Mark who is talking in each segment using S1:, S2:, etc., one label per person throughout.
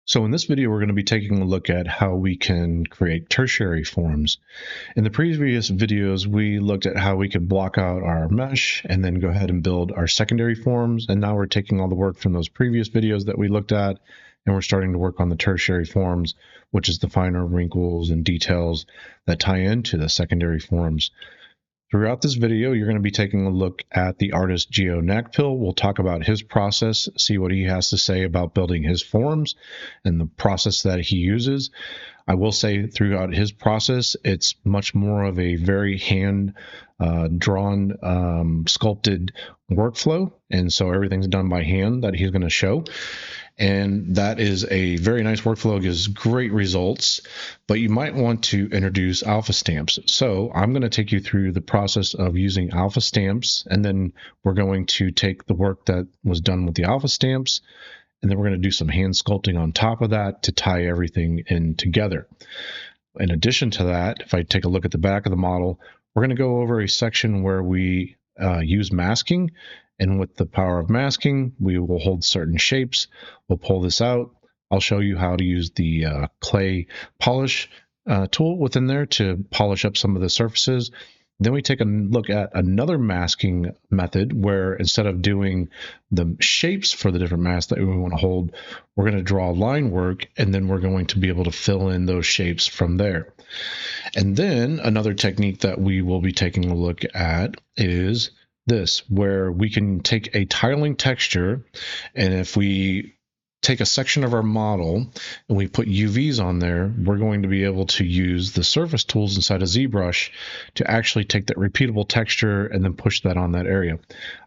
S1: So in this video, we're going to be taking a look at how we can create tertiary forms. In the previous videos, we looked at how we could block out our mesh and then go ahead and build our secondary forms. And now we're taking all the work from those previous videos that we looked at, and we're starting to work on the tertiary forms, which is the finer wrinkles and details that tie into the secondary forms. Throughout this video, you're going to be taking a look at the artist Nakpil. We'll talk about his process, see what he has to say about building his forms and the process that he uses. I will say throughout his process, it's much more of a very hand-drawn, sculpted workflow. And so everything's done by hand that he's going to show. And that is a very nice workflow, gives great results, but you might want to introduce alpha stamps. So I'm going to take you through the process of using alpha stamps, and then we're going to take the work that was done with the alpha stamps, and then we're going to do some hand sculpting on top of that to tie everything in together. In addition to that, if I take a look at the back of the model, we're going to go over a section where we use masking. And with the power of masking, we will hold certain shapes. We'll pull this out. I'll show you how to use the clay polish tool within there to polish up some of the surfaces. Then we take a look at another masking method where instead of doing the shapes for the different masks that we want to hold, we're going to draw line work, and then we're going to be able to fill in those shapes from there. And then another technique that we will be taking a look at is this, where we can take a tiling texture, and if we take a section of our model and we put UVs on there, we're going to be able to use the surface tools inside of ZBrush to actually take that repeatable texture and then push that on that area.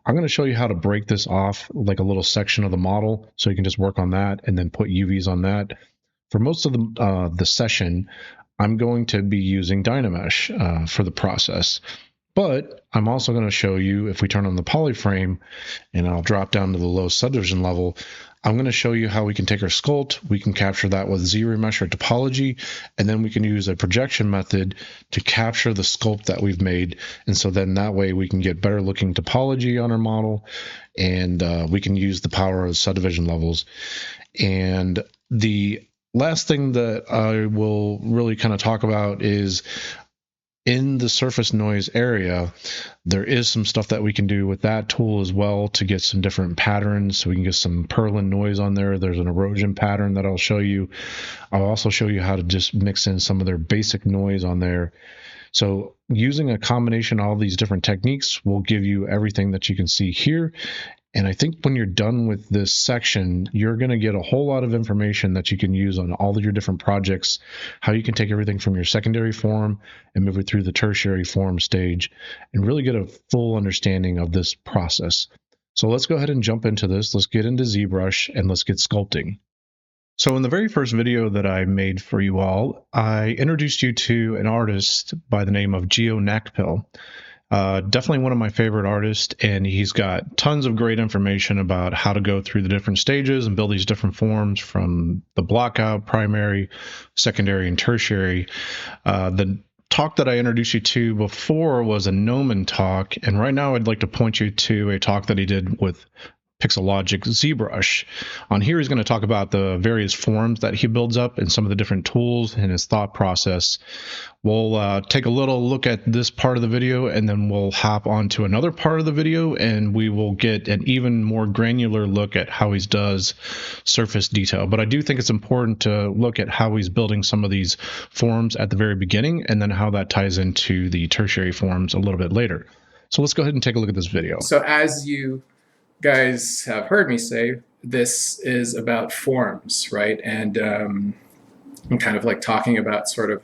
S1: I'm going to show you how to break this off like a little section of the model so you can just work on that and then put UVs on that. For most of the session, I'm going to be using Dynamesh for the process. But I'm also going to show you, if we turn on the polyframe and I'll drop down to the low subdivision level, I'm going to show you how we can take our sculpt, we can capture that with ZRemesher topology, and then we can use a projection method to capture the sculpt that we've made. And so then that way we can get better looking topology on our model, and we can use the power of subdivision levels. And the last thing that I will really kind of talk about is in the surface noise area, there is some stuff that we can do with that tool as well to get some different patterns. So we can get some purlin noise on there. There's an erosion pattern that I'll show you. I'll also show you how to just mix in some of their basic noise on there. So using a combination of all these different techniques will give you everything that you can see here. And I think when you're done with this section, you're going to get a whole lot of information that you can use on all of your different projects, how you can take everything from your secondary form and move it through the tertiary form stage and really get a full understanding of this process. So let's go ahead and jump into this. Let's get into ZBrush and let's get sculpting. So in the very first video that I made for you all, I introduced you to an artist by the name of Nakpil. Definitely one of my favorite artists, and he's got tons of great information about how to go through the different stages and build these different forms from the blockout, primary, secondary, and tertiary. The talk that I introduced you to before was a Gnomon talk, and right now I'd like to point you to a talk that he did with Pixelogic ZBrush. On here, he's going to talk about the various forms that he builds up and some of the different tools and his thought process. We'll take a little look at this part of the video, and then we'll hop on to another part of the video, and we will get an even more granular look at how he does surface detail. But I do think it's important to look at how he's building some of these forms at the very beginning, and then how that ties into the tertiary forms a little bit later. So let's go ahead and take a look at this video.
S2: So as you guys have heard me say, this is about forms, right? And I'm kind of like talking about sort of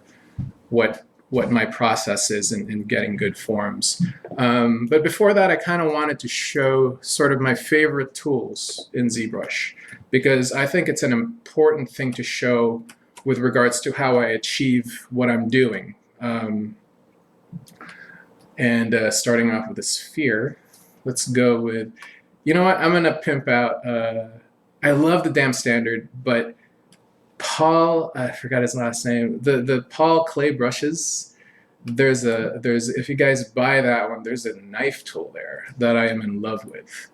S2: what my process is in getting good forms. But before that, I kind of wanted to show sort of my favorite tools in ZBrush, because I think it's an important thing to show with regards to how I achieve what I'm doing. Starting off with a sphere, let's go with, you know what, I'm going to pimp out, I love the damn standard, but Paul, I forgot his last name, the Paul clay brushes, there's if you guys buy that one, there's a knife tool there that I am in love with.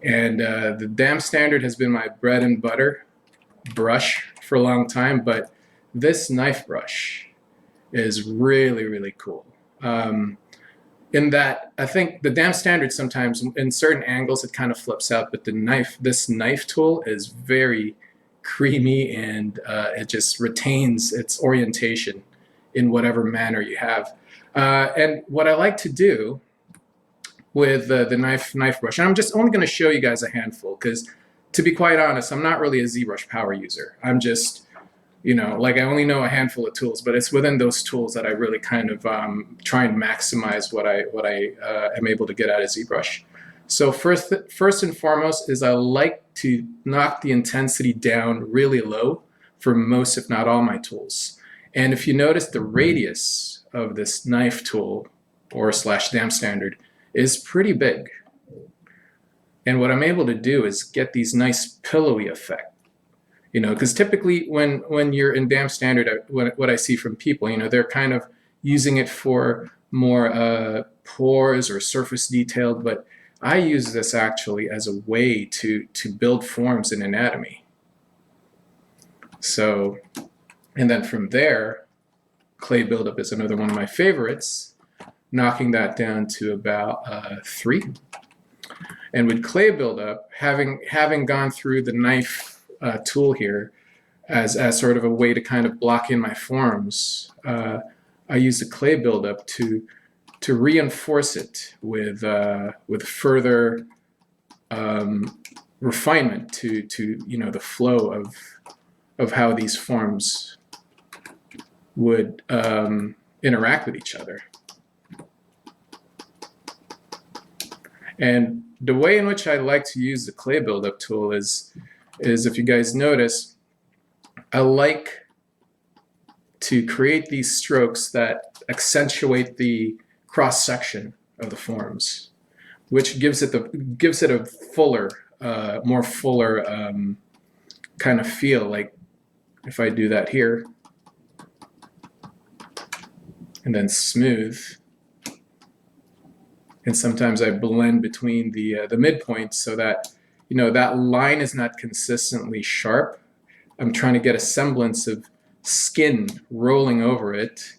S2: And the damn standard has been my bread and butter brush for a long time, but this knife brush is really, really cool. In that, I think the damn standard sometimes in certain angles it kind of flips out, but this knife tool is very creamy, and it just retains its orientation in whatever manner you have. And what I like to do with the knife brush, and I'm just only going to show you guys a handful, because to be quite honest, I'm not really a ZBrush power user. I'm just, like, I only know a handful of tools, but it's within those tools that I really kind of try and maximize what I am able to get out of ZBrush. So first and foremost is I like to knock the intensity down really low for most, if not all, my tools. And if you notice, the radius of this knife tool or / damp standard is pretty big. And what I'm able to do is get these nice pillowy effect. Because typically when you're in damp standard, what I see from people, they're kind of using it for more pores or surface detailed, but I use this actually as a way to build forms in anatomy. So, and then from there, clay buildup is another one of my favorites, knocking that down to about 3. And with clay buildup, having gone through the knife tool here as sort of a way to kind of block in my forms, I use the clay buildup to reinforce it with further refinement to the flow of how these forms would interact with each other. And the way in which I like to use the clay buildup tool is if you guys notice, I like to create these strokes that accentuate the cross section of the forms, which gives it a fuller, more fuller kind of feel. Like if I do that here and then smooth, and sometimes I blend between the midpoints so that that line is not consistently sharp. I'm trying to get a semblance of skin rolling over it.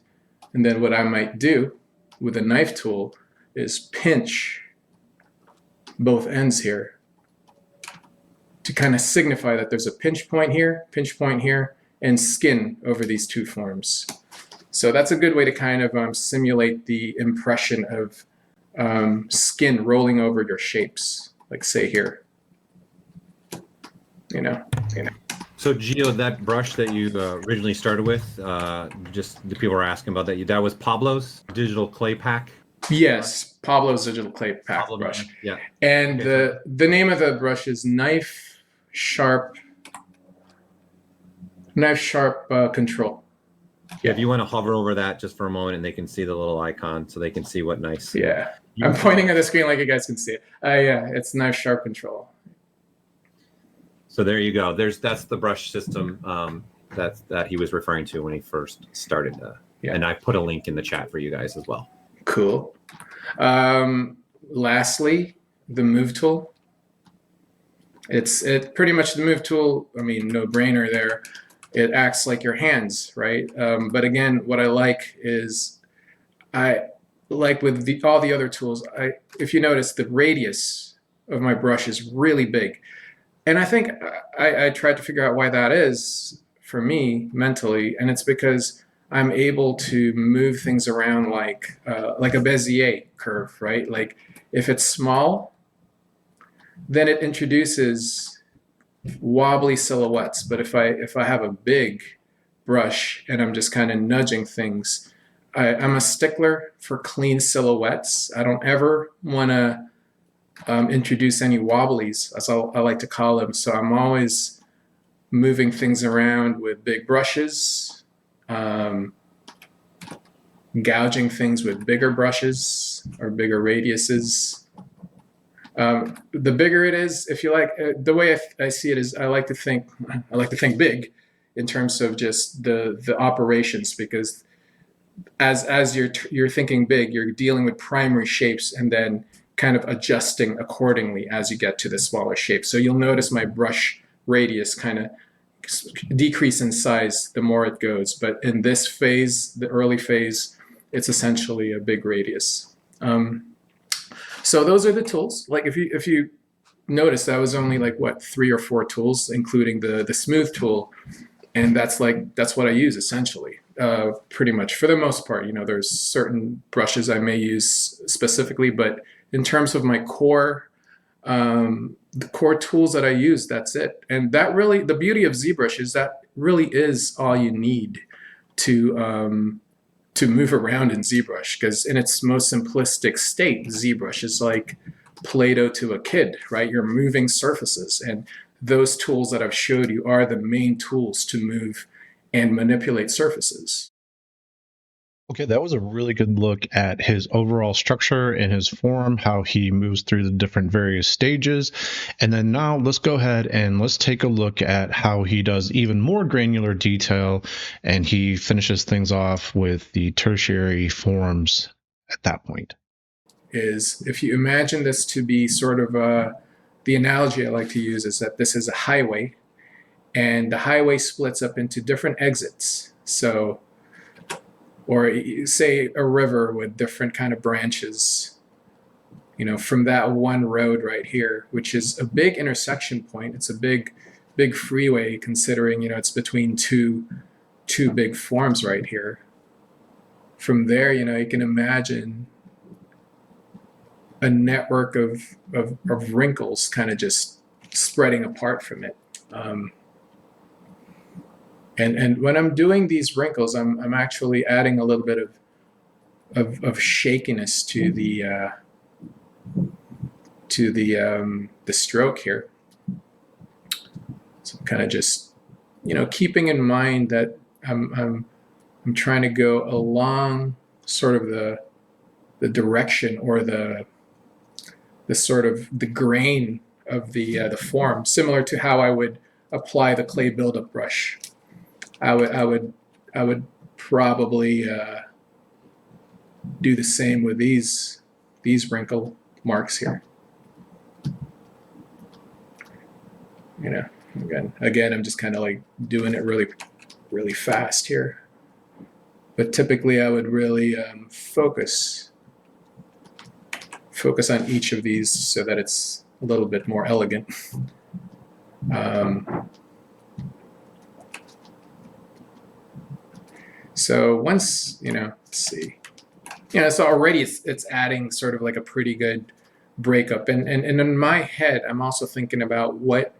S2: And then what I might do with a knife tool is pinch both ends here to kind of signify that there's a pinch point here, and skin over these two forms. So that's a good way to kind of simulate the impression of skin rolling over your shapes, like say here.
S3: So Gio, that brush that you originally started with, just the people were asking about that. That was Pablo's digital clay pack.
S2: Yes, Pablo's digital clay pack brush.
S3: Yeah.
S2: And okay. The name of the brush is Knife Sharp Control.
S3: Yeah, if you want to hover over that just for a moment, and they can see the little icon, so they can see what nice.
S2: Yeah, I'm pointing at the screen like you guys can see it. Yeah, it's Knife Sharp Control.
S3: So there you go. That's the brush system that he was referring to when he first started. Yeah. And I put a link in the chat for you guys as well.
S2: Cool. Lastly, the Move tool. It's pretty much the Move tool. I mean, no brainer there. It acts like your hands, right? But again, what I like is, like with all the other tools, if you notice, the radius of my brush is really big. And I think I tried to figure out why that is for me mentally, and it's because I'm able to move things around like a Bezier curve, right? Like if it's small, then it introduces wobbly silhouettes. But if I have a big brush and I'm just kind of nudging things, I'm a stickler for clean silhouettes. I don't ever want to introduce any wobblies, as I like to call them. So I'm always moving things around with big brushes, gouging things with bigger brushes or bigger radiuses. The bigger it is, if you like, the way I see it is I like to think big in terms of just the operations, because as you're thinking big, you're dealing with primary shapes and then kind of adjusting accordingly as you get to the smaller shape. So you'll notice my brush radius kind of decrease in size the more it goes. But in this phase, the early phase, it's essentially a big radius. So those are the tools. Like if you notice, that was only like what, 3 or 4 tools, including the smooth tool, and that's what I use essentially, pretty much for the most part. You know, there's certain brushes I may use specifically, but in terms of my core, the core tools that I use, that's it. And that really, the beauty of ZBrush is that really is all you need to move around in ZBrush, because in its most simplistic state, ZBrush is like Play-Doh to a kid, right? You're moving surfaces, and those tools that I've showed you are the main tools to move and manipulate surfaces.
S1: Okay, that was a really good look at his overall structure and his form, how he moves through the different various stages. And then now let's go ahead and let's take a look at how he does even more granular detail, and he finishes things off with the tertiary forms at that point.
S2: Is if you imagine this to be sort of the analogy I like to use is that this is a highway, and the highway splits up into different exits. So, or say a river with different kind of branches, you know, from that one road right here, which is a big intersection point. It's a big freeway, considering, you know, it's between two big forms right here. From there, you know, you can imagine a network of wrinkles kind of just spreading apart from it. And when I'm doing these wrinkles, I'm actually adding a little bit of shakiness to the stroke here. So kind of just, you know, keeping in mind that I'm trying to go along sort of the direction, or the sort of the grain of the form, similar to how I would apply the clay buildup brush. I would probably do the same with these wrinkle marks here. You know, again, I'm just kind of like doing it really fast here. But typically, I would really focus on each of these so that it's a little bit more elegant. So once, you know, let's see, you know, so already it's adding sort of like a pretty good breakup. And in my head, I'm also thinking about what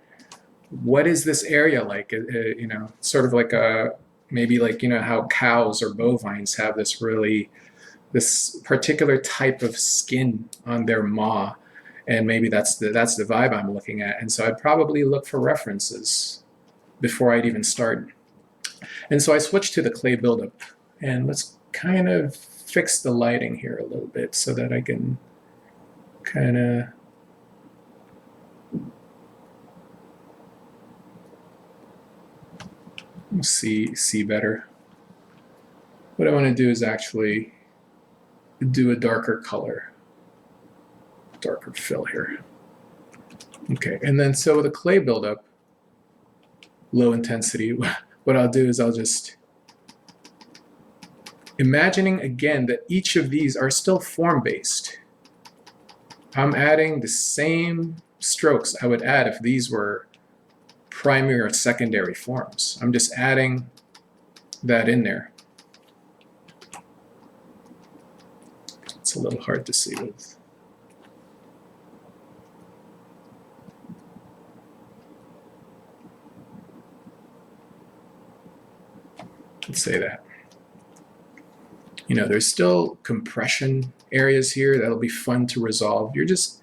S2: is this area like? You know, sort of like maybe like, you know, how cows or bovines have this particular type of skin on their maw, and maybe that's the vibe I'm looking at. And so I'd probably look for references before I'd even start. And so I switched to the clay buildup, and let's kind of fix the lighting here a little bit so that I can kind of see better. What I want to do is actually do a darker color, darker fill here. Okay, and then so with the clay buildup, low intensity, what I'll do is I'll just, imagining again that each of these are still form-based. I'm adding the same strokes I would add if these were primary or secondary forms. I'm just adding that in there. It's a little hard to see with. Let's say that. You know, there's still compression areas here that'll be fun to resolve. You're just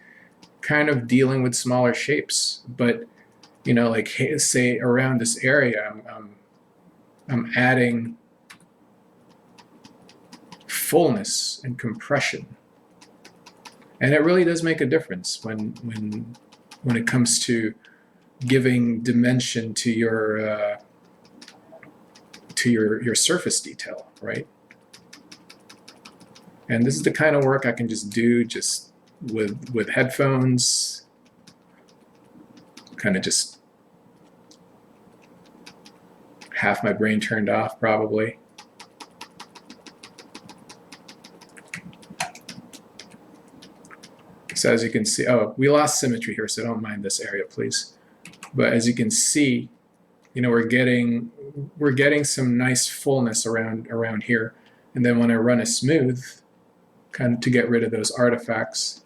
S2: kind of dealing with smaller shapes, but you know, like say around this area, I'm adding fullness and compression, and it really does make a difference when it comes to giving dimension to your surface detail, right? And this is the kind of work I can just do just with headphones, kind of just half my brain turned off probably. So as you can see, oh, we lost symmetry here, so don't mind this area, please. But as you can see, you know, we're getting some nice fullness around here. And then when I run a smooth, kind of to get rid of those artifacts,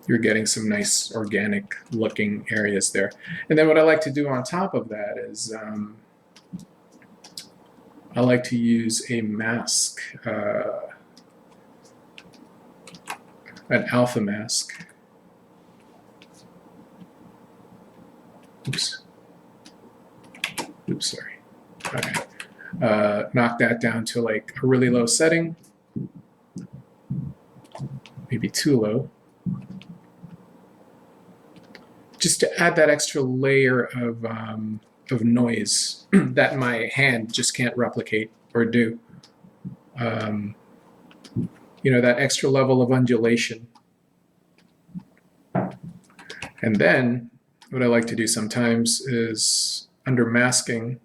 S2: you're getting some nice organic looking areas there. And then what I like to do on top of that is I like to use a mask, an alpha mask. Oops, sorry. Okay. Knock that down to like a really low setting, maybe too low, just to add that extra layer of noise that my hand just can't replicate or do. You know, that extra level of undulation. And then what I like to do sometimes is under masking,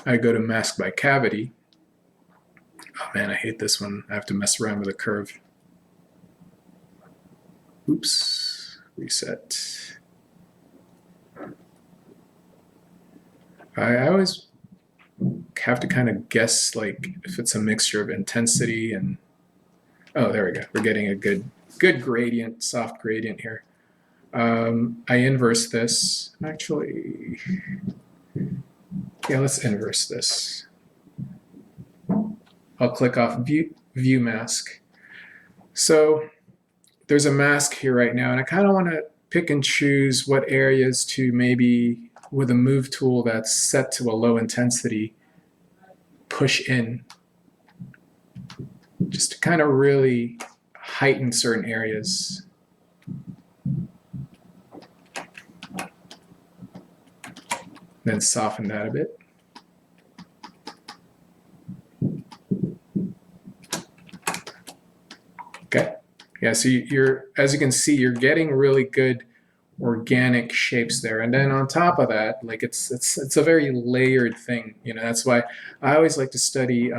S2: I go to mask by cavity. Oh man, I hate this one. I have to mess around with a curve. Oops, reset. I always have to kind of guess like if it's a mixture of intensity and, oh, there we go. We're getting a good gradient, soft gradient here. I inverse this. Actually, yeah, let's inverse this. I'll click off view mask. So there's a mask here right now, and I kind of want to pick and choose what areas to maybe, with a move tool that's set to a low intensity, push in, just to kind of really heighten certain areas. Then soften that a bit. Okay. Yeah, so you're, as you can see, you're getting really good organic shapes there. And then on top of that, like it's a very layered thing. You know, that's why I always like to study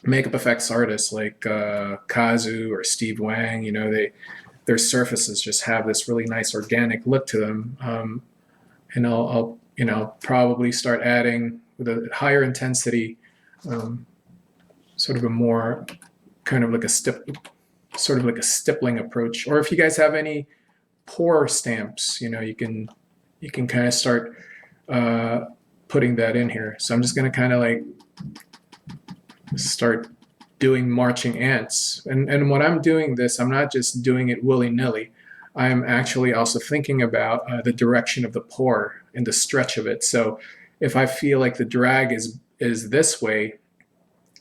S2: makeup effects artists like Kazu or Steve Wang. You know, their surfaces just have this really nice organic look to them. And I'll you know, probably start adding with a higher intensity, sort of a more kind of like a stippling approach. Or if you guys have any pour stamps, you know, you can kind of start putting that in here. So I'm just going to kind of like start doing marching ants. And when I'm doing this, I'm not just doing it willy-nilly. I'm actually also thinking about the direction of the pour and the stretch of it. So if I feel like the drag is this way,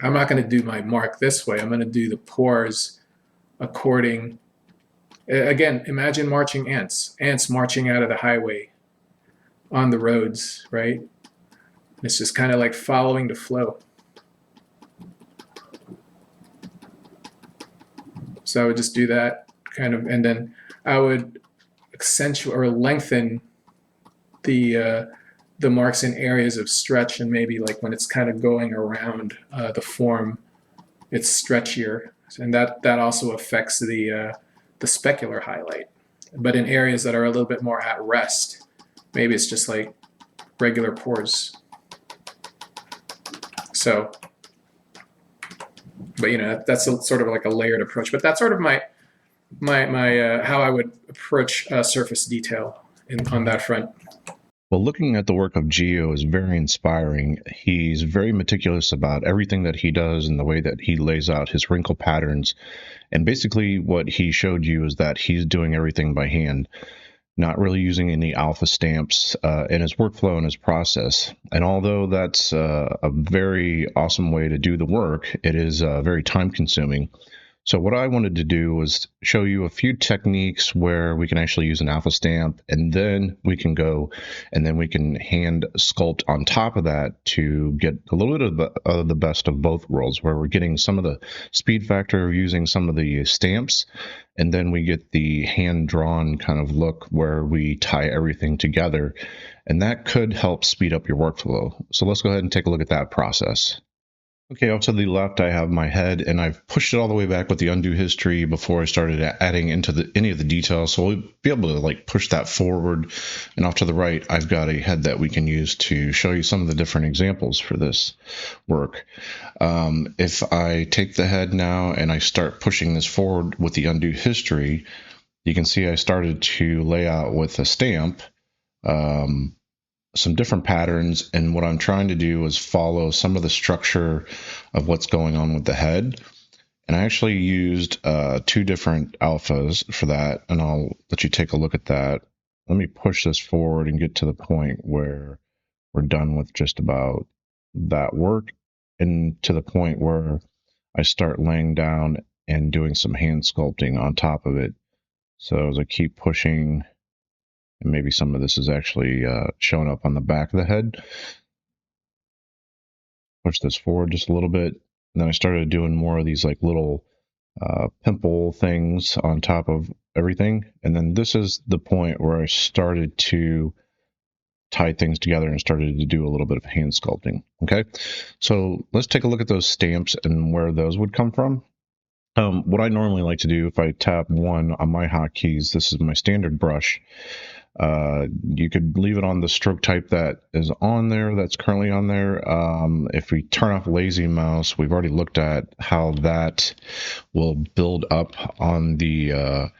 S2: I'm not going to do my mark this way. I'm going to do the pores according. Again, imagine marching ants marching out of the highway on the roads, right? It's just kind of like following the flow. So I would just do that kind of, and then I would accentuate or lengthen the marks in areas of stretch, and maybe like when it's kind of going around the form, it's stretchier, and that also affects the specular highlight. But in areas that are a little bit more at rest, maybe it's just like regular pores. So, but you know, that's sort of like a layered approach. But that's sort of my how I would approach surface detail on that front.
S1: Well, looking at the work of Gio is very inspiring. He's very meticulous about everything that he does and the way that he lays out his wrinkle patterns. And basically what he showed you is that he's doing everything by hand, not really using any alpha stamps in his workflow and his process. And although that's a very awesome way to do the work, it is very time consuming. So what I wanted to do was show you a few techniques where we can actually use an alpha stamp, and then we can go and then we can hand sculpt on top of that to get a little bit of the best of both worlds, where we're getting some of the speed factor of using some of the stamps, and then we get the hand-drawn kind of look where we tie everything together, and that could help speed up your workflow. So let's go ahead and take a look at that process. Okay, off to the left, I have my head, and I've pushed it all the way back with the undo history before I started adding into any of the details. So we'll be able to like push that forward. And off to the right, I've got a head that we can use to show you some of the different examples for this work. If I take the head now and I start pushing this forward with the undo history, you can see I started to lay out with a stamp. Some different patterns, and what I'm trying to do is follow some of the structure of what's going on with the head. And I actually used 2 different alphas for that, and I'll let you take a look at that. Let me push this forward and get to the point where we're done with just about that work, and to the point where I start laying down and doing some hand sculpting on top of it. So as I keep pushing, and maybe some of this is actually showing up on the back of the head. Push this forward just a little bit. And then I started doing more of these like little pimple things on top of everything. And then this is the point where I started to tie things together and started to do a little bit of hand sculpting. Okay, so let's take a look at those stamps and where those would come from. What I normally like to do, if I tap 1 on my hotkeys, this is my standard brush. You could leave it on the stroke type that is on there, that's currently on there. If we turn off lazy mouse, we've already looked at how that will build up on the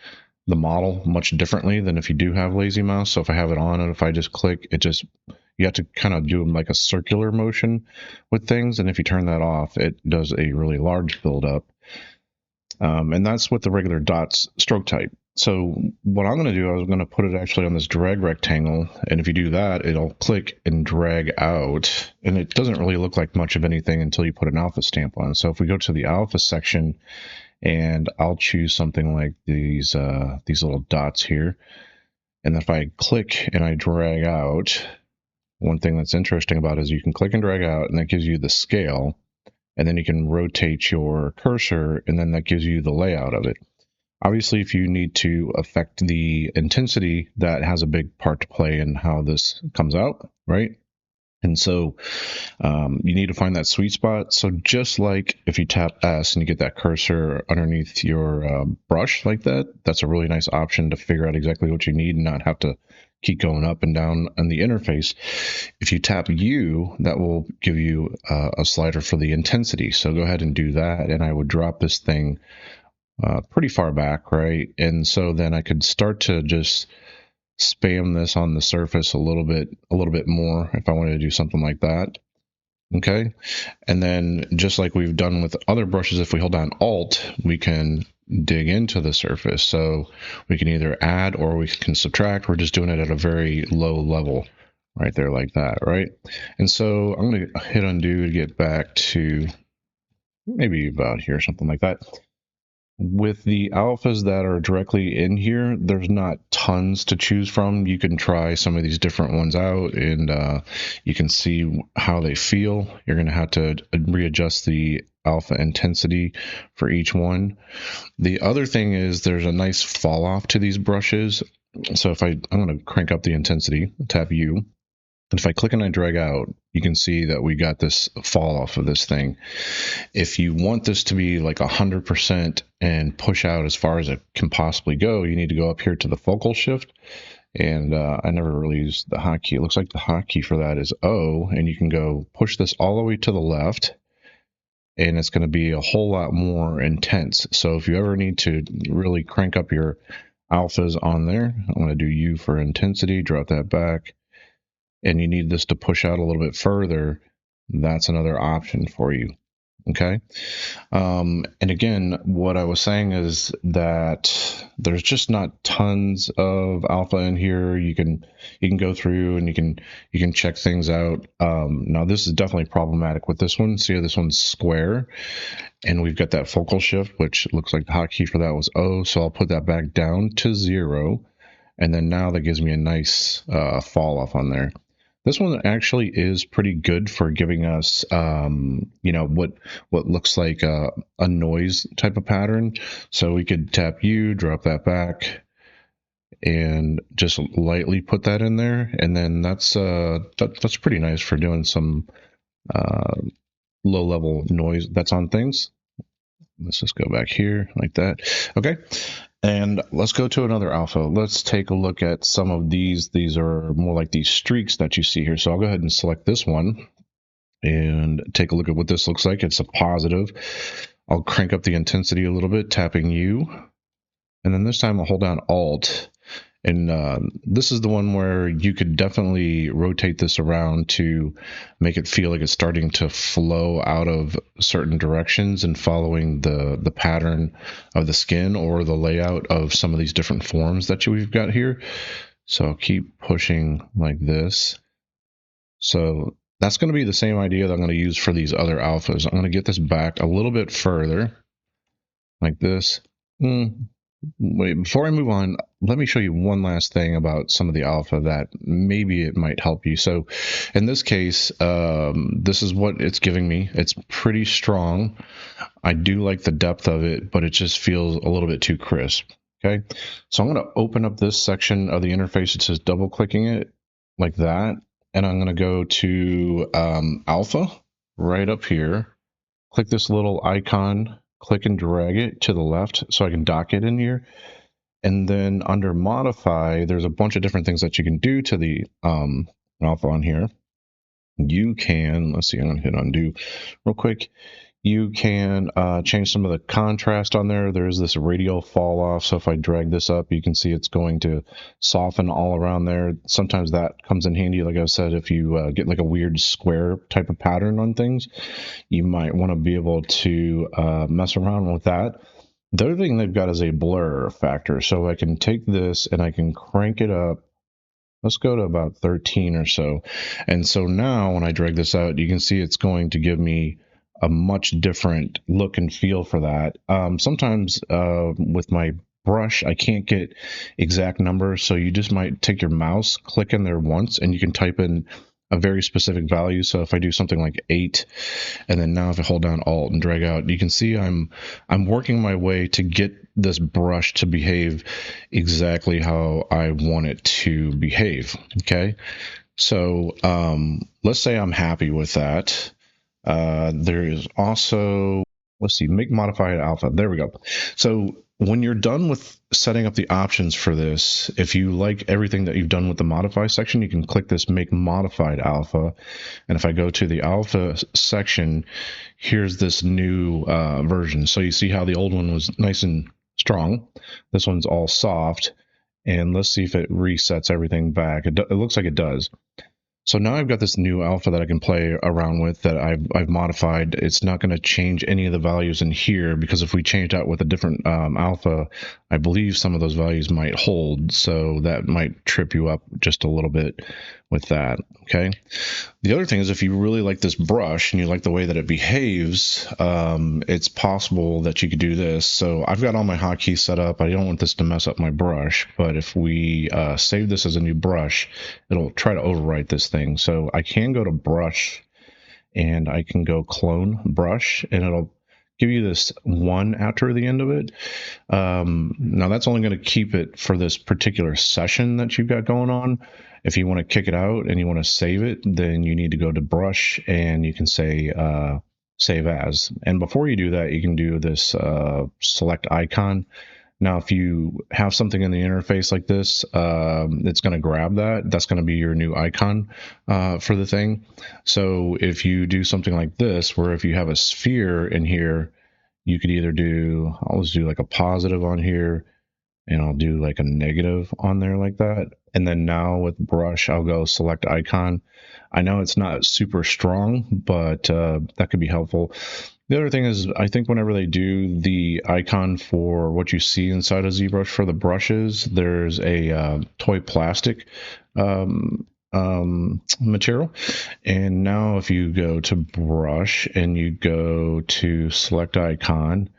S1: model much differently than if you do have lazy mouse. So if I have it on and if I just click, you have to kind of do like a circular motion with things. And if you turn that off, it does a really large build up. And that's with the regular dots stroke type. So what I'm going to do, I was going to put it actually on this drag rectangle. And if you do that, it'll click and drag out. And it doesn't really look like much of anything until you put an alpha stamp on. So if we go to the alpha section, and I'll choose something like these little dots here. And if I click and I drag out, one thing that's interesting about it is you can click and drag out, and that gives you the scale. And then you can rotate your cursor, and then that gives you the layout of it. Obviously, if you need to affect the intensity, that has a big part to play in how this comes out, right? And so you need to find that sweet spot. So just like if you tap S and you get that cursor underneath your brush like that, that's a really nice option to figure out exactly what you need and not have to keep going up and down on the interface. If you tap U, that will give you a slider for the intensity. So go ahead and do that. And I would drop this thing pretty far back, right? And so then I could start to just spam this on the surface a little bit more if I wanted to do something like that. Okay. And then just like we've done with other brushes, if we hold down Alt, we can dig into the surface. So we can either add or we can subtract. We're just doing it at a very low level right there like that, right? And so I'm going to hit undo to get back to maybe about here, something like that. With the alphas that are directly in here, there's not tons to choose from. You can try some of these different ones out, and you can see how they feel. You're going to have to readjust the alpha intensity for each one. The other thing is there's a nice fall off to these brushes. So if I'm going to crank up the intensity, tap U. And if I click and I drag out, you can see that we got this fall off of this thing. If you want this to be like 100% and push out as far as it can possibly go, you need to go up here to the focal shift. And I never really used the hotkey. It looks like the hotkey for that is O, and you can go push this all the way to the left, and it's going to be a whole lot more intense. So if you ever need to really crank up your alphas on there, I'm going to do U for intensity, drop that back. And you need this to push out a little bit further, that's another option for you. Okay. And again, what I was saying is that there's just not tons of alpha in here. You can go through and you can check things out. Now this is definitely problematic with this one. See how this one's square, and we've got that focal shift, which looks like the hotkey for that was O. So I'll put that back down to 0, and then now that gives me a nice fall off on there. This one actually is pretty good for giving us, you know, what looks like a noise type of pattern. So we could tap U, drop that back, and just lightly put that in there, and then that's pretty nice for doing some low level noise that's on things. Let's just go back here like that. Okay. And let's go to another alpha. Let's take a look at some of these. These are more like these streaks that you see here. So I'll go ahead and select this one and take a look at what this looks like. It's a positive. I'll crank up the intensity a little bit, tapping U. And then this time I'll hold down Alt. And this is the one where you could definitely rotate this around to make it feel like it's starting to flow out of certain directions and following the pattern of the skin or the layout of some of these different forms that we've got here. So I'll keep pushing like this. So that's going to be the same idea that I'm going to use for these other alphas. I'm going to get this back a little bit further like this. Wait, before I move on, let me show you one last thing about some of the alpha that maybe it might help you. So in this case, this is what it's giving me. It's pretty strong. I do like the depth of it, but it just feels a little bit too crisp. Okay, so I'm going to open up this section of the interface. It says double clicking it like that. And I'm going to go to alpha right up here. Click this little icon. Click and drag it to the left so I can dock it in here. And then under modify, there's a bunch of different things that you can do to the alpha on here. You can, let's see, I'm going to hit undo real quick. You can change some of the contrast on there. There's this radial fall off. So if I drag this up, you can see it's going to soften all around there. Sometimes that comes in handy. Like I said, if you get like a weird square type of pattern on things, you might want to be able to mess around with that. The other thing they've got is a blur factor. So I can take this and I can crank it up. Let's go to about 13 or so. And so now when I drag this out, you can see it's going to give me a much different look and feel for that. Sometimes with my brush, I can't get exact numbers, so you just might take your mouse, click in there once, and you can type in a very specific value. So if I do something like 8, and then now if I hold down Alt and drag out, you can see I'm working my way to get this brush to behave exactly how I want it to behave. Okay, so let's say I'm happy with that. There is also, let's see, make modified alpha. There we go. So when you're done with setting up the options for this, if you like everything that you've done with the modify section, you can click this make modified alpha. And if I go to the alpha section, here's this new version. So you see how the old one was nice and strong. This one's all soft. And let's see if it resets everything back. It looks like it does. So now I've got this new alpha that I can play around with that I've modified. It's not going to change any of the values in here, because if we changed out with a different alpha, I believe some of those values might hold. So that might trip you up just a little bit with that. Okay. The other thing is, if you really like this brush and you like the way that it behaves, it's possible that you could do this. So I've got all my hotkeys set up. I don't want this to mess up my brush, but if we save this as a new brush, it'll try to overwrite this thing. So I can go to brush and I can go clone brush, and it'll give you this 1 after the end of it. Now that's only going to keep it for this particular session that you've got going on. If you want to kick it out and you want to save it, then you need to go to brush and you can say save as. And before you do that, you can do this select icon. Now, if you have something in the interface like this, it's going to grab that. That's going to be your new icon for the thing. So if you do something like this, where if you have a sphere in here, you could either do, I'll just do like a positive on here, and I'll do like a negative on there like that. And then now with brush, I'll go select icon. I know it's not super strong, but that could be helpful. The other thing is, I think whenever they do the icon for what you see inside of ZBrush for the brushes, there's a toy plastic material. And now if you go to brush and you go to select icon,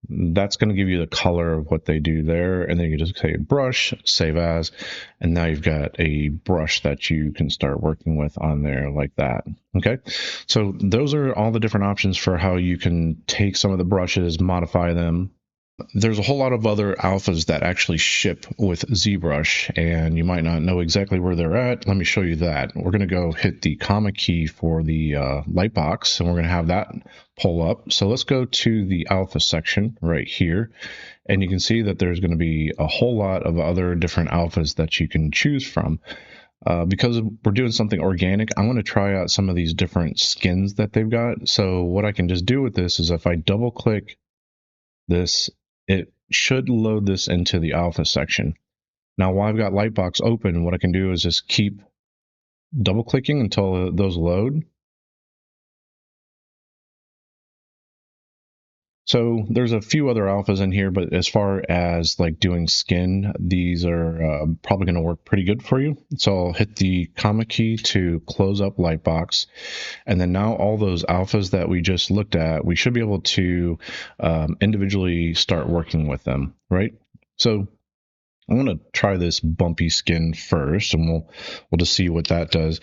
S1: that's going to give you the color of what they do there. And then you can just say brush, save as, and now you've got a brush that you can start working with on there like that. Okay, so those are all the different options for how you can take some of the brushes, modify them. There's a whole lot of other alphas that actually ship with ZBrush, and you might not know exactly where they're at. Let me show you that. We're going to go hit the comma key for the lightbox, and we're going to have that pull up. So let's go to the alpha section right here, and you can see that there's going to be a whole lot of other different alphas that you can choose from. Because we're doing something organic, I'm going to try out some of these different skins that they've got. So what I can just do with this is if I double click this, it should load this into the alpha section. Now, while I've got Lightbox open, what I can do is just keep double clicking until those load. So there's a few other alphas in here, but as far as like doing skin, these are probably going to work pretty good for you. So I'll hit the comma key to close up Lightbox. And then now all those alphas that we just looked at, we should be able to individually start working with them, right? So I'm going to try this bumpy skin first, and we'll just see what that does.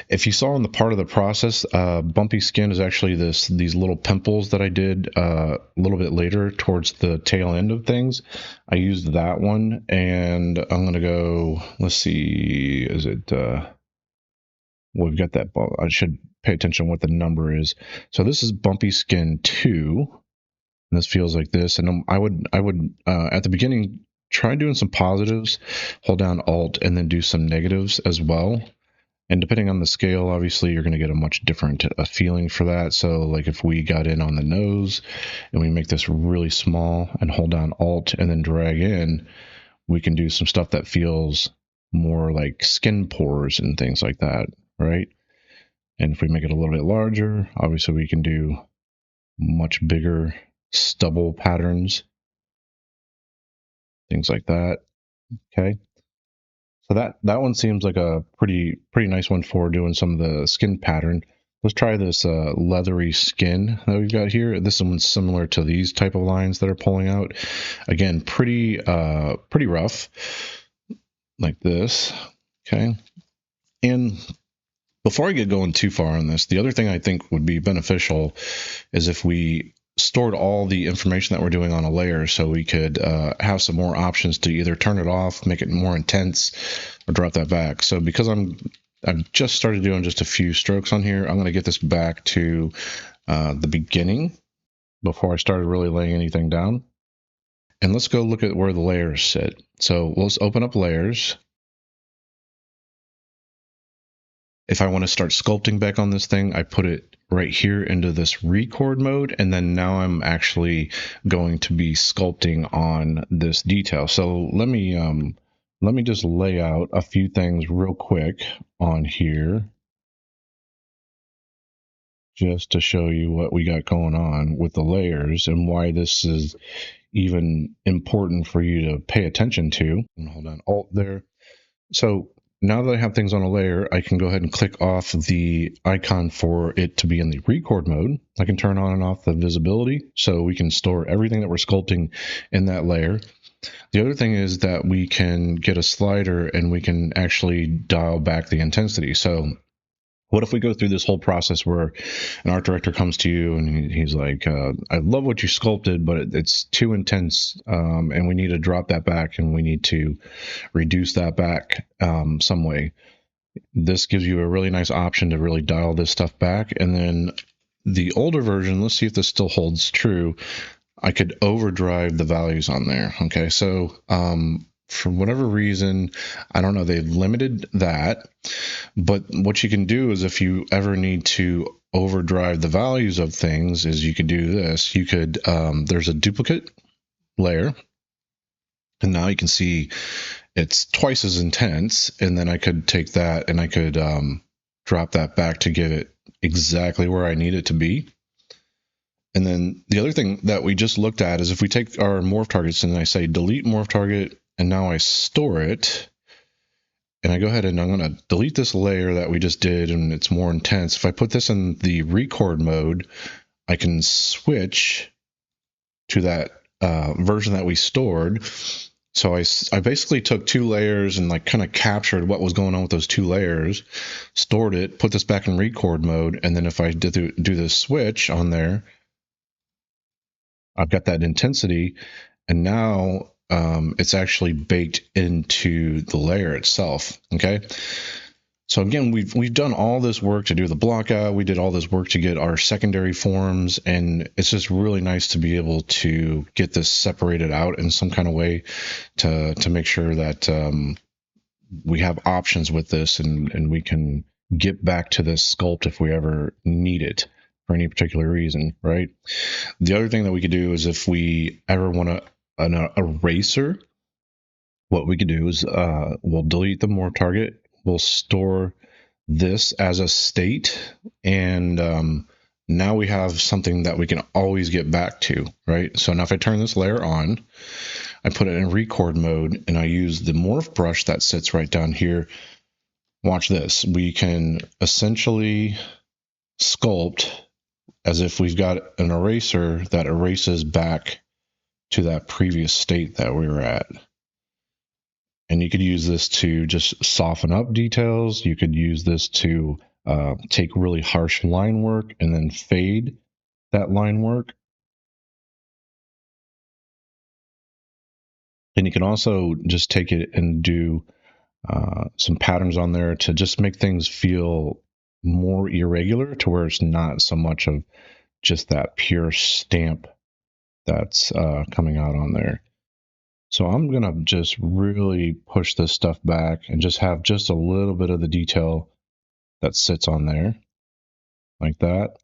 S1: If you saw in the part of the process, bumpy skin is actually these little pimples that I did a little bit later towards the tail end of things. I used that one, and I'm going to go, let's see, is it, we've got that, I should pay attention what the number is. So this is bumpy skin 2, and this feels like this, and I would at the beginning, try doing some positives, hold down Alt, and then do some negatives as well. And depending on the scale, obviously, you're going to get a much different feeling for that. So like if we got in on the nose and we make this really small and hold down Alt and then drag in, we can do some stuff that feels more like skin pores and things like that, right? And if we make it a little bit larger, obviously we can do much bigger stubble patterns. Things like that. Okay. So that one seems like a pretty nice one for doing some of the skin pattern. Let's try this leathery skin that we've got here. This one's similar to these type of lines that are pulling out. Again, pretty rough, like this. Okay. And before I get going too far on this, the other thing I think would be beneficial is if we stored all the information that we're doing on a layer, so we could have some more options to either turn it off, make it more intense, or drop that back. So because I've just started doing just a few strokes on here, I'm going to get this back to the beginning before I started really laying anything down. And let's go look at where the layers sit. So let's open up layers. If I want to start sculpting back on this thing, I put it right here into this record mode, and then now I'm actually going to be sculpting on this detail. So let me just lay out a few things real quick on here, just to show you what we got going on with the layers and why this is even important for you to pay attention to. And hold on Alt there. So now that I have things on a layer, I can go ahead and click off the icon for it to be in the record mode. I can turn on and off the visibility, so we can store everything that we're sculpting in that layer. The other thing is that we can get a slider and we can actually dial back the intensity. So what if we go through this whole process where an art director comes to you and he's like, I love what you sculpted, but it's too intense, and we need to drop that back, and we need to reduce that back some way. This gives you a really nice option to really dial this stuff back. And then the older version, let's see if this still holds true. I could overdrive the values on there. Okay, so for whatever reason, I don't know, they've limited that. But what you can do is if you ever need to overdrive the values of things is you could do this. You could, there's a duplicate layer, and now you can see it's twice as intense. And then I could take that and I could drop that back to give it exactly where I need it to be. And then the other thing that we just looked at is if we take our morph targets and I say delete morph target, and now I store it, and I go ahead and I'm going to delete this layer that we just did, and it's more intense. If I put this in the record mode, I can switch to that version that we stored. So I basically took 2 layers and like kind of captured what was going on with those 2 layers, stored it, put this back in record mode, and then if I do this switch on there, I've got that intensity, and now it's actually baked into the layer itself. Okay. So again, we've done all this work to do the block out. We did all this work to get our secondary forms, and it's just really nice to be able to get this separated out in some kind of way to make sure that we have options with this, and we can get back to this sculpt if we ever need it for any particular reason, right? The other thing that we could do is if we ever want an eraser, what we could do is we'll delete the morph target. We'll store this as a state, and now we have something that we can always get back to, right? So now if I turn this layer on, I put it in record mode, and I use the morph brush that sits right down here. Watch this. We can essentially sculpt as if we've got an eraser that erases back to that previous state that we were at. And you could use this to just soften up details. You could use this to take really harsh line work and then fade that line work. And you can also just take it and do some patterns on there to just make things feel more irregular, to where it's not so much of just that pure stamp that's coming out on there. So I'm going to just really push this stuff back and just have just a little bit of the detail that sits on there like that.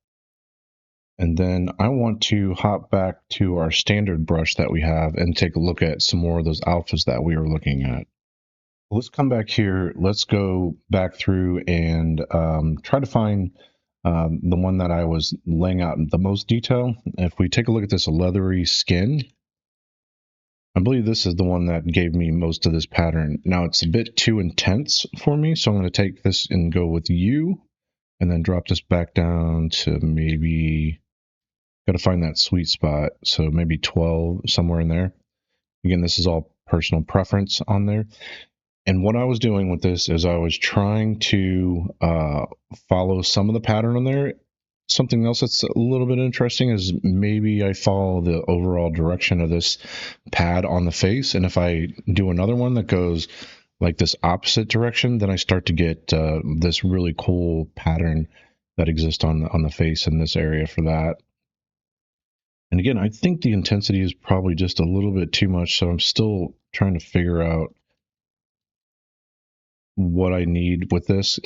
S1: And then I want to hop back to our standard brush that we have and take a look at some more of those alphas that we were looking at. Let's come back here. Let's go back through and try to find the one that I was laying out in the most detail. If we take a look at this leathery skin, I believe this is the one that gave me most of this pattern. Now it's a bit too intense for me, so I'm going to take this and go with U, and then drop this back down to maybe, got to find that sweet spot, so maybe 12, somewhere in there. Again, this is all personal preference on there. And what I was doing with this is I was trying to follow some of the pattern on there. Something else that's a little bit interesting is maybe I follow the overall direction of this pad on the face, and if I do another one that goes like this opposite direction, then I start to get this really cool pattern that exists on the face in this area for that. And again, I think the intensity is probably just a little bit too much, so I'm still trying to figure out what I need with this.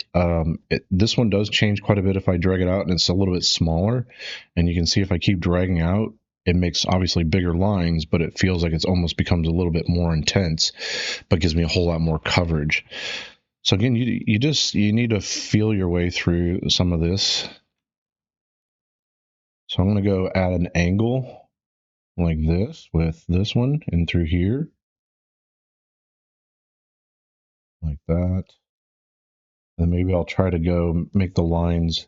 S1: This one does change quite a bit if I drag it out, and it's a little bit smaller. And you can see if I keep dragging out, it makes obviously bigger lines, but it feels like it's almost becomes a little bit more intense, but gives me a whole lot more coverage. So again, you need to feel your way through some of this. So I'm going to go add an angle like this with this one and through here. Like that. And maybe I'll try to go make the lines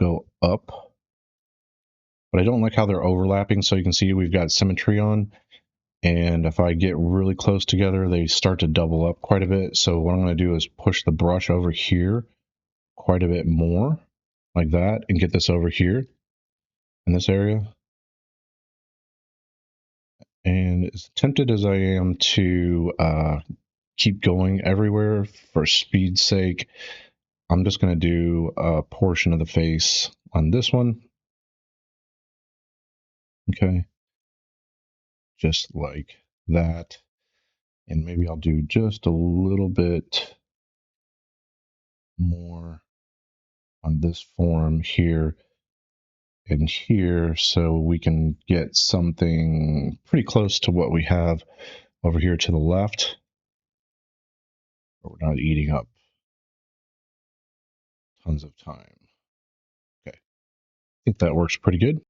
S1: go up. But I don't like how they're overlapping, so you can see we've got symmetry on. And if I get really close together, they start to double up quite a bit. So what I'm going to do is push the brush over here quite a bit more, like that, and get this over here in this area. And as tempted as I am to keep going everywhere for speed's sake, I'm just going to do a portion of the face on this one. Okay. Just like that. And maybe I'll do just a little bit more on this form here and here, so we can get something pretty close to what we have over here to the left. But we're not eating up tons of time. Okay. I think that works pretty good.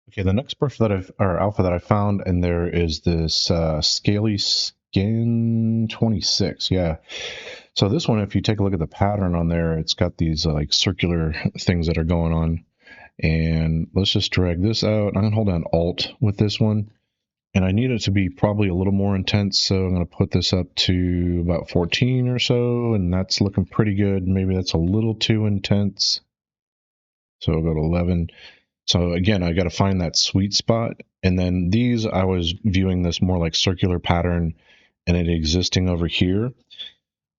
S1: Okay, the next brush that alpha that I found, and there is this Scaly Skin 26. Yeah. So this one, if you take a look at the pattern on there, it's got these like circular things that are going on. And let's just drag this out. I'm gonna hold down Alt with this one, and I need it to be probably a little more intense. So I'm gonna put this up to about 14 or so, and that's looking pretty good. Maybe that's a little too intense. So I'll go to 11. So again, I got to find that sweet spot. And then these, I was viewing this more like circular pattern and it existing over here.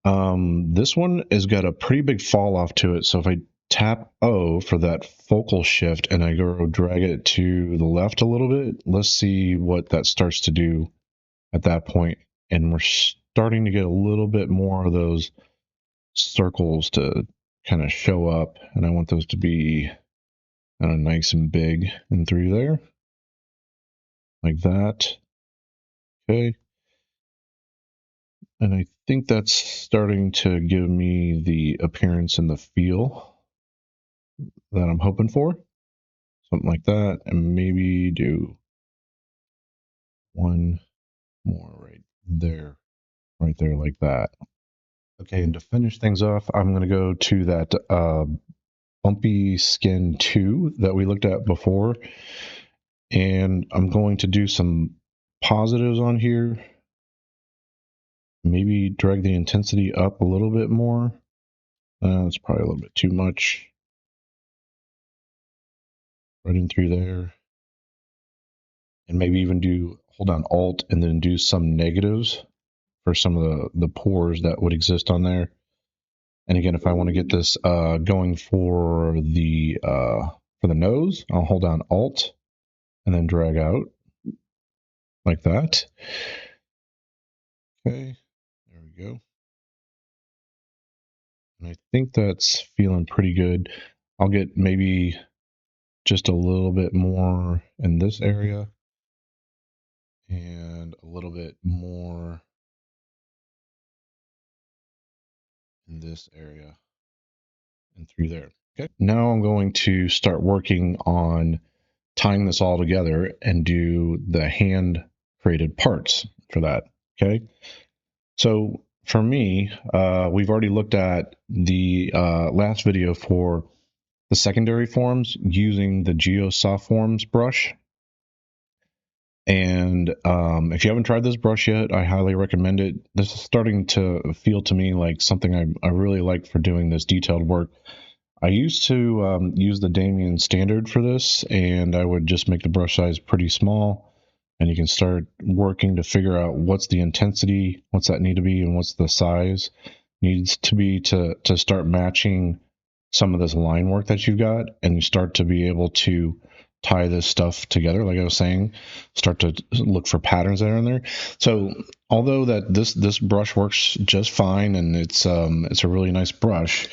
S1: This one has got a pretty big fall off to it. So if I tap O for that focal shift and I go drag it to the left a little bit, let's see what that starts to do at that point. And we're starting to get a little bit more of those circles to kind of show up. And I want those to be nice and big and through there like that. Okay, and I think that's starting to give me the appearance and the feel that I'm hoping for, something like that. And maybe do one more right there like that. Okay, and to finish things off, I'm going to go to that Bumpy Skin 2 that we looked at before. And I'm going to do some positives on here. Maybe drag the intensity up a little bit more. That's probably a little bit too much. Right in through there. And maybe even hold down Alt and then do some negatives for some of the pores that would exist on there. And again, if I want to get this going for the nose, I'll hold down Alt and then drag out like that. Okay, there we go. And I think that's feeling pretty good. I'll get maybe just a little bit more in this area and a little bit more in this area and through there. Okay, now I'm going to start working on tying this all together and do the hand created parts for that. Okay, so for me, we've already looked at the last video for the secondary forms using the GeoSoft Forms brush. And if you haven't tried this brush yet, I highly recommend it. This is starting to feel to me like something I really like for doing this detailed work. I used to use the Damien standard for this, and I would just make the brush size pretty small, and you can start working to figure out what's the intensity, what's that need to be, and what's the size needs to be to start matching some of this line work that you've got, and you start to be able to tie this stuff together. Like I was saying, start to look for patterns that are in there. So although that this brush works just fine, and it's a really nice brush,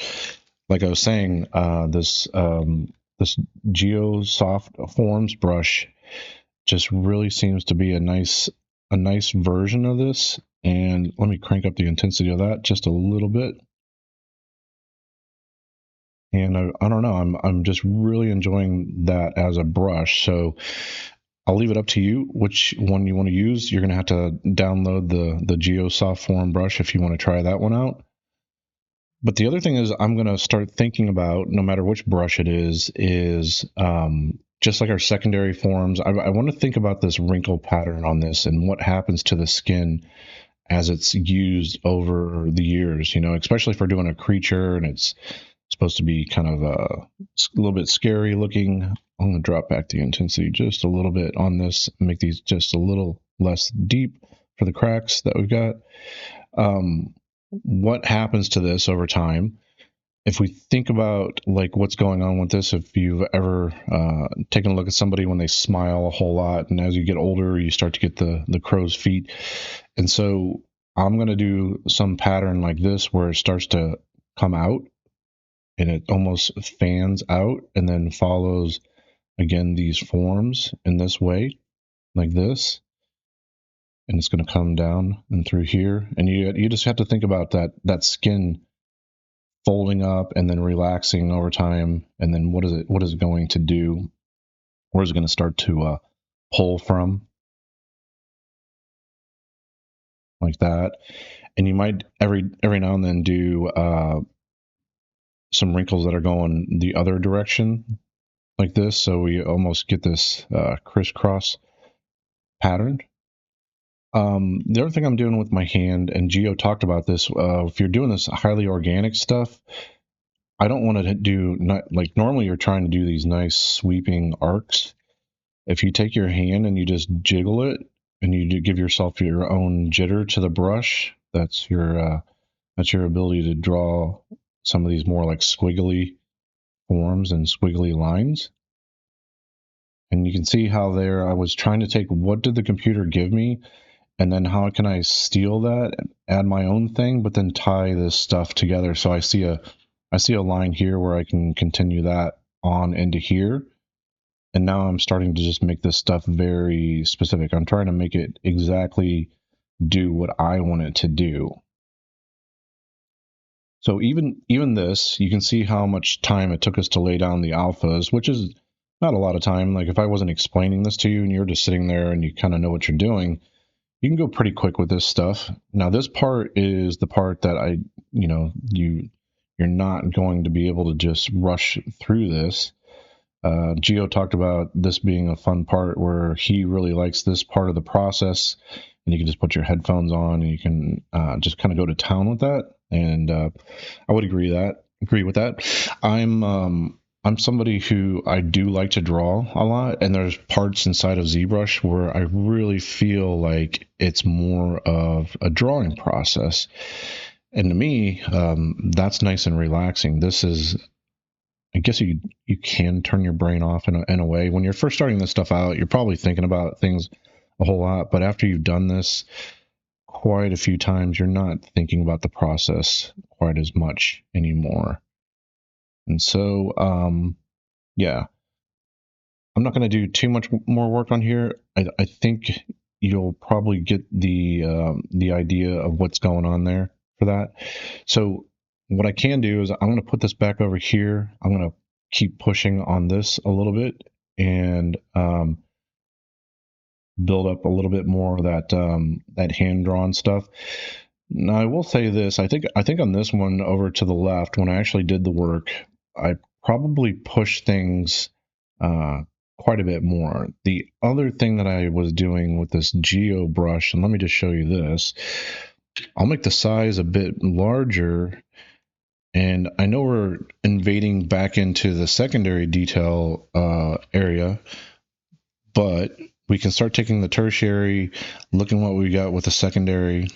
S1: like I was saying, this GeoSoft Forms brush just really seems to be a nice version of this. And let me crank up the intensity of that just a little bit. And I don't know, I'm just really enjoying that as a brush. So I'll leave it up to you which one you want to use. You're going to have to download the GeoSoft Form brush if you want to try that one out. But the other thing is I'm going to start thinking about, no matter which brush it is just like our secondary forms, I want to think about this wrinkle pattern on this and what happens to the skin as it's used over the years, you know, especially if we're doing a creature and it's supposed to be kind of a little bit scary looking. I'm going to drop back the intensity just a little bit on this, make these just a little less deep for the cracks that we've got. What happens to this over time? If we think about like what's going on with this, if you've ever taken a look at somebody when they smile a whole lot, and as you get older, you start to get the crow's feet. And so I'm going to do some pattern like this where it starts to come out and it almost fans out and then follows again these forms in this way, like this. And it's going to come down and through here. And you just have to think about that skin folding up and then relaxing over time. And then what is it going to do where's it going to start to pull from, like that. And you might every now and then do some wrinkles that are going the other direction, like this, so we almost get this crisscross pattern. The other thing I'm doing with my hand, and Geo talked about this, if you're doing this highly organic stuff, I don't want to do, not like normally you're trying to do these nice sweeping arcs. If you take your hand and you just jiggle it and you give yourself your own jitter to the brush, that's your ability to draw some of these more like squiggly forms and squiggly lines. And you can see how there I was trying to take what did the computer give me, and then how can I steal that and add my own thing, but then tie this stuff together. So I see a line here where I can continue that on into here. And now I'm starting to just make this stuff very specific. I'm trying to make it exactly do what I want it to do. So even this, you can see how much time it took us to lay down the alphas, which is not a lot of time. Like if I wasn't explaining this to you and you're just sitting there and you kind of know what you're doing, you can go pretty quick with this stuff. Now this part is the part that you're not going to be able to just rush through this. Geo talked about this being a fun part where he really likes this part of the process, and you can just put your headphones on and you can just kind of go to town with that. And I would agree with that. I'm somebody who I do like to draw a lot, and there's parts inside of ZBrush where I really feel like it's more of a drawing process. And to me, that's nice and relaxing. This is, I guess you can turn your brain off in a way. When you're first starting this stuff out, you're probably thinking about things a whole lot, but after you've done this quite a few times, you're not thinking about the process quite as much anymore. And so, yeah, I'm not going to do too much more work on here. I think you'll probably get the idea of what's going on there for that. So what I can do is I'm going to put this back over here. I'm going to keep pushing on this a little bit and build up a little bit more of that hand-drawn stuff. Now I will say this, I think on this one over to the left, when I actually did the work, I probably pushed things quite a bit more. The other thing that I was doing with this Geo brush, and let me just show you this, I'll make the size a bit larger, and I know we're invading back into the secondary detail area, but we can start taking the tertiary, looking what we got with the secondary.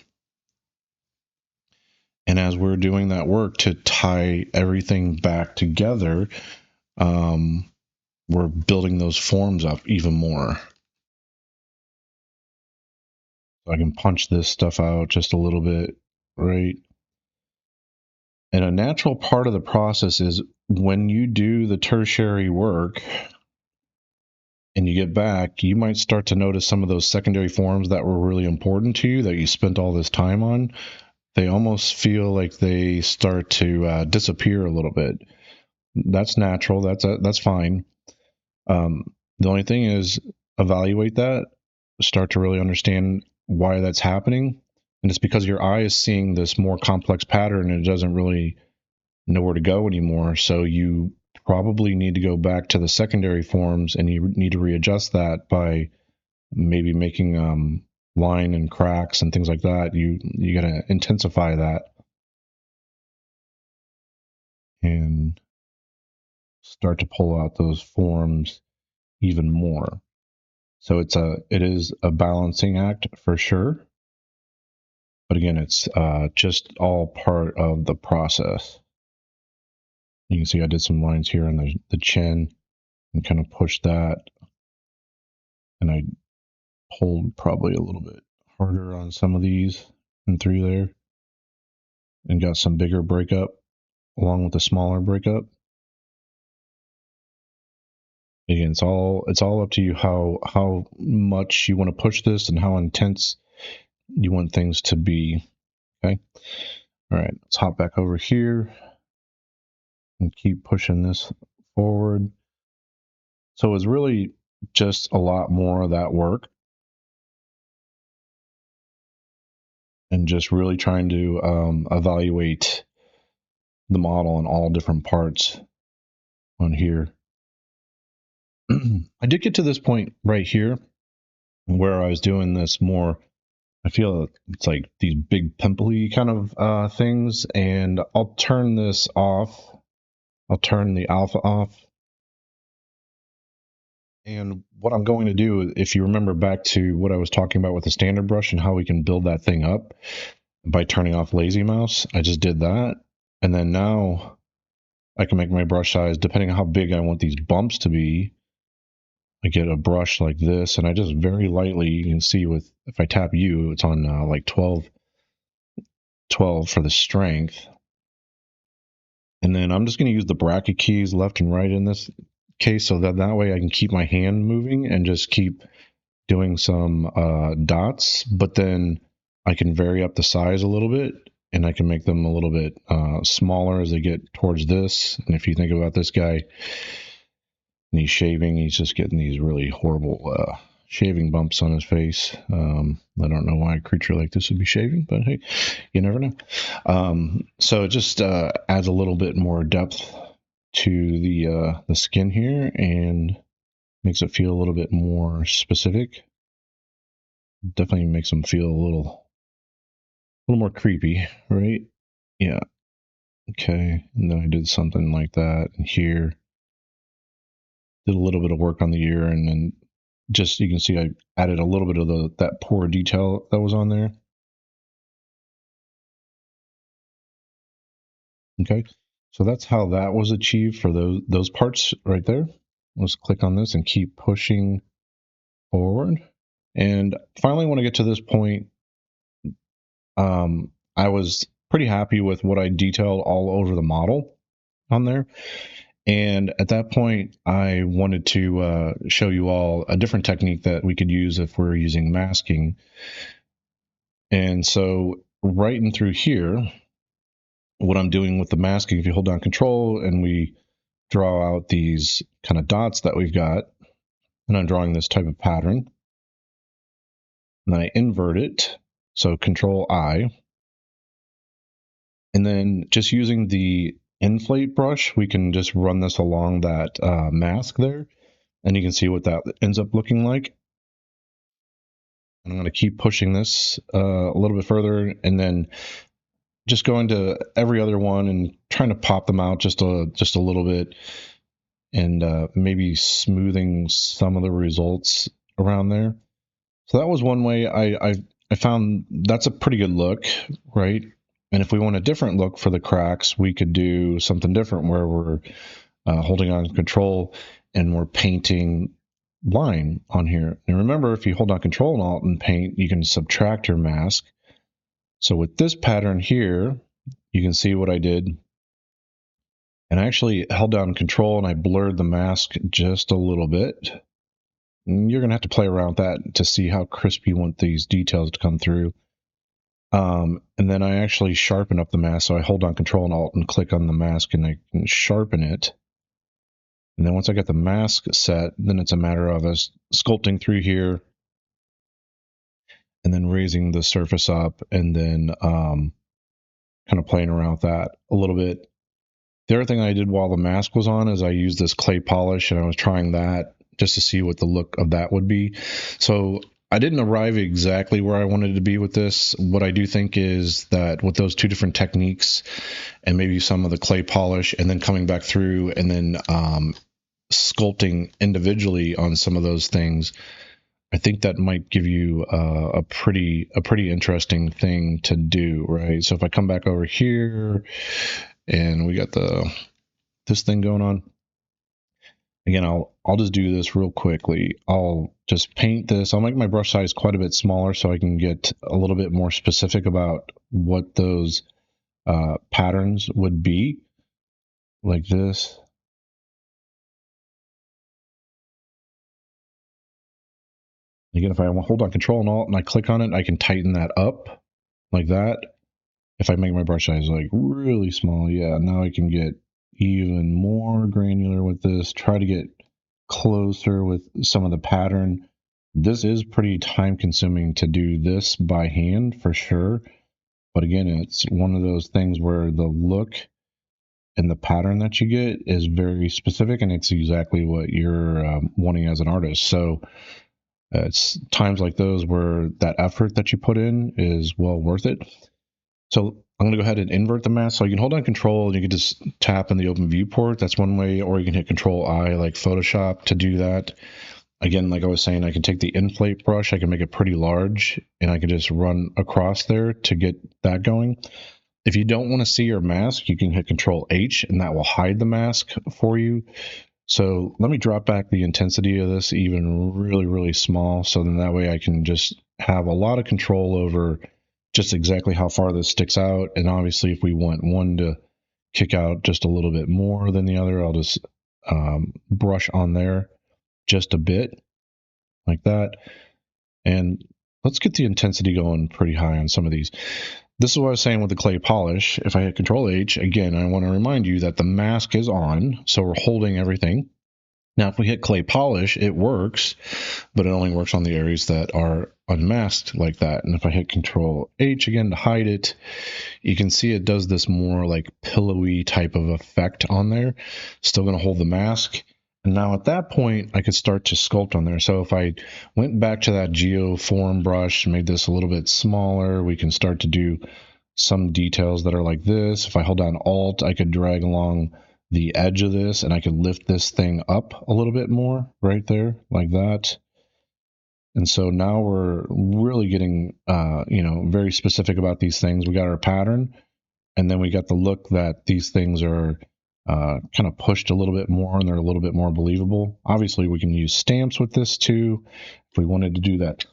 S1: And as we're doing that work to tie everything back together, we're building those forms up even more. So I can punch this stuff out just a little bit, right? And a natural part of the process is when you do the tertiary work and you get back, you might start to notice some of those secondary forms that were really important to you that you spent all this time on. They almost feel like they start to disappear a little bit. That's natural. That's fine. The only thing is evaluate that, start to really understand why that's happening. And it's because your eye is seeing this more complex pattern and it doesn't really know where to go anymore. So you probably need to go back to the secondary forms and you need to readjust that by maybe making line and cracks and things like that. You got to intensify that and start to pull out those forms even more. So it is a balancing act for sure. But again, it's just all part of the process. You can see I did some lines here on the chin and kind of pushed that. And I pulled probably a little bit harder on some of these and through there. And got some bigger breakup along with the smaller breakup. Again, it's all up to you how much you want to push this and how intense you want things to be. Okay. All right, let's hop back over here and keep pushing this forward. So it's really just a lot more of that work. And just really trying to evaluate the model in all different parts on here. I did get to this point right here where I was doing this more. I feel it's like these big pimply kind of things, and I'll turn this off. I'll turn the alpha off. And what I'm going to do, if you remember back to what I was talking about with the standard brush and how we can build that thing up by turning off lazy mouse, I just did that. And then now I can make my brush size, depending on how big I want these bumps to be. I get a brush like this, and I just very lightly, you can see with, if I tap U, it's on like 12 for the strength. And then I'm just going to use the bracket keys left and right in this case, so that way I can keep my hand moving and just keep doing some dots, but then I can vary up the size a little bit, and I can make them a little bit smaller as they get towards this. And if you think about this guy, and he's shaving, he's just getting these really horrible shaving bumps on his face. I don't know why a creature like this would be shaving, but hey, you never know. So it just adds a little bit more depth to the skin here and makes it feel a little bit more specific. Definitely makes them feel a little more creepy, right? Yeah. Okay. And then I did something like that, and here did a little bit of work on the ear, and then just, you can see I added a little bit of that poor detail that was on there. Okay, so that's how that was achieved for those parts right there. Let's click on this and keep pushing forward. And finally, when I get to this point, I was pretty happy with what I detailed all over the model on there. And at that point, I wanted to show you all a different technique that we could use if we're using masking. And so right in through here, what I'm doing with the masking, if you hold down Control and we draw out these kind of dots that we've got, and I'm drawing this type of pattern, and then I invert it, so Control I, and then just using the inflate brush, we can just run this along that mask there, and you can see what that ends up looking like. And I'm going to keep pushing this a little bit further, and then just going to every other one and trying to pop them out just a little bit, and maybe smoothing some of the results around there. So that was one way. I found that's a pretty good look, right? And if we want a different look for the cracks, we could do something different where we're holding on Control and we're painting line on here. And remember, if you hold on Control and Alt and paint, you can subtract your mask. So with this pattern here, you can see what I did. And I actually held down Control and I blurred the mask just a little bit. And you're going to have to play around with that to see how crisp you want these details to come through. And then I actually sharpen up the mask. So I hold on Control and Alt and click on the mask, and I can sharpen it. And then once I get the mask set, then it's a matter of us sculpting through here and then raising the surface up, and then kind of playing around with that a little bit. The other thing I did while the mask was on is I used this clay polish, and I was trying that just to see what the look of that would be. So I didn't arrive exactly where I wanted to be with this. What I do think is that with those two different techniques and maybe some of the clay polish and then coming back through and then sculpting individually on some of those things, I think that might give you a pretty interesting thing to do, right? So if I come back over here and we got this thing going on, again, I'll just do this real quickly. I'll just paint this. I'll make my brush size quite a bit smaller so I can get a little bit more specific about what those patterns would be, like this. Again, if I hold on Control and Alt and I click on it, I can tighten that up like that. If I make my brush size like really small, yeah, now I can get even more granular with this. Try to get closer with some of the pattern. This is pretty time consuming to do this by hand for sure. But again, it's one of those things where the look and the pattern that you get is very specific, and it's exactly what you're wanting as an artist. So it's times like those where that effort that you put in is well worth it. So I'm going to go ahead and invert the mask. So you can hold down Control and you can just tap in the open viewport. That's one way, or you can hit Control I like Photoshop to do that. Again, like I was saying, I can take the inflate brush, I can make it pretty large, and I can just run across there to get that going. If you don't want to see your mask, you can hit Control H and that will hide the mask for you. So let me drop back the intensity of this even really, really small. So then that way I can just have a lot of control over just exactly how far this sticks out. And obviously if we want one to kick out just a little bit more than the other, I'll just brush on there just a bit like that. And let's get the intensity going pretty high on some of these. This is what I was saying with the clay polish. If I hit Control H, again, I want to remind you that the mask is on, so we're holding everything. Now, if we hit clay polish, it works, but it only works on the areas that are unmasked like that. And if I hit Control H again to hide it, you can see it does this more like pillowy type of effect on there. Still going to hold the mask. And now at that point, I could start to sculpt on there. So if I went back to that geoform brush, made this a little bit smaller, we can start to do some details that are like this. If I hold down Alt, I could drag along the edge of this and I could lift this thing up a little bit more right there like that. And so now we're really getting, very specific about these things. We got our pattern, and then we got the look that these things are kind of pushed a little bit more and they're a little bit more believable. Obviously, we can use stamps with this too. If we wanted to do that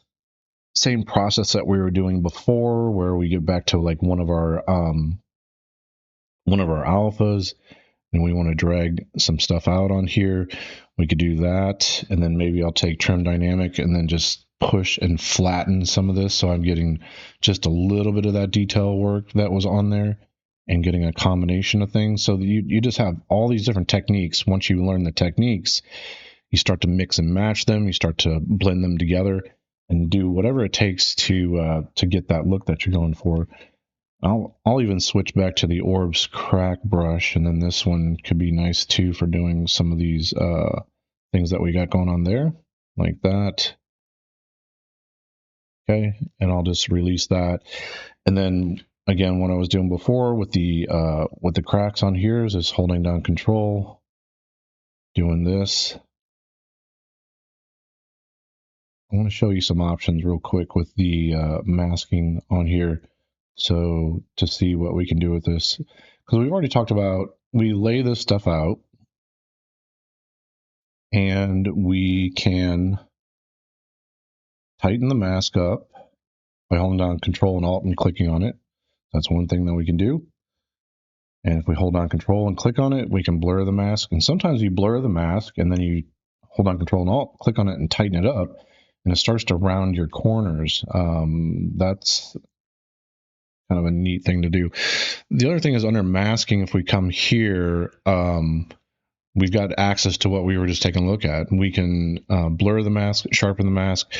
S1: same process that we were doing before, where we get back to like one of our alphas, and we want to drag some stuff out on here, we could do that. And then maybe I'll take trim dynamic and then just push and flatten some of this, so I'm getting just a little bit of that detail work that was on there, and getting a combination of things. So that you just have all these different techniques. Once you learn the techniques, you start to mix and match them, you start to blend them together and do whatever it takes to get that look that you're going for. I'll even switch back to the Orbs crack brush, and then this one could be nice too for doing some of these things that we got going on there, like that. Okay, and I'll just release that. And then again, what I was doing before with the cracks on here is just holding down Control, doing this. I want to show you some options real quick with the masking on here, so to see what we can do with this, because we've already talked about, we lay this stuff out and we can tighten the mask up by holding down Control and Alt and clicking on it. That's one thing that we can do. And if we hold down Control and click on it, we can blur the mask. And sometimes you blur the mask and then you hold down Control and Alt, click on it and tighten it up, and it starts to round your corners. That's kind of a neat thing to do. The other thing is under masking, if we come here, we've got access to what we were just taking a look at. We can blur the mask, sharpen the mask.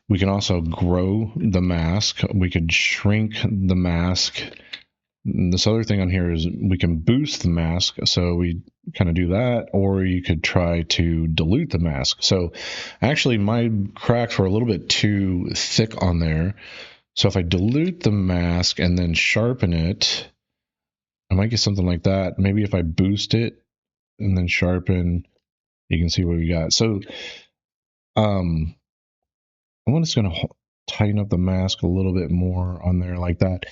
S1: We can also grow the mask. We could shrink the mask. This other thing on here is we can boost the mask. So we kind of do that, or you could try to dilute the mask. So actually my cracks were a little bit too thick on there. So if I dilute the mask and then sharpen it, I might get something like that. Maybe if I boost it and then sharpen, you can see what we got. So I'm just going to tighten up the mask a little bit more on there like that.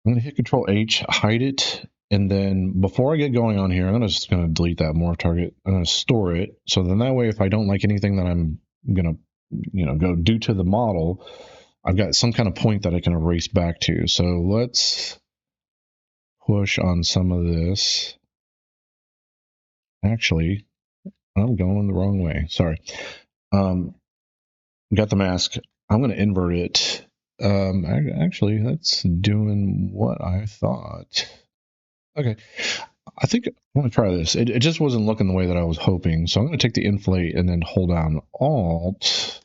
S1: I'm going to hit Control H, hide it, and then before I get going on here, I'm just going to delete that morph target. I'm going to store it, so then that way if I don't like anything that I'm going to go do to the model, I've got some kind of point that I can erase back to. So let's push on some of this. Actually, I'm going the wrong way. Sorry. Got the mask. I'm going to invert it. Actually, that's doing what I thought. Okay. I think I want to try this. It just wasn't looking the way that I was hoping. So I'm going to take the inflate and then hold down Alt.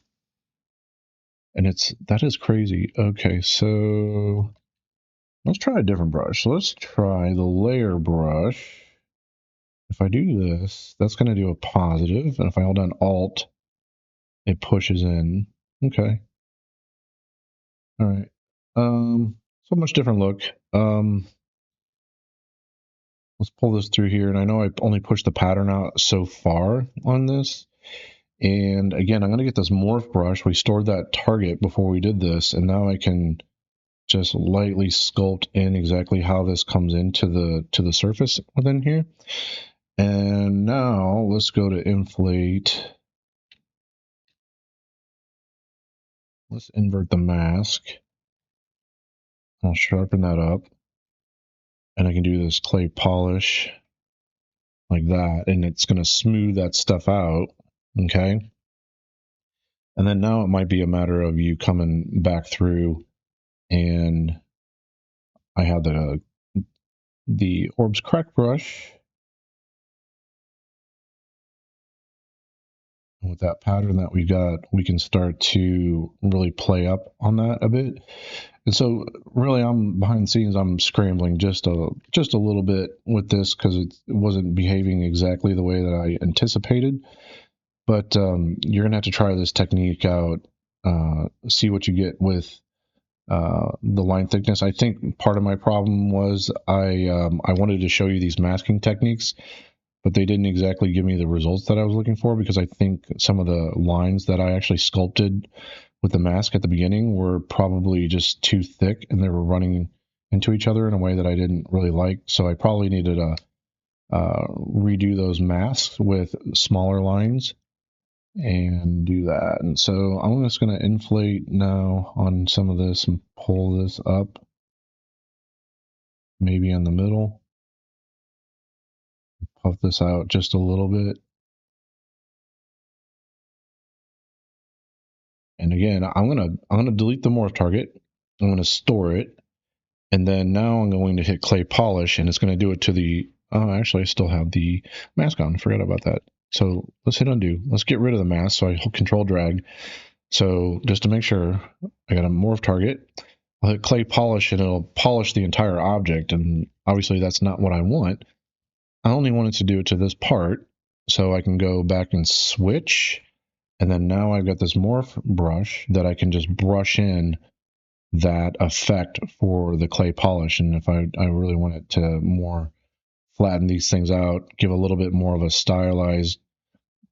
S1: And that is crazy. Okay, so let's try a different brush. So let's try the layer brush. If I do this, that's going to do a positive. And if I hold down Alt, it pushes in. Okay. All right. So much different look. Let's pull this through here. And I know I only pushed the pattern out so far on this. And again, I'm going to get this morph brush. We stored that target before we did this. And now I can just lightly sculpt in exactly how this comes into the surface within here. And now let's go to inflate. Let's invert the mask. I'll sharpen that up. And I can do this clay polish like that. And it's going to smooth that stuff out. Okay. And then now it might be a matter of you coming back through, and I have the Orbs Correct brush. And with that pattern that we got, we can start to really play up on that a bit. And so really I'm behind the scenes, I'm scrambling just a little bit with this because it wasn't behaving exactly the way that I anticipated. But you're going to have to try this technique out, see what you get with the line thickness. I think part of my problem was I wanted to show you these masking techniques, but they didn't exactly give me the results that I was looking for, because I think some of the lines that I actually sculpted with the mask at the beginning were probably just too thick, and they were running into each other in a way that I didn't really like. So I probably needed to redo those masks with smaller lines and do that. And so I'm just going to inflate now on some of this and pull this up, maybe in the middle, puff this out just a little bit. And again, I'm gonna delete the morph target. I'm gonna store it, and then now I'm going to hit clay polish, and it's going to do it to the. Oh, actually, I still have the mask on. Forgot about that. So let's hit undo. Let's get rid of the mask. So I hold Control Drag. So just to make sure, I got a morph target. I'll hit clay polish, and it'll polish the entire object. And obviously, that's not what I want. I only wanted to do it to this part, so I can go back and switch. And then now I've got this morph brush that I can just brush in that effect for the clay polish. And if I really want it to more flatten these things out, give a little bit more of a stylized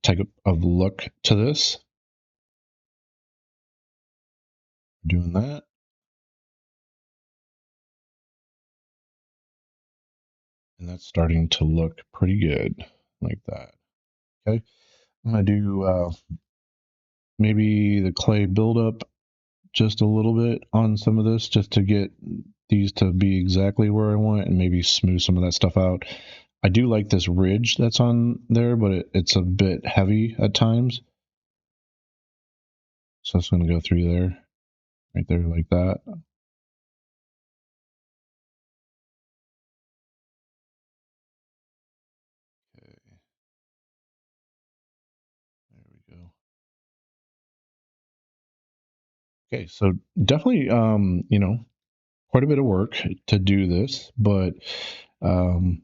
S1: type of look to this. Doing that. And that's starting to look pretty good like that. Okay. I'm going to do maybe the clay buildup just a little bit on some of this, just to get these to be exactly where I want, and maybe smooth some of that stuff out. I do like this ridge that's on there, but it's a bit heavy at times. So it's going to go through there, right there like that. Okay. There we go. Okay, so definitely, you know, quite a bit of work to do this, but the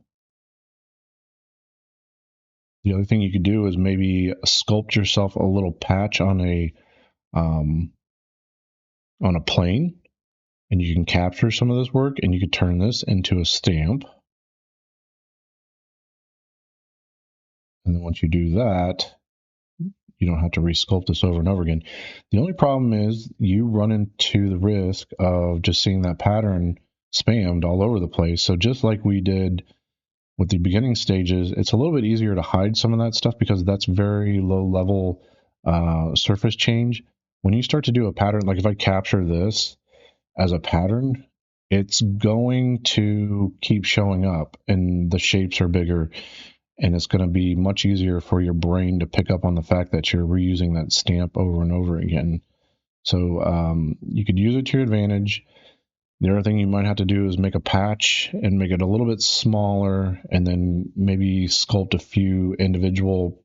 S1: other thing you could do is maybe sculpt yourself a little patch on a plane, and you can capture some of this work, and you could turn this into a stamp. And then once you do that, you don't have to resculpt this over and over again. The only problem is you run into the risk of just seeing that pattern spammed all over the place. So just like we did with the beginning stages, it's a little bit easier to hide some of that stuff because that's very low level surface change. When you start to do a pattern, like if I capture this as a pattern, it's going to keep showing up, and the shapes are bigger, and it's going to be much easier for your brain to pick up on the fact that you're reusing that stamp over and over again. So you could use it to your advantage. The other thing you might have to do is make a patch and make it a little bit smaller, and then maybe sculpt a few individual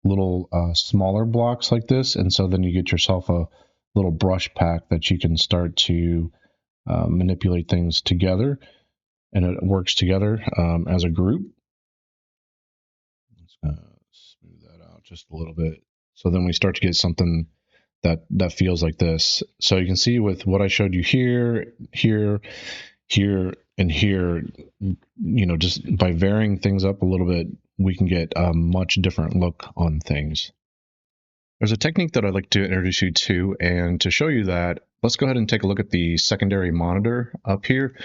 S1: little smaller blocks like this. And so then you get yourself a little brush pack that you can start to manipulate things together, and it works together as a group. Let's smooth that out just a little bit. So then we start to get something that feels like this. So you can see with what I showed you here, here, and here, you know, just by varying things up a little bit, we can get a much different look on things. There's a technique that I'd like to introduce you to, and to show you that, let's go ahead and take a look at the secondary monitor up here.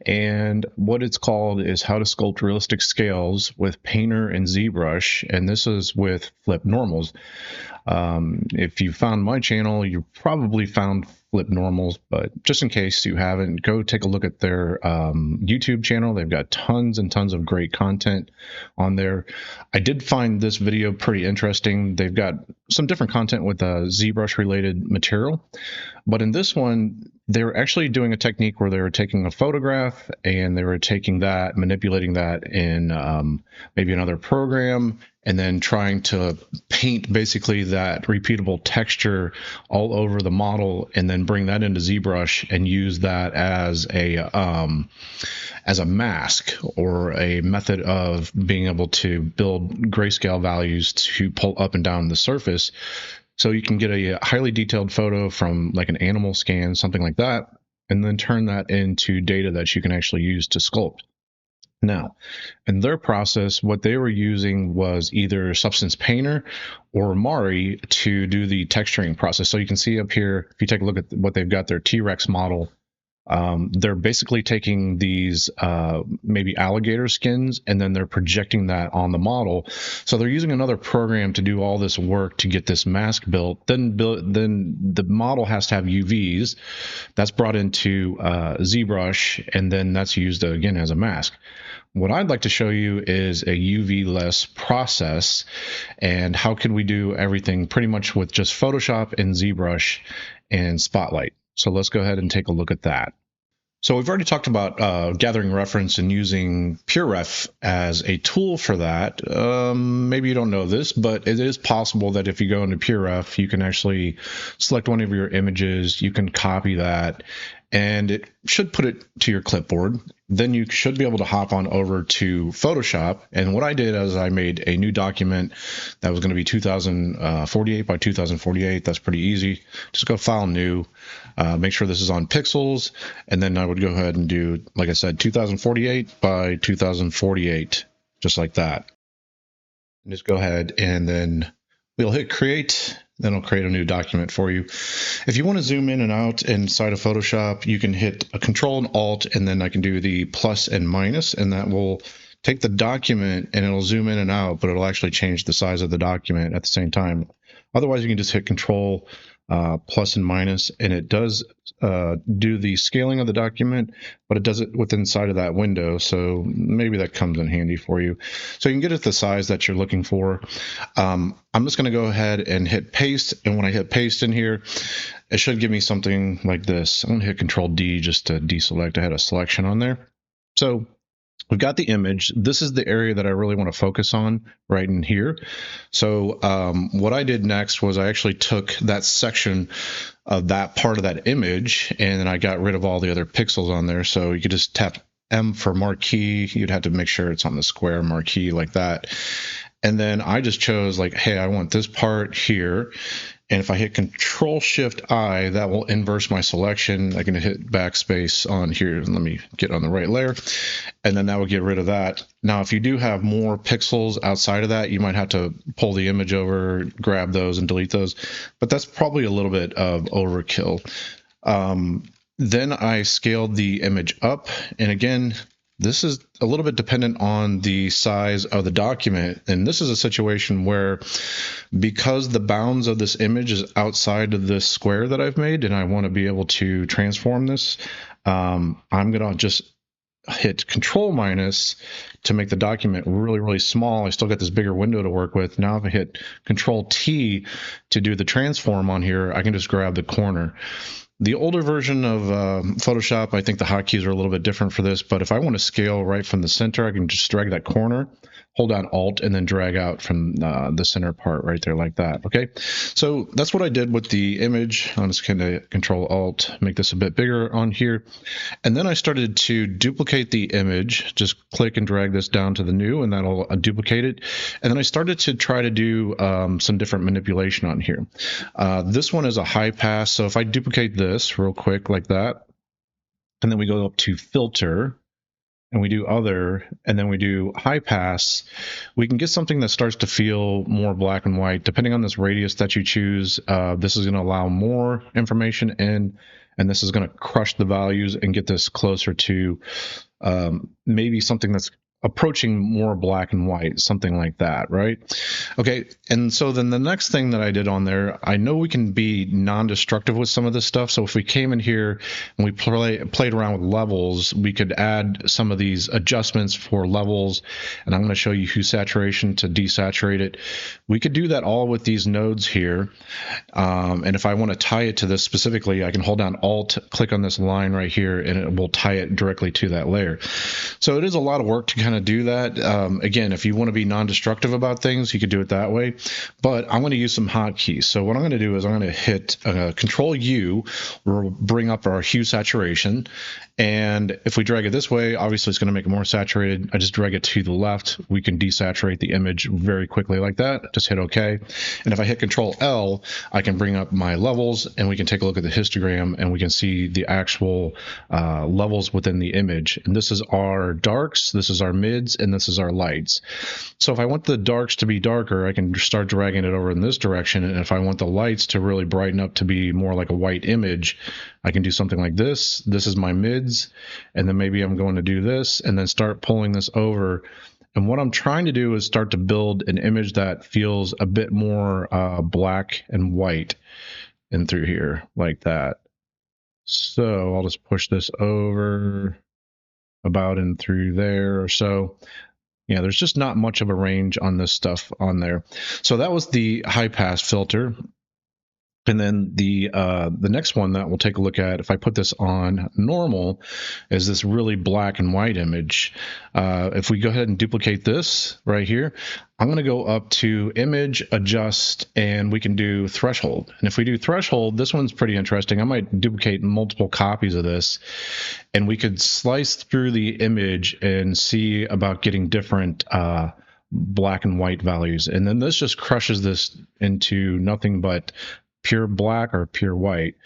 S1: And what it's called is how to sculpt realistic scales with Painter and ZBrush, and this is with flip normals. If you found my channel, you probably found flip normals, but just in case you haven't, go take a look at their YouTube channel. They've got tons and tons of great content on there. I did find this video pretty interesting. They've got some different content with ZBrush related material, but in this one, they were actually doing a technique where they were taking a photograph and they were taking that, manipulating that in maybe another program, and then trying to paint basically that repeatable texture all over the model, and then bring that into ZBrush and use that as a mask, or a method of being able to build grayscale values to pull up and down the surface. So you can get a highly detailed photo from like an animal scan, something like that, and then turn that into data that you can actually use to sculpt. Now, in their process, what they were using was either Substance Painter or Mari to do the texturing process. So you can see up here, if you take a look at what they've got, their T-Rex model, they're basically taking these maybe alligator skins, and then they're projecting that on the model. So they're using another program to do all this work to get this mask built. Then the model has to have UVs. That's brought into ZBrush, and then that's used again as a mask. What I'd like to show you is a UV-less process, and how can we do everything pretty much with just Photoshop and ZBrush and Spotlight. So let's go ahead and take a look at that. So we've already talked about gathering reference and using PureRef as a tool for that. Maybe you don't know this, but it is possible that if you go into PureRef, you can actually select one of your images, you can copy that, and it should put it to your clipboard. Then you should be able to hop on over to Photoshop. And what I did is I made a new document that was going to be 2048 by 2048. That's pretty easy. Just go File, New, make sure this is on pixels, and then I would go ahead and do, like I said, 2048 by 2048, just like that. And just go ahead and then we'll hit Create. Then I'll create a new document for you. If you want to zoom in and out inside of Photoshop, you can hit a Control and Alt, and then I can do the plus and minus, and that will take the document and it'll zoom in and out, but it'll actually change the size of the document at the same time. Otherwise, you can just hit Control plus and minus, and it does do the scaling of the document, but it does it within inside of that window. So maybe that comes in handy for you. So you can get it the size that you're looking for. I'm just going to go ahead and hit paste. And when I hit paste in here, it should give me something like this. I'm going to hit Control D just to deselect. I had a selection on there. So we've got the image. This is the area that I really want to focus on right in here. So what I did next was I actually took that section of that part of that image, and then I got rid of all the other pixels on there. So you could just tap M for marquee. You'd have to make sure it's on the square marquee like that. And then I just chose like, hey, I want this part here. And if I hit Control-Shift-I, that will inverse my selection. I can hit backspace on here. Let me get on the right layer. And then that will get rid of that. Now, if you do have more pixels outside of that, you might have to pull the image over, grab those and delete those. But that's probably a little bit of overkill. Then I scaled the image up. And again, this is a little bit dependent on the size of the document. And this is a situation where, because the bounds of this image is outside of this square that I've made, and I want to be able to transform this, I'm going to just hit Control minus to make the document really, really small. I still got this bigger window to work with. Now if I hit Control T to do the transform on here, I can just grab the corner. The older version of Photoshop, I think the hotkeys are a little bit different for this, but if I want to scale right from the center, I can just drag that corner, hold down Alt, and then drag out from the center part right there like that, okay? So that's what I did with the image. I'm just going to Control Alt, make this a bit bigger on here. And then I started to duplicate the image, just click and drag this down to the new, and that'll duplicate it. And then I started to try to do some different manipulation on here. This one is a high pass, so if I duplicate this real quick like that, and then we go up to filter, and we do other, and then we do high pass, we can get something that starts to feel more black and white. Depending on this radius that you choose, this is going to allow more information in, and this is going to crush the values and get this closer to maybe something that's approaching more black and white, something like that, right? Okay, and so then the next thing that I did on there, I know we can be non-destructive with some of this stuff, so if we came in here and we played around with levels, we could add some of these adjustments for levels, and I'm going to show you hue saturation to desaturate it. We could do that all with these nodes here, and if I want to tie it to this specifically, I can hold down Alt, click on this line right here, and it will tie it directly to that layer. So it is a lot of work to kind of do that. Again, if you want to be non-destructive about things, you could do it that way, but I'm going to use some hotkeys. So what I'm going to do is I'm going to hit Control U, we'll bring up our hue saturation, and if we drag it this way, obviously it's going to make it more saturated. I just drag it to the left, we can desaturate the image very quickly like that. Just hit OK, and if I hit Control L, I can bring up my levels, and we can take a look at the histogram, and we can see the actual levels within the image. And this is our darks, this is our mids, and this is our lights. So if I want the darks to be darker, I can start dragging it over in this direction, and if I want the lights to really brighten up to be more like a white image, I can do something like this. This is my mids, and then maybe I'm going to do this and then start pulling this over. And what I'm trying to do is start to build an image that feels a bit more black and white in through here like that. So I'll just push this over about in through there or so. Yeah, there's just not much of a range on this stuff on there. So that was the high pass filter. And then the next one that we'll take a look at, if I put this on normal, is this really black and white image. If we go ahead and duplicate this right here, I'm going to go up to image, adjust, and we can do threshold. And if we do threshold, this one's pretty interesting. I might duplicate multiple copies of this, and we could slice through the image and see about getting different black and white values. And then this just crushes this into nothing but pure black or pure white.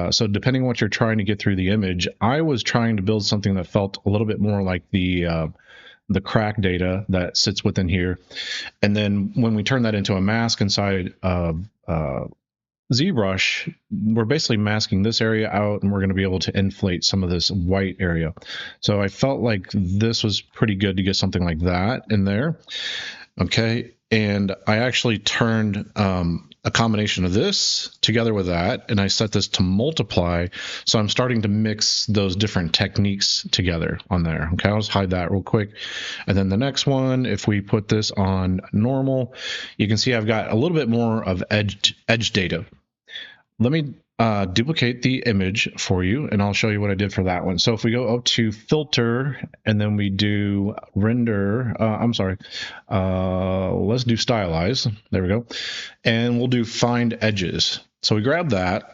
S1: So depending on what you're trying to get through the image, I was trying to build something that felt a little bit more like the crack data that sits within here. And then when we turn that into a mask inside of ZBrush, we're basically masking this area out, and we're going to be able to inflate some of this white area. So I felt like this was pretty good to get something like that in there. Okay, and I actually turned a combination of this together with that, and I set this to multiply, so I'm starting to mix those different techniques together on there. Okay, I'll just hide that real quick. And then the next one, if we put this on normal, you can see I've got a little bit more of edge data. Let me duplicate the image for you, and I'll show you what I did for that one. So if we go up to filter, and then we do render, let's do stylize. There we go. And we'll do find edges. So we grab that,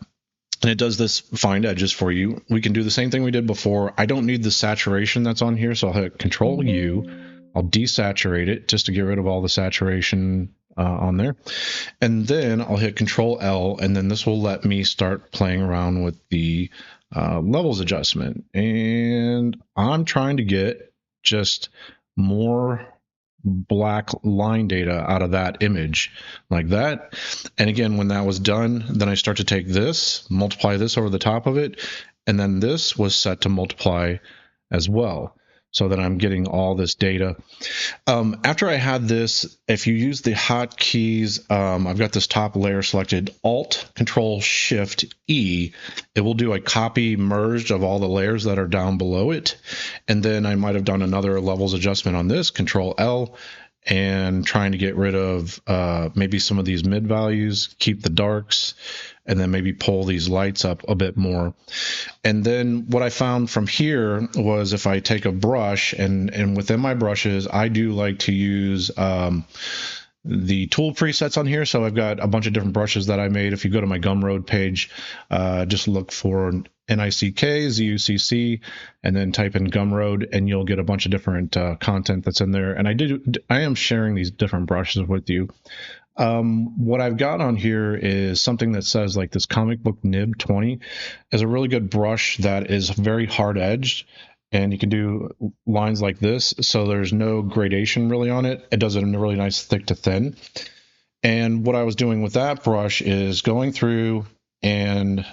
S1: and it does this find edges for you. We can do the same thing we did before. I don't need the saturation that's on here, so I'll hit Control U. I'll desaturate it just to get rid of all the saturation on there, and then I'll hit Control L, and then this will let me start playing around with the levels adjustment. And I'm trying to get just more black line data out of that image like that. And again, when that was done, then I start to take this, multiply this over the top of it, and then this was set to multiply as well, so that I'm getting all this data. After I had this, if you use the hotkeys, I've got this top layer selected, Alt, Control, Shift, E. It will do a copy merged of all the layers that are down below it. And then I might have done another levels adjustment on this, Control L, and trying to get rid of maybe some of these mid values, keep the darks, and then maybe pull these lights up a bit more. And then what I found from here was if I take a brush and within my brushes, I do like to use the tool presets on here. So I've got a bunch of different brushes that I made. If you go to my Gumroad page, just look for NICK, ZUCC, and then type in Gumroad, and you'll get a bunch of different content that's in there. And I am sharing these different brushes with you. What I've got on here is something that says like this comic book nib 20 is a really good brush that is very hard edged, and you can do lines like this. So there's no gradation really on it. It does it in a really nice thick to thin. And what I was doing with that brush is going through and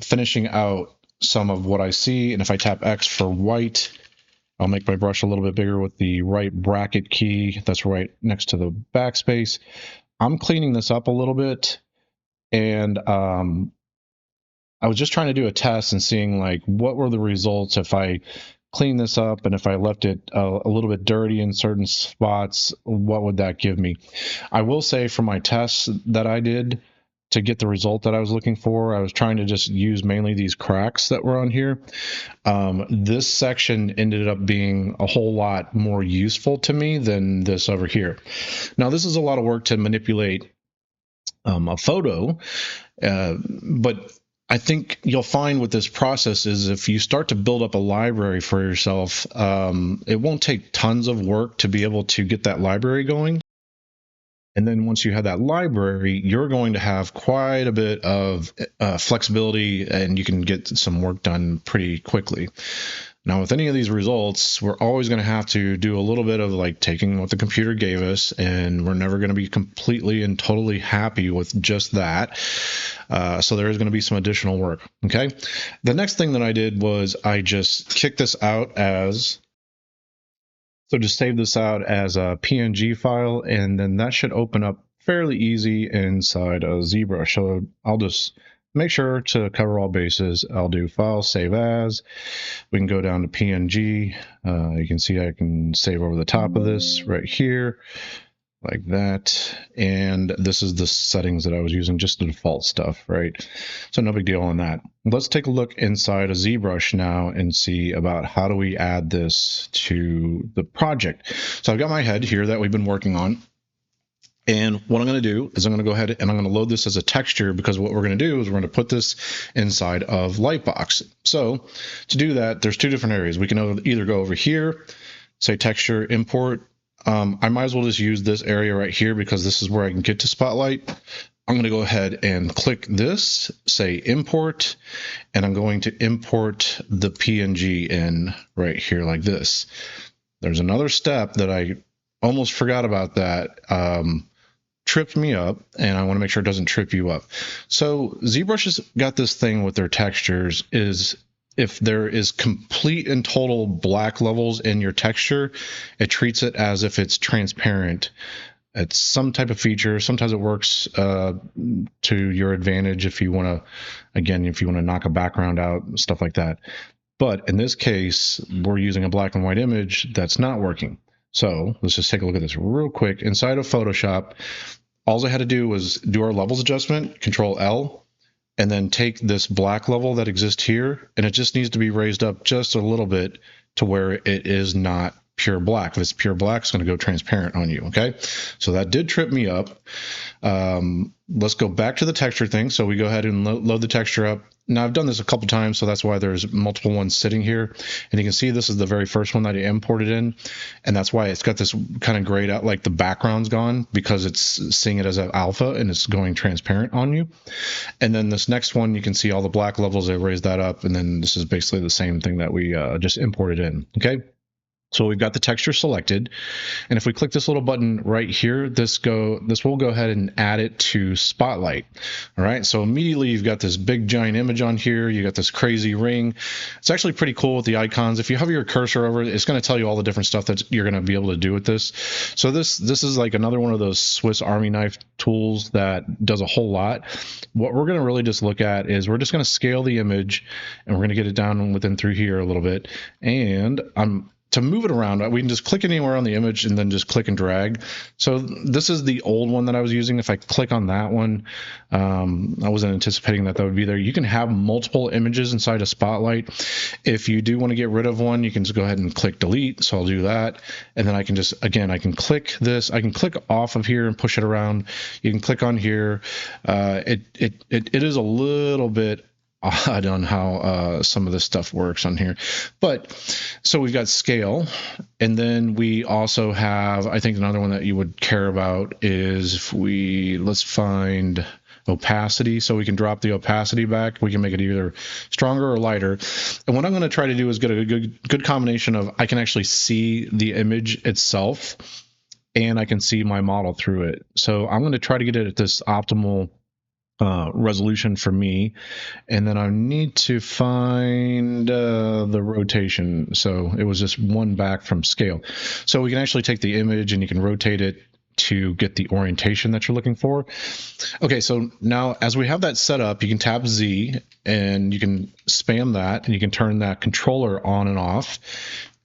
S1: finishing out some of what I see. And if I tap X for white, I'll make my brush a little bit bigger with the right bracket key that's right next to the backspace. I'm cleaning this up a little bit, and I was just trying to do a test and seeing like what were the results if I clean this up, and if I left it a little bit dirty in certain spots, what would that give me? I will say for my tests that I did to get the result that I was looking for, I was trying to just use mainly these cracks that were on here. This section ended up being a whole lot more useful to me than this over here. Now, this is a lot of work to manipulate a photo, but I think you'll find with this process is if you start to build up a library for yourself, it won't take tons of work to be able to get that library going. And then once you have that library, you're going to have quite a bit of flexibility, and you can get some work done pretty quickly. Now, with any of these results, we're always going to have to do a little bit of like taking what the computer gave us, and we're never going to be completely and totally happy with just that. So there is going to be some additional work. Okay. The next thing that I did was I just kicked this out as, so just save this out as a PNG file, and then that should open up fairly easy inside a ZBrush. So I'll just make sure to cover all bases. I'll do File, Save As. We can go down to PNG. You can see I can save over the top of this right here, like that. And this is the settings that I was using, just the default stuff, right? So no big deal on that. Let's take a look inside a ZBrush now and see about how do we add this to the project. So I've got my head here that we've been working on. And what I'm going to do is I'm going to go ahead and I'm going to load this as a texture, because what we're going to do is we're going to put this inside of Lightbox. So to do that, there's two different areas. We can either go over here, say texture, import. I might as well just use this area right here because this is where I can get to Spotlight. I'm going to go ahead and click this, say import, and I'm going to import the PNG in right here like this. There's another step that I almost forgot about that tripped me up, and I want to make sure it doesn't trip you up. So ZBrush has got this thing with their textures is if there is complete and total black levels in your texture, it treats it as if it's transparent. It's some type of feature. Sometimes it works to your advantage if you want to, again, if you want to knock a background out, stuff like that. But in this case, we're using a black and white image that's not working. So let's just take a look at this real quick. Inside of Photoshop, all I had to do was do our levels adjustment, Control L, and then take this black level that exists here, and it just needs to be raised up just a little bit to where it is not pure black. If it's pure black, it's going to go transparent on you, okay? So that did trip me up. Let's go back to the texture thing. So we go ahead and load the texture up. Now, I've done this a couple times, so that's why there's multiple ones sitting here. And you can see this is the very first one that I imported in, and that's why it's got this kind of grayed out, like the background's gone, because it's seeing it as an alpha and it's going transparent on you. And then this next one, you can see all the black levels. I raised that up, and then this is basically the same thing that we just imported in, okay? So we've got the texture selected, and if we click this little button right here, this will go ahead and add it to Spotlight. All right, so immediately you've got this big giant image on here. You got this crazy ring. It's actually pretty cool with the icons. If you hover your cursor over it, it's going to tell you all the different stuff that you're going to be able to do with this. So this is like another one of those Swiss Army knife tools that does a whole lot. What we're going to really just look at is we're just going to scale the image, and we're going to get it down within through here a little bit, and I'm to move it around, we can just click anywhere on the image and then just click and drag. So this is the old one that I was using. If I click on that one, I wasn't anticipating that would be there. You can have multiple images inside a Spotlight. If you do want to get rid of one, you can just go ahead and click delete. So I'll do that. And then I can just, again, I can click this. I can click off of here and push it around. You can click on here. It is a little bit odd on how some of this stuff works on here, but so we've got scale, and then we also have, I think another one that you would care about is if let's find opacity. So we can drop the opacity back. We can make it either stronger or lighter. And what I'm going to try to do is get a good combination of, I can actually see the image itself and I can see my model through it. So I'm going to try to get it at this optimal resolution for me, and then I need to find the rotation. So it was just one back from scale. So we can actually take the image and you can rotate it to get the orientation that you're looking for. Okay, so now as we have that set up, you can tap Z and you can spam that, and you can turn that controller on and off.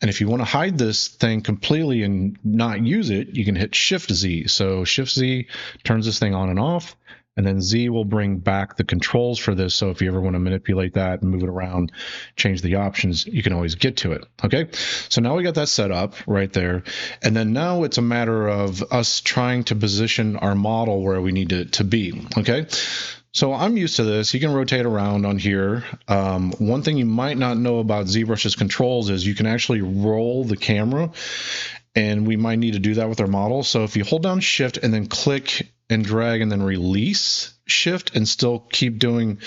S1: And if you want to hide this thing completely and not use it, you can hit Shift Z. So Shift Z turns this thing on and off. And then Z will bring back the controls for this. So if you ever want to manipulate that and move it around, change the options, you can always get to it. Okay. So now we got that set up right there. And then now it's a matter of us trying to position our model where we need it to be. Okay. So I'm used to this. You can rotate around on here. One thing you might not know about ZBrush's controls is you can actually roll the camera, and we might need to do that with our model. So if you hold down Shift and then click and drag and then release Shift and still keep doing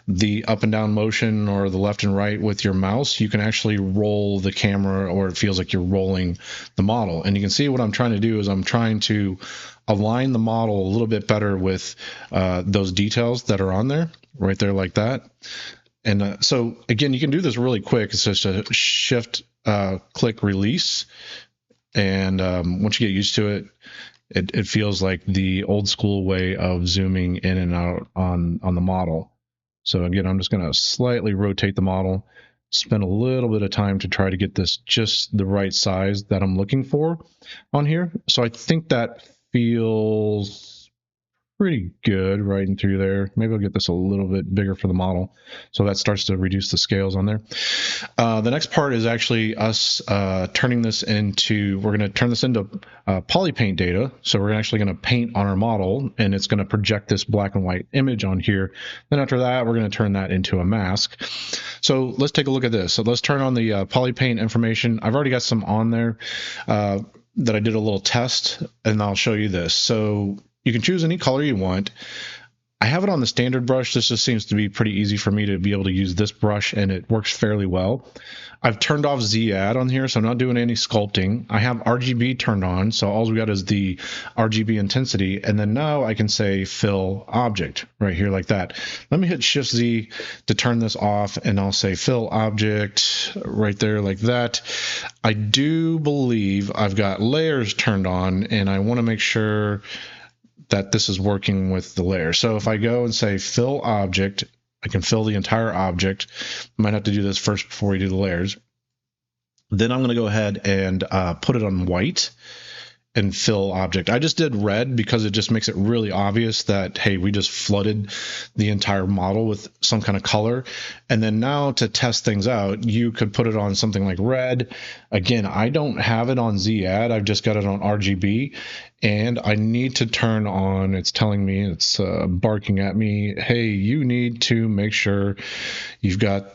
S1: the up and down motion or the left and right with your mouse, you can actually roll the camera, or it feels like you're rolling the model. And you can see what I'm trying to do is I'm trying to align the model a little bit better with those details that are on there, right there like that. And so again, you can do this really quick. It's just a Shift, click, release. And once you get used to it, it feels like the old school way of zooming in and out on the model. So again, I'm just going to slightly rotate the model, spend a little bit of time to try to get this just the right size that I'm looking for on here. So I think that feels pretty good right in through there. Maybe I'll get this a little bit bigger for the model, so that starts to reduce the scales on there. The next part is actually us turning this into, we're going to turn this into poly paint data. So we're actually going to paint on our model, and it's going to project this black and white image on here. Then after that, we're going to turn that into a mask. So let's take a look at this. So let's turn on the poly paint information. I've already got some on there that I did a little test, and I'll show you this. So you can choose any color you want. I have it on the standard brush. This just seems to be pretty easy for me to be able to use this brush, and it works fairly well. I've turned off Z-Add on here, so I'm not doing any sculpting. I have RGB turned on, so all we got is the RGB intensity, and then now I can say fill object right here like that. Let me hit Shift Z to turn this off, and I'll say fill object right there like that. I do believe I've got layers turned on, and I want to make sure that this is working with the layer. So if I go and say fill object, I can fill the entire object. I might have to do this first before we do the layers. Then I'm going to go ahead and put it on white and fill object. I just did red because it just makes it really obvious that, hey, we just flooded the entire model with some kind of color. And then now to test things out, you could put it on something like red. Again, I don't have it on Z-Add. I've just got it on RGB. And I need to turn on, it's telling me, it's barking at me, hey, you need to make sure you've got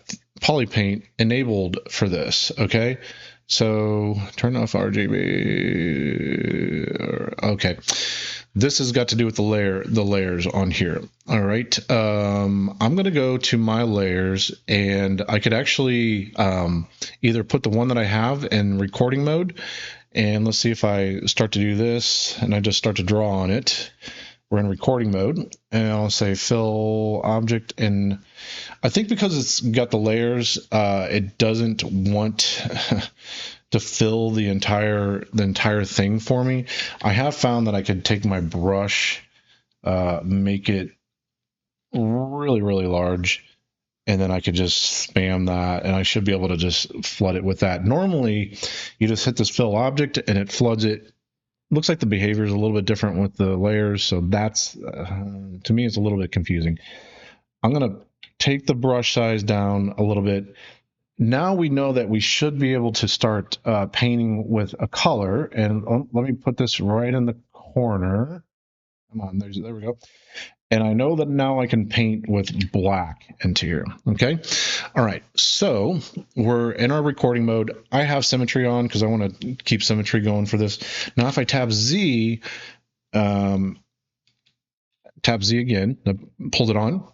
S1: polypaint enabled for this, okay? So turn off RGB. Okay, this has got to do with the layers on here. All right, I'm gonna go to my layers, and I could actually either put the one that I have in recording mode, and let's see if I start to do this and I just start to draw on it. We're in recording mode, and I'll say fill object, and I think because it's got the layers, it doesn't want to fill the entire thing for me. I have found that I could take my brush, make it really, really large, and then I could just spam that, and I should be able to just flood it with that. Normally, you just hit this fill object, and it floods it. Looks like the behavior is a little bit different with the layers, so that's, to me, it's a little bit confusing. I'm going to take the brush size down a little bit. Now we know that we should be able to start painting with a color, and let me put this right in the corner. Come on, there we go. And I know that now I can paint with black into here, okay? All right, so we're in our recording mode. I have symmetry on because I want to keep symmetry going for this. Now if I tab Z again, pulled it on.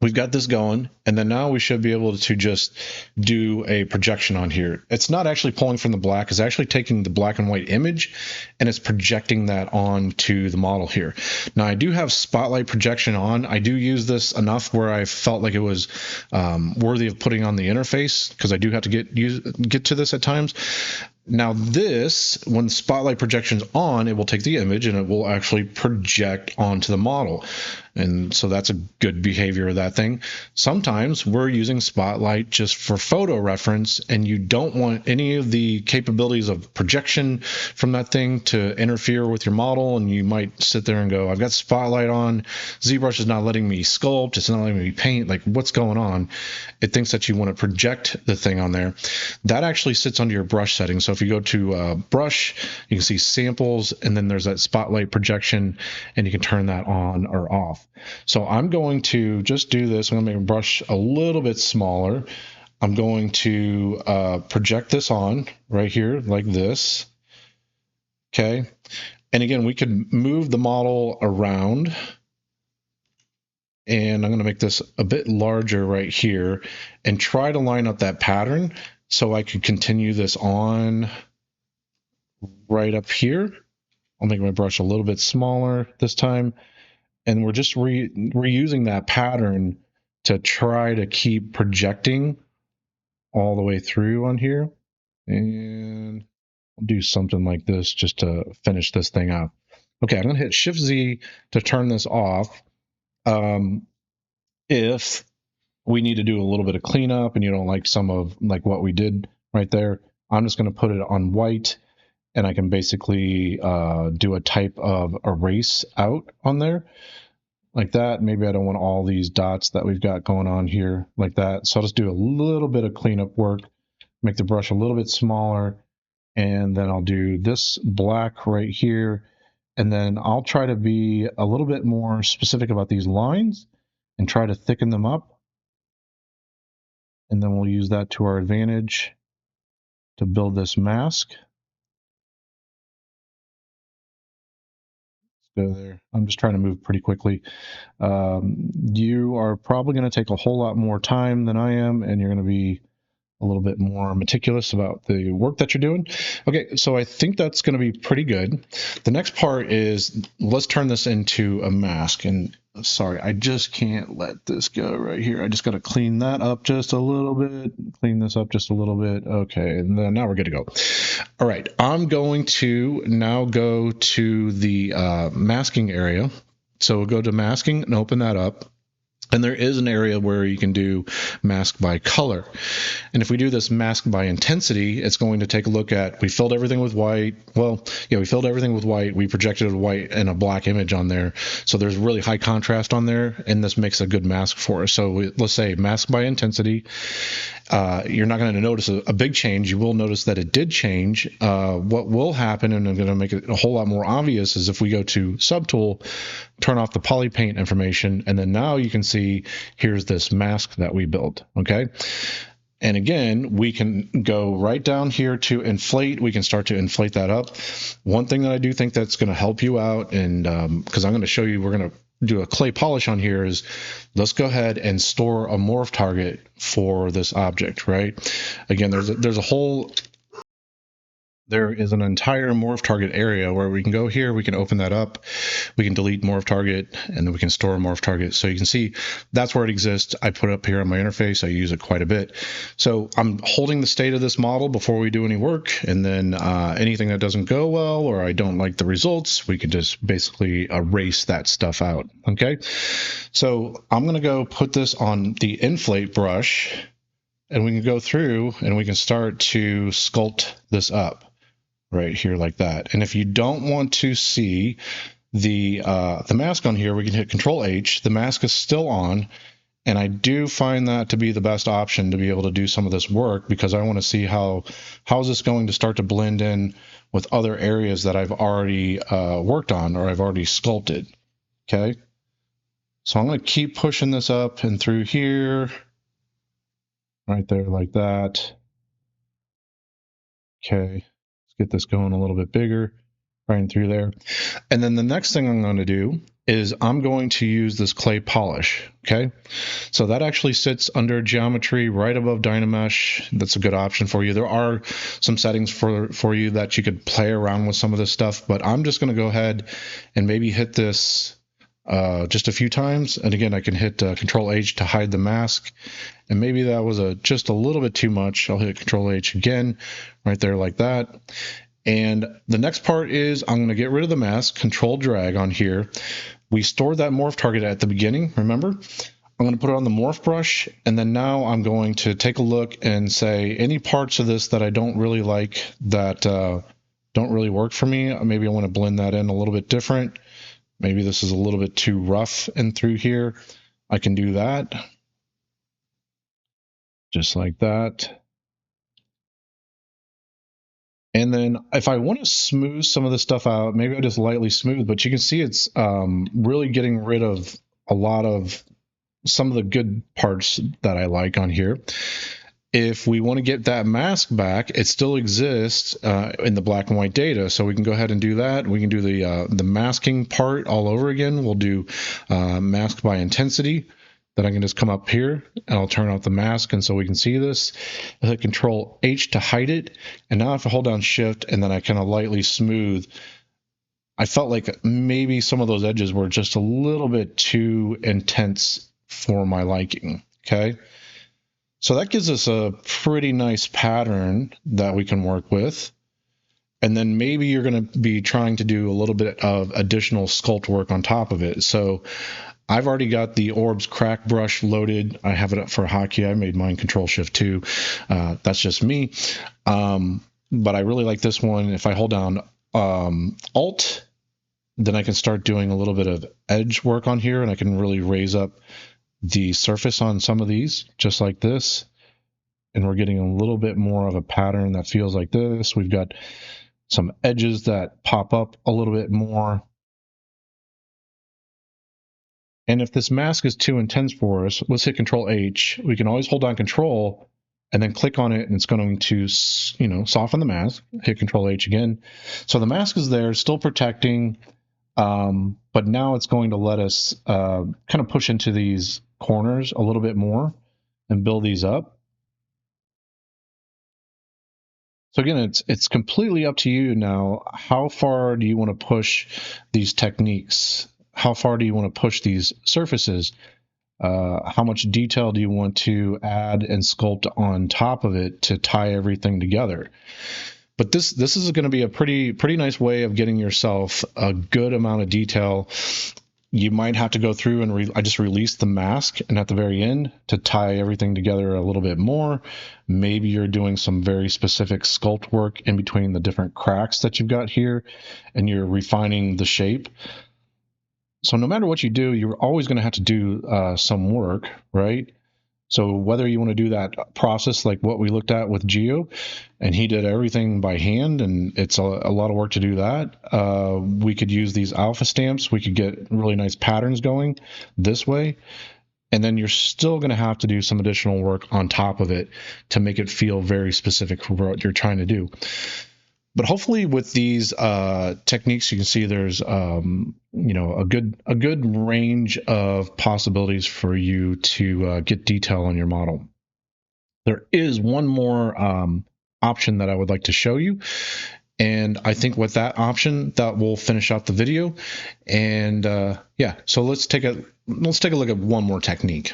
S1: We've got this going, and then now we should be able to just do a projection on here. It's not actually pulling from the black, it's actually taking the black and white image and it's projecting that onto the model here. Now I do have spotlight projection on. I do use this enough where I felt like it was worthy of putting on the interface, because I do have to get to this at times. Now this, when spotlight projection's on, it will take the image and it will actually project onto the model. And so that's a good behavior of that thing. Sometimes we're using spotlight just for photo reference, and you don't want any of the capabilities of projection from that thing to interfere with your model. And you might sit there and go, I've got spotlight on, ZBrush is not letting me sculpt, it's not letting me paint, like what's going on? It thinks that you want to project the thing on there. That actually sits under your brush settings. So if you go to brush, you can see samples, and then there's that spotlight projection, and you can turn that on or off. So I'm going to just do this. I'm going to make a brush a little bit smaller. I'm going to project this on right here like this. Okay. And again, we could move the model around, and I'm going to make this a bit larger right here and try to line up that pattern so I could continue this on right up here. I'll make my brush a little bit smaller this time. And we're just reusing that pattern to try to keep projecting all the way through on here. And I'll do something like this just to finish this thing out. Okay, I'm going to hit Shift Z to turn this off. If we need to do a little bit of cleanup and you don't like some of like what we did right there, I'm just going to put it on white, and I can basically do a type of erase out on there like that. Maybe I don't want all these dots that we've got going on here like that. So I'll just do a little bit of cleanup work, make the brush a little bit smaller, and then I'll do this black right here. And then I'll try to be a little bit more specific about these lines and try to thicken them up. And then we'll use that to our advantage to build this mask. Go there. I'm just trying to move pretty quickly. You are probably going to take a whole lot more time than I am, and you're going to be a little bit more meticulous about the work that you're doing. Okay, so I think that's going to be pretty good. The next part is, let's turn this into a mask. And sorry, I just can't let this go right here. I just got to clean that up just a little bit, clean this up just a little bit. Okay, and then now we're good to go. All right, I'm going to now go to the masking area. So we'll go to masking and open that up. And there is an area where you can do mask by color. And if we do this mask by intensity, it's going to take a look at, we filled everything with white. Well, yeah, we filled everything with white. We projected a white and a black image on there. So there's really high contrast on there, and this makes a good mask for us. So let's say mask by intensity. You're not going to notice a big change. You will notice that it did change. What will happen, and I'm going to make it a whole lot more obvious, is if we go to Subtool, turn off the poly paint information, and then now you can see here's this mask that we built. Okay. And again, we can go right down here to inflate. We can start to inflate that up. One thing that I do think that's going to help you out, and because I'm going to show you, we're going to do a clay polish on here, is let's go ahead and store a morph target for this object, right? Again, there's a whole there is an entire morph target area where we can go here, we can open that up, we can delete morph target, and then we can store morph target. So you can see that's where it exists. I put it up here on my interface. I use it quite a bit. So I'm holding the state of this model before we do any work, and then anything that doesn't go well or I don't like the results, we can just basically erase that stuff out. Okay, so I'm going to go put this on the inflate brush, and we can go through and we can start to sculpt this up right here like that. And if you don't want to see the mask on here, we can hit Control H. The mask is still on, and I do find that to be the best option to be able to do some of this work, because I want to see how is this going to start to blend in with other areas that I've already worked on or I've already sculpted. Okay, so I'm going to keep pushing this up and through here, right there like that. Okay. Get this going a little bit bigger, right in through there. And then the next thing I'm going to do is I'm going to use this clay polish. Okay, so that actually sits under geometry right above Dynamesh. That's a good option for you. There are some settings for you that you could play around with some of this stuff, but I'm just going to go ahead and maybe hit this just a few times. And again, I can hit Control H to hide the mask. And maybe that was just a little bit too much. I'll hit Control H again, right there like that. And the next part is I'm going to get rid of the mask, Control drag on here. We stored that morph target at the beginning, remember? I'm going to put it on the morph brush, and then now I'm going to take a look and say any parts of this that I don't really like, that don't really work for me, maybe I want to blend that in a little bit different. Maybe this is a little bit too rough and through here. I can do that. Just like that. And then if I want to smooth some of this stuff out, maybe I just lightly smooth, but you can see it's really getting rid of a lot of some of the good parts that I like on here. If we want to get that mask back, it still exists in the black and white data. So we can go ahead and do that. We can do the masking part all over again. We'll do mask by intensity. Then I can just come up here and I'll turn off the mask, and so we can see this. I hit Control H to hide it, and now if I hold down Shift and then I kind of lightly smooth, I felt like maybe some of those edges were just a little bit too intense for my liking. Okay, so that gives us a pretty nice pattern that we can work with. And then maybe you're going to be trying to do a little bit of additional sculpt work on top of it. So I've already got the Orbs crack brush loaded. I have it up for hotkey. I made mine Control Shift 2. That's just me. But I really like this one. If I hold down Alt, then I can start doing a little bit of edge work on here, and I can really raise up the surface on some of these, just like this. And we're getting a little bit more of a pattern that feels like this. We've got some edges that pop up a little bit more. And if this mask is too intense for us, let's hit Control H. We can always hold down Control and then click on it, and it's going to, soften the mask. Hit Control H again. So the mask is there, still protecting, but now it's going to let us kind of push into these corners a little bit more and build these up. So again, it's completely up to you now. How far do you want to push these techniques? How far do you want to push these surfaces? How much detail do you want to add and sculpt on top of it to tie everything together? But this is going to be a pretty nice way of getting yourself a good amount of detail. You might have to go through and I just released the mask, and at the very end to tie everything together a little bit more. Maybe you're doing some very specific sculpt work in between the different cracks that you've got here, and you're refining the shape. So no matter what you do, you're always going to have to do some work, right? So whether you want to do that process like what we looked at with Geo, and he did everything by hand, and it's a lot of work to do that. We could use these alpha stamps. We could get really nice patterns going this way. And then you're still going to have to do some additional work on top of it to make it feel very specific for what you're trying to do. But hopefully with these techniques, you can see there's a good range of possibilities for you to get detail on your model. There is one more option that I would like to show you. And I think with that option, that will finish out the video. And yeah, so let's take a look at one more technique.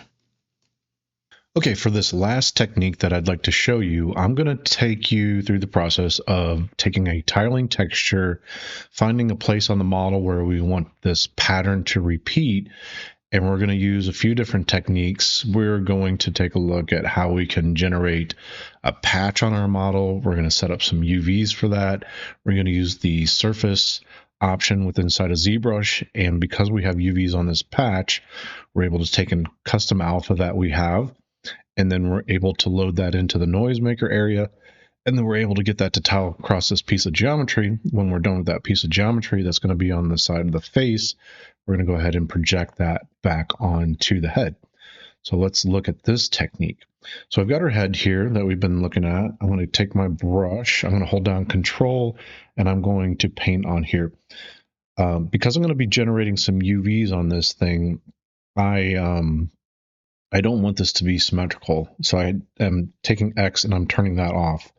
S1: Okay, for this last technique that I'd like to show you, I'm going to take you through the process of taking a tiling texture, finding a place on the model where we want this pattern to repeat, and we're going to use a few different techniques. We're going to take a look at how we can generate a patch on our model. We're going to set up some UVs for that. We're going to use the surface option within inside of ZBrush, and because we have UVs on this patch, we're able to take a custom alpha that we have, and then we're able to load that into the noisemaker area, and then we're able to get that to tile across this piece of geometry. When we're done with that piece of geometry that's going to be on the side of the face, we're going to go ahead and project that back onto the head. So let's look at this technique. So I've got our head here that we've been looking at. I'm going to take my brush, I'm going to hold down Control, and I'm going to paint on here. Because I'm going to be generating some UVs on this thing, I don't want this to be symmetrical, so I am taking X and I'm turning that off.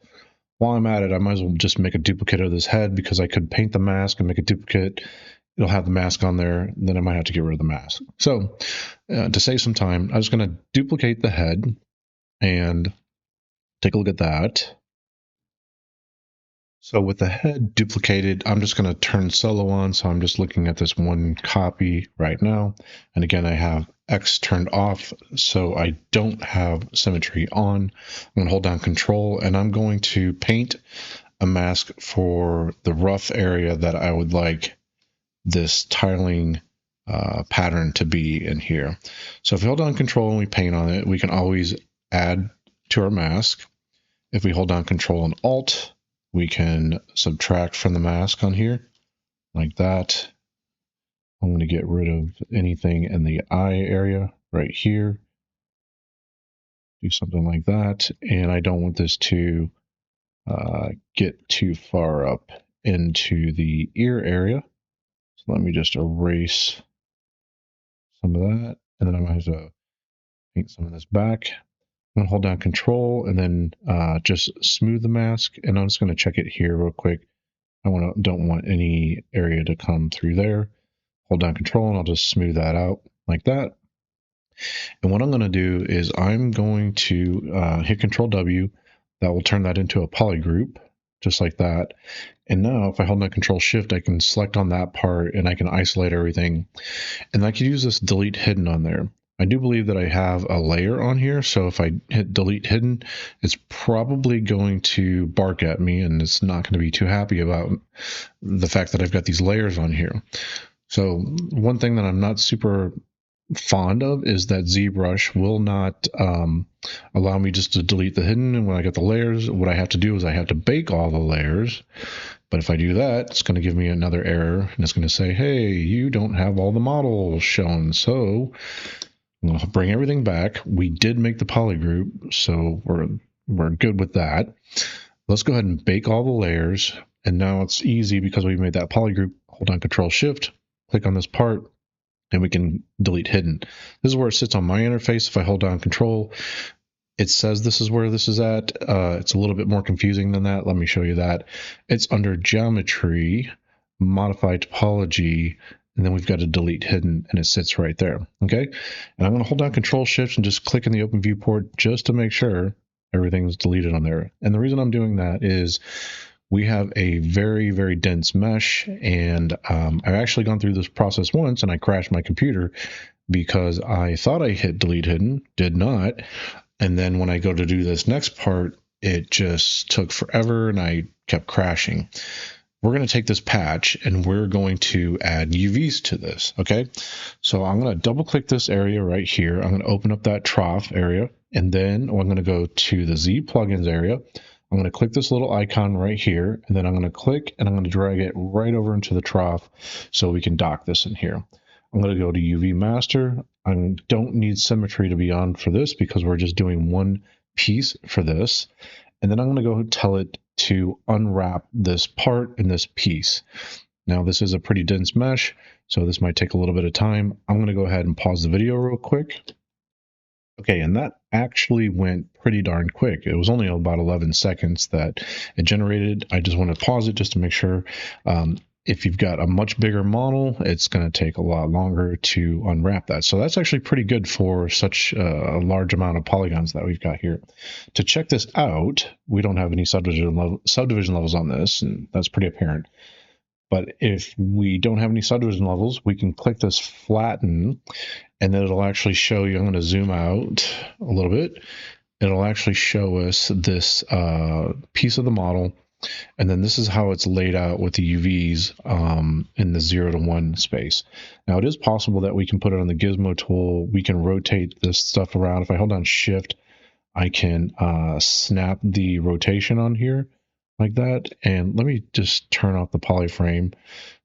S1: While I'm at it, I might as well just make a duplicate of this head, because I could paint the mask and make a duplicate. It'll have the mask on there, then I might have to get rid of the mask. So to save some time, I'm just going to duplicate the head and take a look at that. So with the head duplicated, I'm just going to turn solo on. So I'm just looking at this one copy right now. And again, I have X turned off, so I don't have symmetry on. I'm going to hold down Control, and I'm going to paint a mask for the rough area that I would like this tiling pattern to be in here. So if we hold down Control and we paint on it, we can always add to our mask. If we hold down Control and Alt, we can subtract from the mask on here like that. I'm going to get rid of anything in the eye area right here. Do something like that. And I don't want this to get too far up into the ear area. So let me just erase some of that. And then I might have to paint some of this back. I'm going to hold down Control and then just smooth the mask. And I'm just going to check it here real quick. Don't want any area to come through there. Hold down Control and I'll just smooth that out like that. And what I'm going to do is I'm going to hit Control W. That will turn that into a polygroup, just like that. And now if I hold down Control Shift, I can select on that part and I can isolate everything. And I can use this delete hidden on there. I do believe that I have a layer on here, so if I hit delete hidden, it's probably going to bark at me, and it's not going to be too happy about the fact that I've got these layers on here. So one thing that I'm not super fond of is that ZBrush will not allow me just to delete the hidden, and when I get the layers, what I have to do is I have to bake all the layers. But if I do that, it's going to give me another error, and it's going to say, hey, you don't have all the models shown. So we'll bring everything back. We did make the polygroup, so we're good with that. Let's go ahead and bake all the layers. And now it's easy because we made that polygroup. Hold on Control Shift, click on this part, and we can delete hidden. This is where it sits on my interface. If I hold down Control, it says this is where this is at. It's a little bit more confusing than that. Let me show you that. It's under Geometry, Modify Topology, and then we've got a delete hidden, and it sits right there. Okay, and I'm going to hold down Control Shift and just click in the open viewport just to make sure everything's deleted on there. And the reason I'm doing that is we have a very, very dense mesh, and I've actually gone through this process once, and I crashed my computer because I thought I hit delete hidden, did not, and then when I go to do this next part, it just took forever, and I kept crashing. We're going to take this patch and we're going to add UVs to this, okay? So I'm going to double click this area right here. I'm going to open up that trough area, and then I'm going to go to the Z plugins area. I'm going to click this little icon right here, and then I'm going to click and I'm going to drag it right over into the trough so we can dock this in here. I'm going to go to UV master. I don't need symmetry to be on for this because we're just doing one piece for this. And then I'm going to go tell it to unwrap this part in this piece. Now this is a pretty dense mesh, so this might take a little bit of time. I'm going to go ahead and pause the video real quick. Okay, and that actually went pretty darn quick. It was only about 11 seconds that it generated. I just want to pause it just to make sure. If you've got a much bigger model, it's going to take a lot longer to unwrap that. So that's actually pretty good for such a large amount of polygons that we've got here. To check this out, we don't have any subdivision levels on this, and that's pretty apparent. But if we don't have any subdivision levels, we can click this flatten, and then it'll actually show you. I'm going to zoom out a little bit. It'll actually show us this piece of the model, and then this is how it's laid out with the UVs in the 0 to 1 space. Now, it is possible that we can put it on the gizmo tool. We can rotate this stuff around. If I hold down Shift, I can snap the rotation on here like that. And let me just turn off the polyframe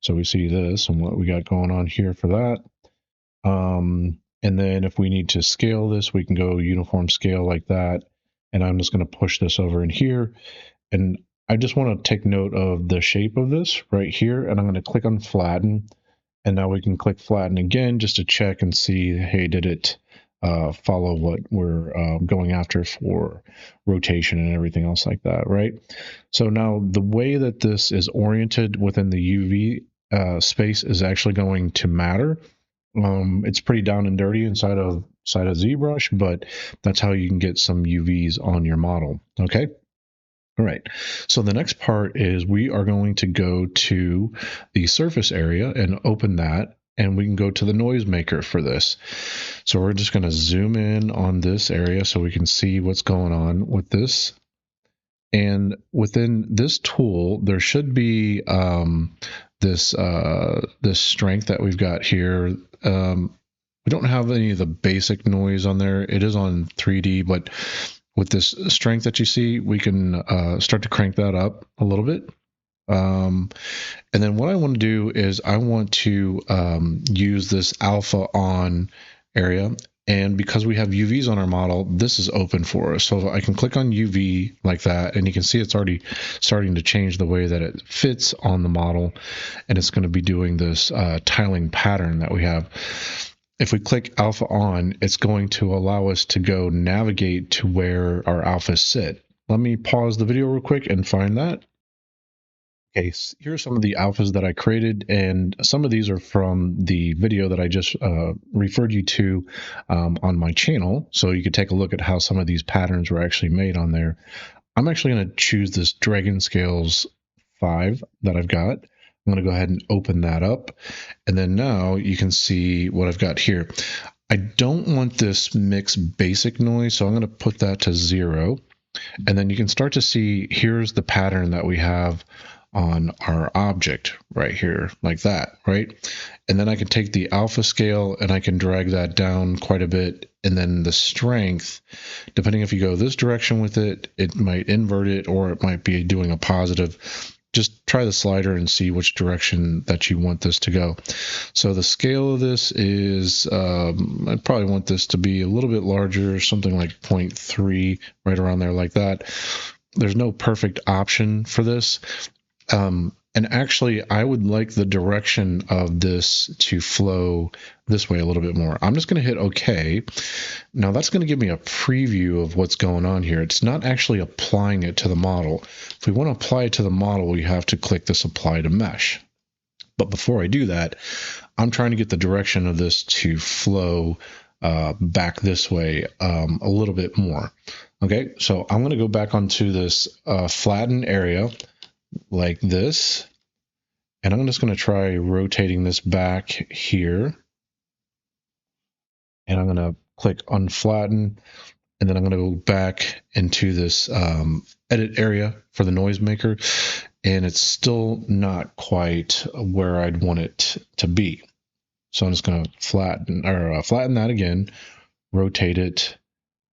S1: so we see this and what we got going on here for that. And then if we need to scale this, we can go uniform scale like that. And I'm just going to push this over in here. And I just want to take note of the shape of this right here. And I'm going to click on flatten. And now we can click flatten again just to check and see, hey, did it follow what we're going after for rotation and everything else like that, right? So now the way that this is oriented within the UV space is actually going to matter. It's pretty down and dirty inside of ZBrush, but that's how you can get some UVs on your model. Okay. All right. So the next part is we are going to go to the surface area and open that, and we can go to the noise maker for this. So we're just going to zoom in on this area so we can see what's going on with this. And within this tool, there should be this strength that we've got here. We don't have any of the basic noise on there. It is on 3D, but with this strength that you see, we can start to crank that up a little bit. And then what I want to do is I want to use this alpha on area. And because we have UVs on our model, this is open for us. So I can click on UV like that, and you can see it's already starting to change the way that it fits on the model. And it's going to be doing this tiling pattern that we have. If we click alpha on, it's going to allow us to go navigate to where our alphas sit. Let me pause the video real quick and find that. Okay, here are some of the alphas that I created, and some of these are from the video that I just referred you to on my channel, so you could take a look at how some of these patterns were actually made on there. I'm actually going to choose this Dragon Scales 5 that I've got. I'm going to go ahead and open that up, and then now you can see what I've got here. I don't want this mix basic noise, so I'm going to put that to 0, and then you can start to see here's the pattern that we have on our object right here, like that, right? And then I can take the alpha scale and I can drag that down quite a bit. And then the strength, depending if you go this direction with it, it might invert it, or it might be doing a positive. Just try the slider and see which direction that you want this to go. So the scale of this is, I probably want this to be a little bit larger, something like 0.3, right around there like that. There's no perfect option for this. And actually, I would like the direction of this to flow this way a little bit more. I'm just going to hit OK. Now that's going to give me a preview of what's going on here. It's not actually applying it to the model. If we want to apply it to the model, we have to click this Apply to Mesh. But before I do that, I'm trying to get the direction of this to flow back this way a little bit more. Okay, so I'm going to go back onto this flatten area like this, and I'm just going to try rotating this back here, and I'm going to click unflatten, and then I'm going to go back into this edit area for the noise maker, and it's still not quite where I'd want it to be. So I'm just going to flatten that again, rotate it,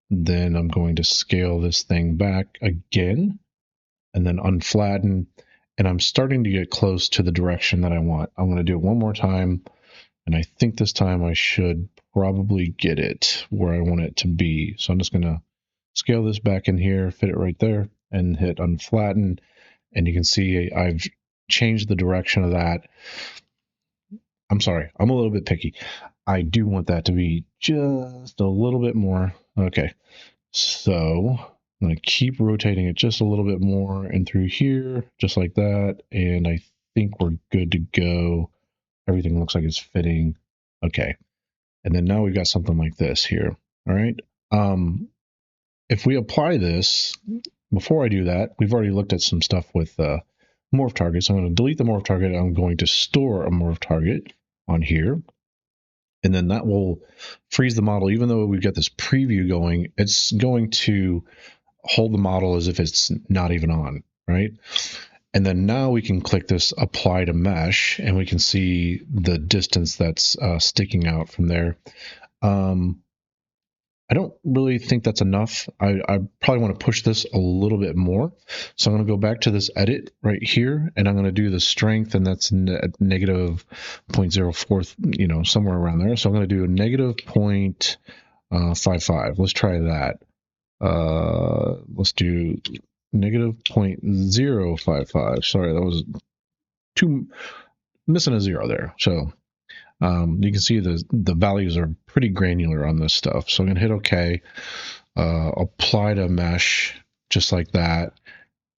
S1: then I'm going to scale this thing back again, and then unflatten, and I'm starting to get close to the direction that I want. I'm going to do it one more time, and I think this time I should probably get it where I want it to be. So I'm just going to scale this back in here, fit it right there, and hit unflatten, and you can see I've changed the direction of that. I'm sorry, I'm a little bit picky. I do want that to be just a little bit more Okay, so I'm going to keep rotating it just a little bit more and through here, just like that. And I think we're good to go. Everything looks like it's fitting. Okay. And then now we've got something like this here. All right. If we apply this, before I do that, we've already looked at some stuff with morph targets. I'm going to delete the morph target. I'm going to store a morph target on here. And then that will freeze the model. Even though we've got this preview going, it's going to hold the model as if it's not even on, right? And then now we can click this apply to mesh, and we can see the distance that's sticking out from there. I don't really think that's enough. I probably want to push this a little bit more. So I'm going to go back to this edit right here, and I'm going to do the strength, and that's negative 0.04, you know, somewhere around there. So I'm going to do a negative 0.55. Let's try that. Let's do negative 0.055. Sorry, that was missing a zero there. So you can see the values are pretty granular on this stuff. So I'm going to hit OK, apply to mesh just like that.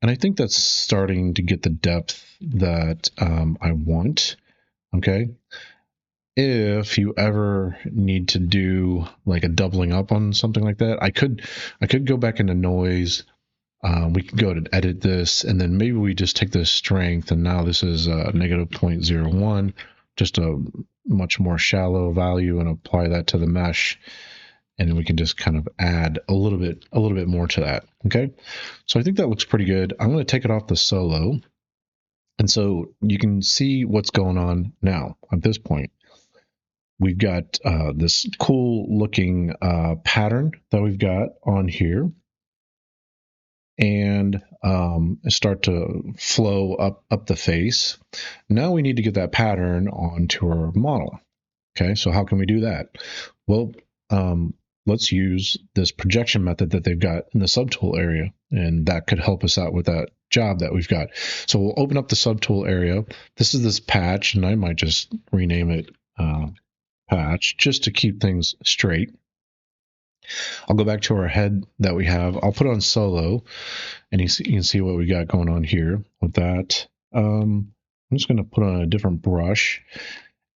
S1: And I think that's starting to get the depth that I want. Okay. If you ever need to do like a doubling up on something like that, I could go back into noise. We could go to edit this, and then maybe we just take this strength, and now this is negative 0.01, just a much more shallow value, and apply that to the mesh, and then we can just kind of add a little bit more to that. Okay, so I think that looks pretty good. I'm going to take it off the solo, and so you can see what's going on now at this point. We've got this cool looking pattern that we've got on here, and start to flow up the face. Now we need to get that pattern onto our model. Okay, so how can we do that? Well, let's use this projection method that they've got in the subtool area, and that could help us out with that job that we've got. So we'll open up the subtool area. This is this patch, and I might just rename it patch just to keep things straight. I'll go back to our head that we have. I'll put on solo, and you can see what we got going on here with that. I'm just going to put on a different brush.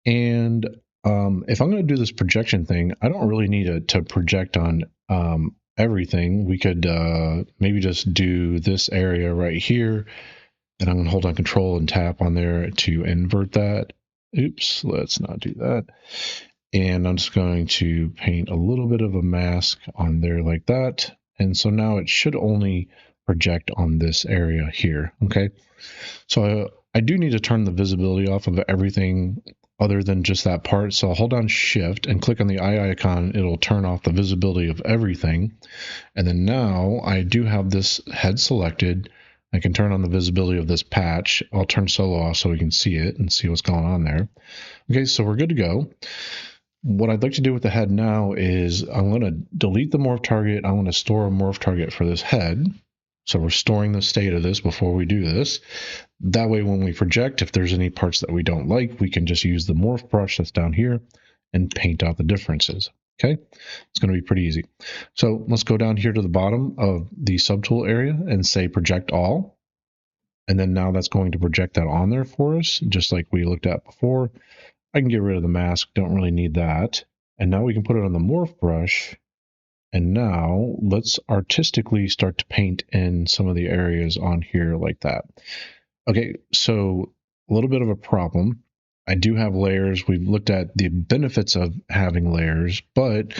S1: And if I'm going to do this projection thing, I don't really need to project on everything. We could maybe just do this area right here. And I'm going to hold on Control and tap on there to invert that. Oops, let's not do that. And I'm just going to paint a little bit of a mask on there like that. And so now it should only project on this area here. Okay. So I do need to turn the visibility off of everything other than just that part. So I'll hold down Shift and click on the eye icon. It'll turn off the visibility of everything. And then now I do have this head selected. I can turn on the visibility of this patch. I'll turn solo off so we can see it and see what's going on there. Okay, so we're good to go. What I'd like to do with the head now is I'm going to delete the morph target. I want to store a morph target for this head. So we're storing the state of this before we do this. That way, when we project, if there's any parts that we don't like, we can just use the morph brush that's down here and paint out the differences. Okay, it's going to be pretty easy. So let's go down here to the bottom of the subtool area and say project all. And then now that's going to project that on there for us, just like we looked at before. I can get rid of the mask, don't really need that. And now we can put it on the morph brush. And now let's artistically start to paint in some of the areas on here like that. Okay, so a little bit of a problem. I do have layers. We've looked at the benefits of having layers, but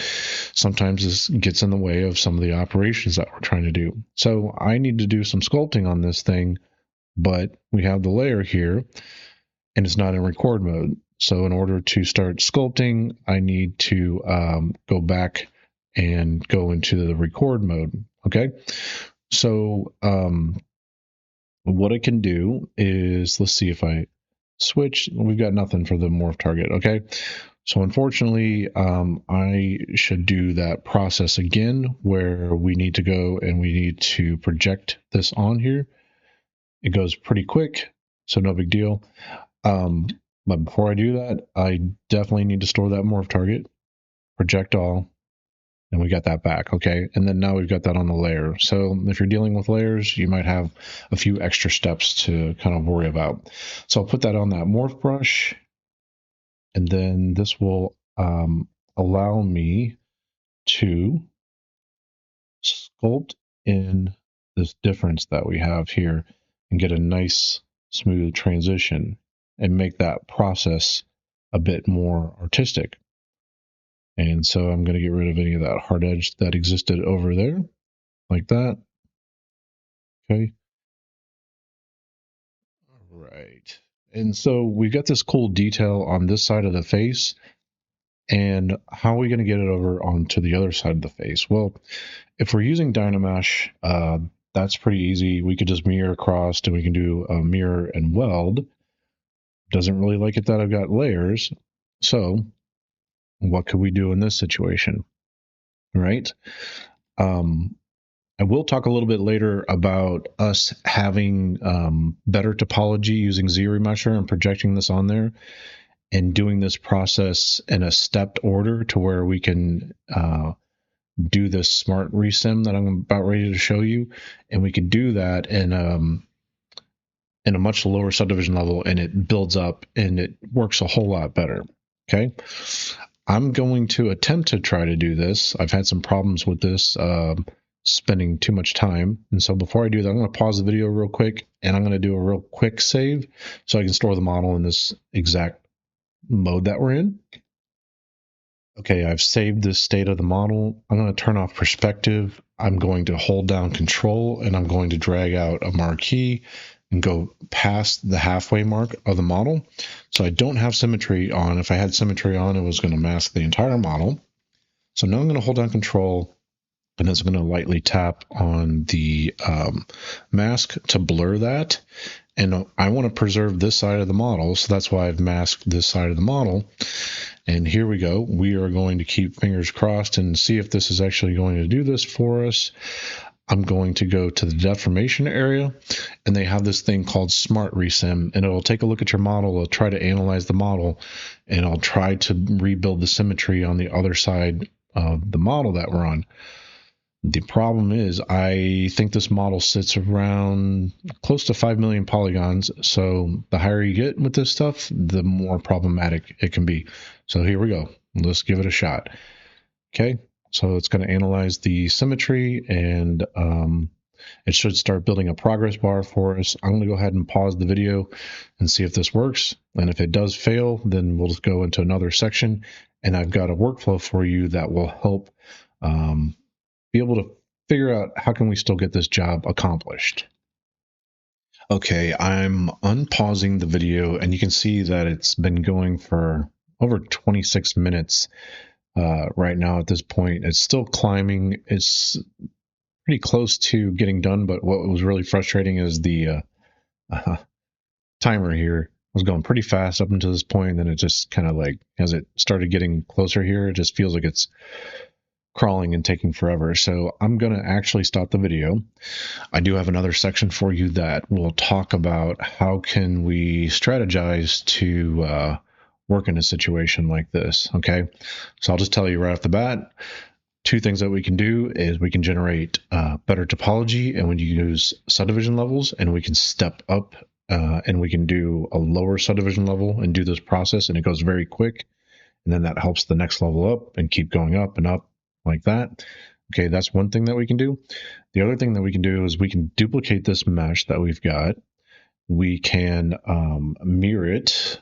S1: sometimes this gets in the way of some of the operations that we're trying to do. So I need to do some sculpting on this thing, but we have the layer here and it's not in record mode. So in order to start sculpting, I need to go back and go into the record mode. Okay. So what I can do is, let's see if I switch. We've got nothing for the morph target. Okay. So unfortunately, I should do that process again where we need to go and we need to project this on here. It goes pretty quick, so no big deal. But before I do that, I definitely need to store that morph target, project all, And we got that back, okay? And then now we've got that on the layer. So if you're dealing with layers, you might have a few extra steps to kind of worry about. So I'll put that on that morph brush, and then this will allow me to sculpt in this difference that we have here and get a nice smooth transition and make that process a bit more artistic. And so I'm going to get rid of any of that hard edge that existed over there, like that. Okay. All right. And so we've got this cool detail on this side of the face. And how are we going to get it over onto the other side of the face? Well, if we're using Dynamesh, that's pretty easy. We could just mirror across, and we can do a mirror and weld. Doesn't really like it that I've got layers. So what could we do in this situation? Right? I will talk a little bit later about us having better topology using ZRemesher and projecting this on there and doing this process in a stepped order to where we can do this smart resim that I'm about ready to show you. And we can do that in a much lower subdivision level, and it builds up and it works a whole lot better. Okay. I'm going to attempt to try to do this. I've had some problems with this, spending too much time. And so before I do that, I'm going to pause the video real quick, and I'm going to do a real quick save so I can store the model in this exact mode that we're in. Okay, I've saved this state of the model. I'm going to turn off perspective. I'm going to hold down control, and I'm going to drag out a marquee and go past the halfway mark of the model. So I don't have symmetry on. If I had symmetry on, it was going to mask the entire model. So now I'm going to hold down control, and then I'm going to lightly tap on the mask to blur that. And I want to preserve this side of the model, so that's why I've masked this side of the model. And here we go. We are going to keep fingers crossed and see if this is actually going to do this for us. I'm going to go to the deformation area, and they have this thing called Smart Resim, and it'll take a look at your model. It'll try to analyze the model, and I'll try to rebuild the symmetry on the other side of the model that we're on. The problem is I think this model sits around close to 5 million polygons. So the higher you get with this stuff, the more problematic it can be. So here we go. Let's give it a shot. Okay. So it's going to analyze the symmetry, and it should start building a progress bar for us. I'm going to go ahead and pause the video and see if this works. And if it does fail, then we'll just go into another section. And I've got a workflow for you that will help be able to figure out how can we still get this job accomplished. Okay, I'm unpausing the video, and you can see that it's been going for over 26 minutes right now at this point. It's still climbing. It's pretty close to getting done, but what was really frustrating is the timer here was going pretty fast up until this point, and then it just kind of like, as it started getting closer here, it just feels like it's crawling and taking forever. So I'm going to actually stop the video. I do have another section for you that will talk about how can we strategize to work in a situation like this. Okay, so I'll just tell you right off the bat, two things that we can do is we can generate better topology, and when you use subdivision levels, and we can step up and we can do a lower subdivision level and do this process, and it goes very quick, and then that helps the next level up and keep going up and up like that. Okay, that's one thing that we can do. The other thing that we can do is we can duplicate this mesh that we've got. We can mirror it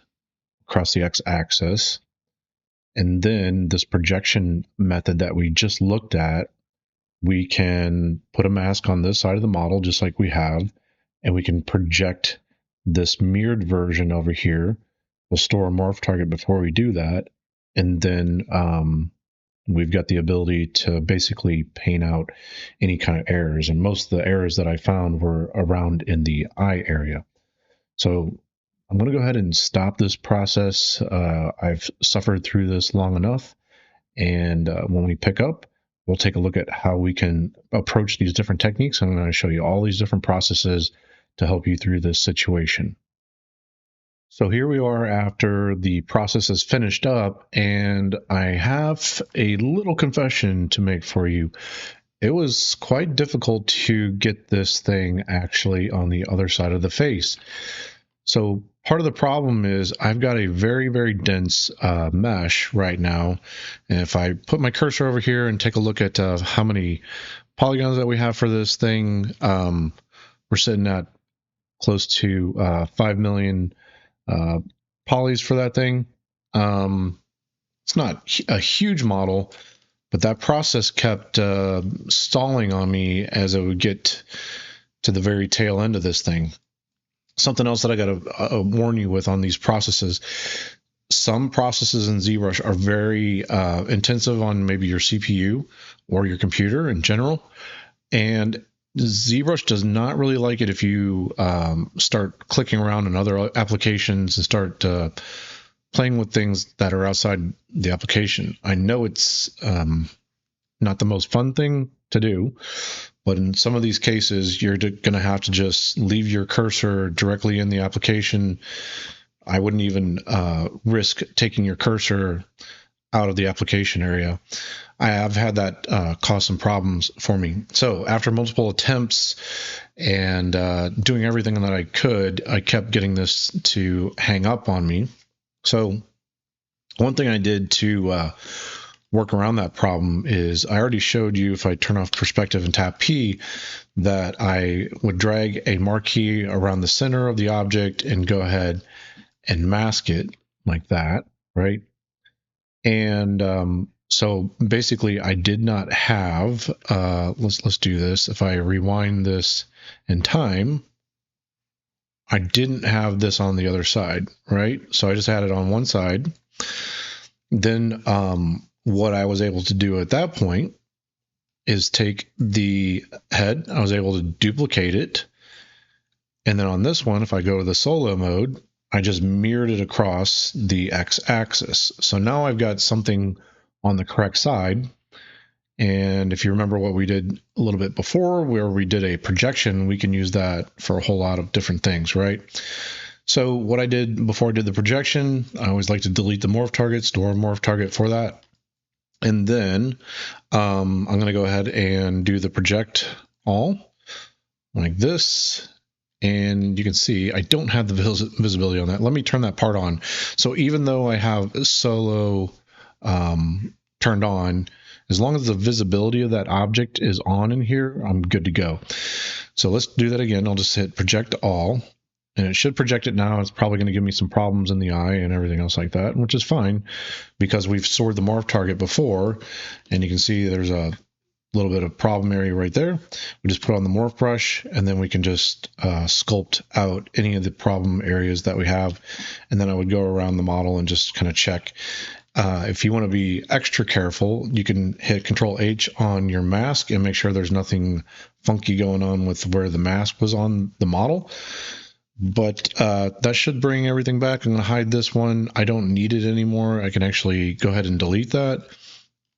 S1: across the x-axis, and then this projection method that we just looked at, we can put a mask on this side of the model just like we have, and we can project this mirrored version over here. We'll store a morph target before we do that, and then we've got the ability to basically paint out any kind of errors. And most of the errors that I found were around in the eye area. So I'm going to go ahead and stop this process. I've suffered through this long enough. And when we pick up, we'll take a look at how we can approach these different techniques. I'm going to show you all these different processes to help you through this situation. So here we are after the process is finished up, and I have a little confession to make for you. It was quite difficult to get this thing actually on the other side of the face. So part of the problem is I've got a very, very dense mesh right now. And if I put my cursor over here and take a look at how many polygons that we have for this thing, we're sitting at close to 5 million polys for that thing. It's not a huge model, but that process kept stalling on me as I would get to the very tail end of this thing. Something else that I got to warn you with on these processes, some processes in ZBrush are very intensive on maybe your CPU or your computer in general. And ZBrush does not really like it if you start clicking around in other applications and start playing with things that are outside the application. I know it's not the most fun thing to do, but in some of these cases, you're going to have to just leave your cursor directly in the application. I wouldn't even risk taking your cursor out of the application area. I have had that cause some problems for me. So after multiple attempts and doing everything that I could, I kept getting this to hang up on me. So one thing I did to work around that problem is I already showed you, if I turn off perspective and tap P, that I would drag a marquee around the center of the object and go ahead and mask it like that, right? And so basically I did not have, let's do this. If I rewind this in time, I didn't have this on the other side, right? So I just had it on one side. Then what I was able to do at that point is take the head, I was able to duplicate it. And then on this one, if I go to the solo mode, I just mirrored it across the x-axis. So now I've got something on the correct side. And if you remember what we did a little bit before, where we did a projection, we can use that for a whole lot of different things, right? So what I did before I did the projection, I always like to delete the morph target, store a morph target for that. And then I'm going to go ahead and do the project all like this. And you can see I don't have the visibility on that. Let me turn that part on. So even though I have solo turned on, as long as the visibility of that object is on in here, I'm good to go. So let's do that again. I'll just hit project all, and it should project it now. It's probably going to give me some problems in the eye and everything else like that, which is fine because we've stored the morph target before, and you can see there's a little bit of problem area right there. We just put on the morph brush, and then we can just sculpt out any of the problem areas that we have. And then I would go around the model and just kind of check. If you want to be extra careful, you can hit Control H on your mask and make sure there's nothing funky going on with where the mask was on the model. But that should bring everything back. I'm going to hide this one. I don't need it anymore. I can actually go ahead and delete that.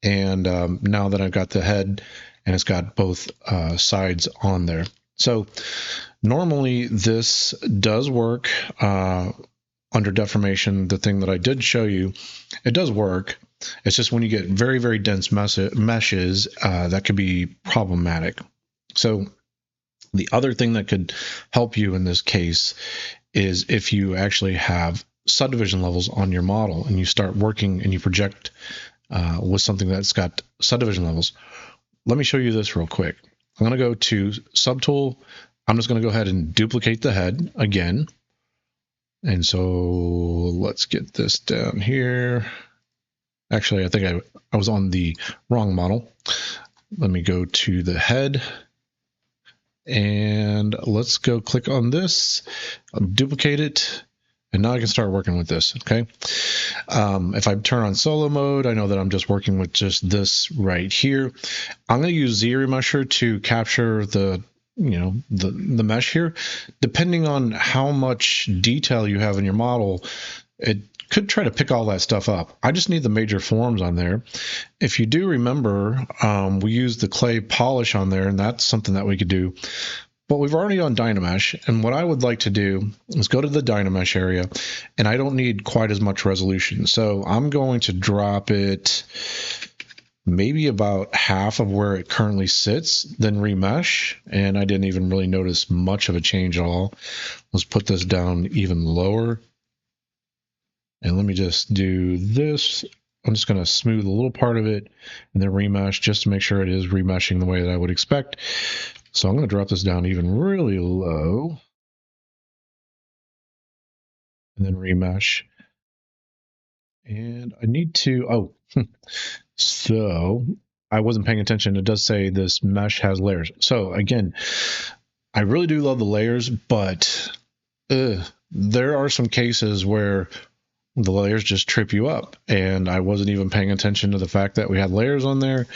S1: And now that I've got the head and it's got both sides on there. So normally this does work under deformation. The thing that I did show you, it does work. It's just when you get very, very dense meshes, that could be problematic. So the other thing that could help you in this case is if you actually have subdivision levels on your model and you start working and you project with something that's got subdivision levels. Let me show you this real quick. I'm going to go to Subtool. I'm just going to go ahead and duplicate the head again. And so let's get this down here. Actually, I think I was on the wrong model. Let me go to the head. And let's go click on this. I'll duplicate it. And now I can start working with this, okay? If I turn on solo mode, I know that I'm just working with just this right here. I'm going to use ZRemesher to capture the mesh here. Depending on how much detail you have in your model, it could try to pick all that stuff up. I just need the major forms on there. If you do remember, we used the clay polish on there, and that's something that we could do. but we've already on Dynamesh, and what I would like to do is go to the Dynamesh area, and I don't need quite as much resolution. So I'm going to drop it maybe about half of where it currently sits, then remesh, and I didn't even really notice much of a change at all. Let's put this down even lower. And let me just do this. I'm just going to smooth a little part of it and then remesh just to make sure it is remeshing the way that I would expect. So I'm going to drop this down even really low and then remesh. And I need to, so I wasn't paying attention. It does say this mesh has layers. So again, I really do love the layers, but there are some cases where the layers just trip you up, and I wasn't even paying attention to the fact that we had layers on there.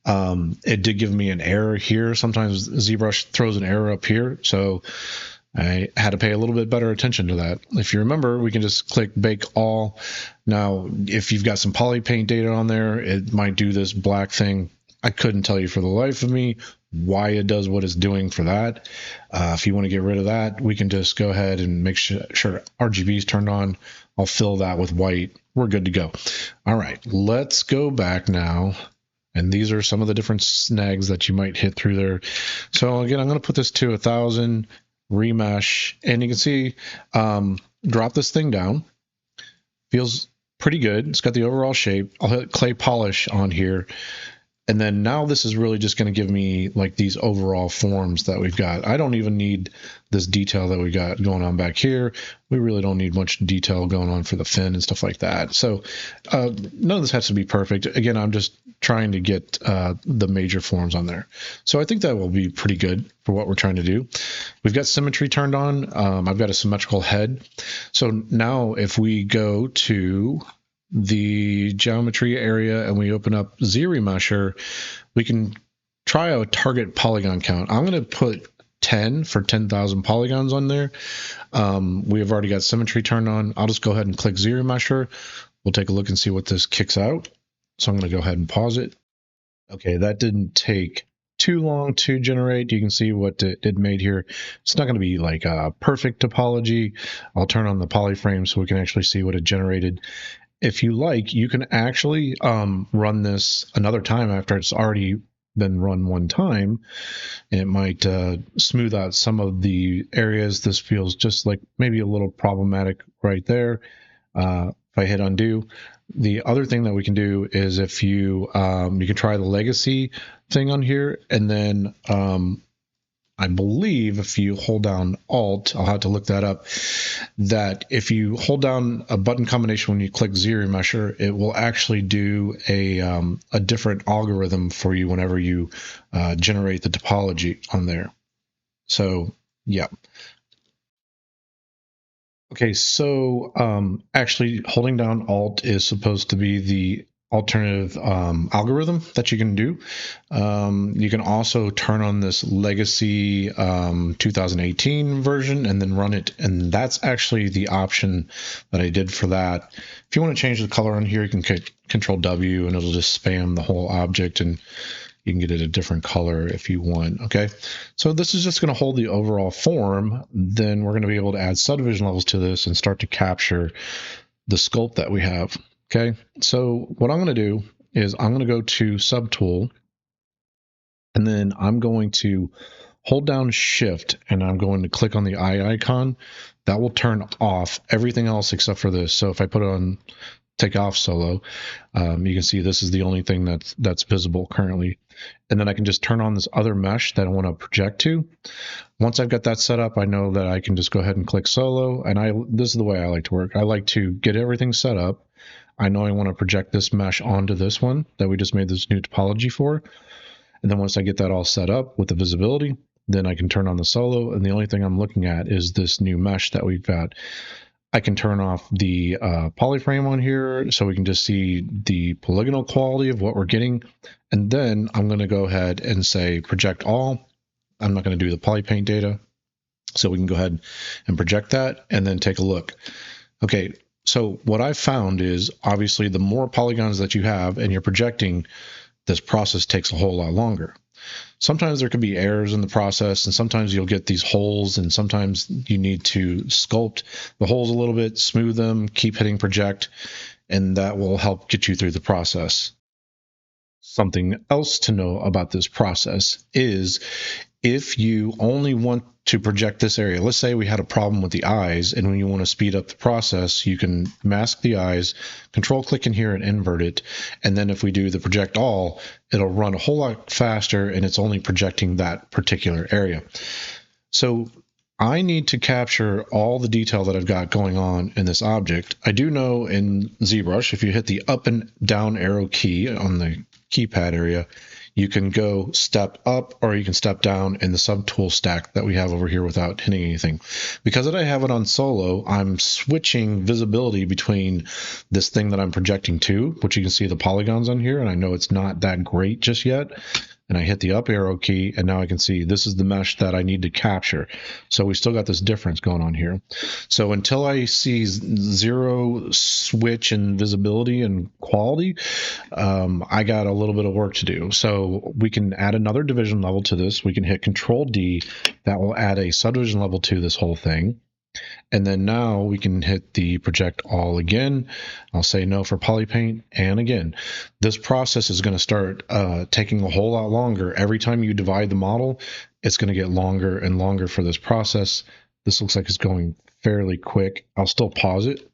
S1: It did give me an error here. Sometimes ZBrush throws an error up here, so I had to pay a little bit better attention to that. If you remember, we can just click bake all. Now, if you've got some poly paint data on there, it might do this black thing. I couldn't tell you for the life of me why it does what it's doing for that. If you want to get rid of that, we can just go ahead and make sure RGB is turned on. I'll fill that with white. We're good to go. All right, let's go back now. And these are some of the different snags that you might hit through there. So again, I'm going to put this to 1,000, remesh, and you can see, drop this thing down. Feels pretty good. It's got the overall shape. I'll hit clay polish on here. And then now this is really just going to give me like these overall forms that we've got. I don't even need this detail that we got going on back here. We really don't need much detail going on for the fin and stuff like that. So none of this has to be perfect. Again, I'm just trying to get the major forms on there. So I think that will be pretty good for what we're trying to do. We've got symmetry turned on. I've got a symmetrical head. So now if we go to the geometry area and we open up ZRemesher, we can try a target polygon count. I'm going to put 10 for 10,000 polygons on there. We have already got symmetry turned on. I'll just go ahead and click ZRemesher. We'll take a look and see what this kicks out. So I'm going to go ahead and pause it. Okay, that didn't take too long to generate. You can see what it made here. It's not going to be like a perfect topology. I'll turn on the polyframe so we can actually see what it generated. If you like, you can actually run this another time after it's already been run one time, and it might smooth out some of the areas. This feels just like maybe a little problematic right there. If I hit undo, the other thing that we can do is if you you can try the legacy thing on here, and then I believe if you hold down Alt, I'll have to look that up, that if you hold down a button combination when you click ZRemesher, it will actually do a different algorithm for you whenever you generate the topology on there. So, yeah. Okay, so actually holding down Alt is supposed to be the alternative algorithm that you can do. You can also turn on this legacy 2018 version and then run it, and that's actually the option that I did for that. If you want to change the color on here, you can Control W and it'll just spam the whole object, and you can get it a different color if you want. Okay, so this is just going to hold the overall form. Then we're going to be able to add subdivision levels to this and start to capture the sculpt that we have. Okay, so what I'm going to do is I'm going to go to Subtool, and then I'm going to hold down Shift, and I'm going to click on the eye icon. That will turn off everything else except for this. So if I put it on take off solo, you can see this is the only thing that's visible currently. And then I can just turn on this other mesh that I want to project to. Once I've got that set up, I know that I can just go ahead and click solo. And this is the way I like to work. I like to get everything set up. I know I want to project this mesh onto this one that we just made this new topology for. And then once I get that all set up with the visibility, then I can turn on the solo. And the only thing I'm looking at is this new mesh that we've got. I can turn off the polyframe on here so we can just see the polygonal quality of what we're getting. And then I'm going to go ahead and say project all. I'm not going to do the polypaint data. So we can go ahead and project that and then take a look. Okay, so what I've found is obviously the more polygons that you have and you're projecting, this process takes a whole lot longer. sometimes there could be errors in the process, and sometimes you'll get these holes, and sometimes you need to sculpt the holes a little bit, smooth them, keep hitting project, and that will help get you through the process. Something else to know about this process is if you only want to project this area, let's say we had a problem with the eyes, and when you want to speed up the process, you can mask the eyes, control click in here and invert it, and then if we do the project all, it'll run a whole lot faster, and it's only projecting that particular area. So I need to capture all the detail that I've got going on in this object. I do know in ZBrush, if you hit the up and down arrow key on the keypad area, you can go step up or you can step down in the subtool stack that we have over here without hitting anything. Because I have it on solo, I'm switching visibility between this thing that I'm projecting to, which you can see the polygons on here, and I know it's not that great just yet. And I hit the up arrow key, and now I can see this is the mesh that I need to capture. So we still got this difference going on here. So until I see zero switch in visibility and quality, I got a little bit of work to do. So we can add another division level to this. We can hit Control D. That will add a subdivision level to this whole thing. And then now we can hit the project all again. I'll say no for polypaint. And again, this process is going to start taking a whole lot longer. Every time you divide the model, it's going to get longer and longer for this process. This looks like it's going fairly quick. I'll still pause it.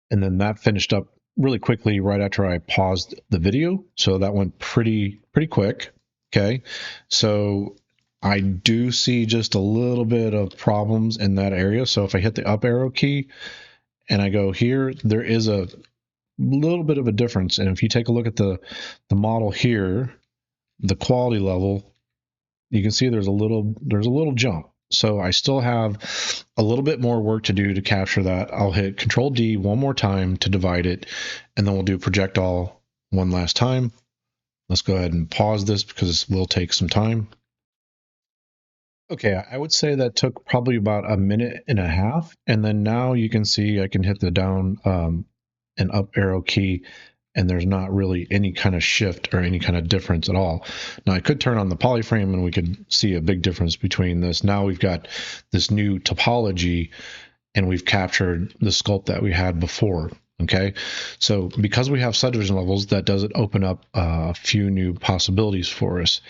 S1: And then that finished up really quickly right after I paused the video. So that went pretty quick. Okay. So I do see just a little bit of problems in that area. So if I hit the up arrow key and I go here, there is a little bit of a difference. And if you take a look at the model here, the quality level, you can see there's a little jump. So I still have a little bit more work to do to capture that. I'll hit Control D one more time to divide it, and then we'll do project all one last time. Let's go ahead and pause this because this will take some time. Okay, I would say that took probably about 1.5 minutes, and then now you can see I can hit the down and up arrow key, and there's not really any kind of shift or any kind of difference at all. Now I could turn on the polyframe and we could see a big difference between this. Now we've got this new topology, and we've captured the sculpt that we had before. Okay, so because we have subdivision levels, that doesn't open up a few new possibilities for us.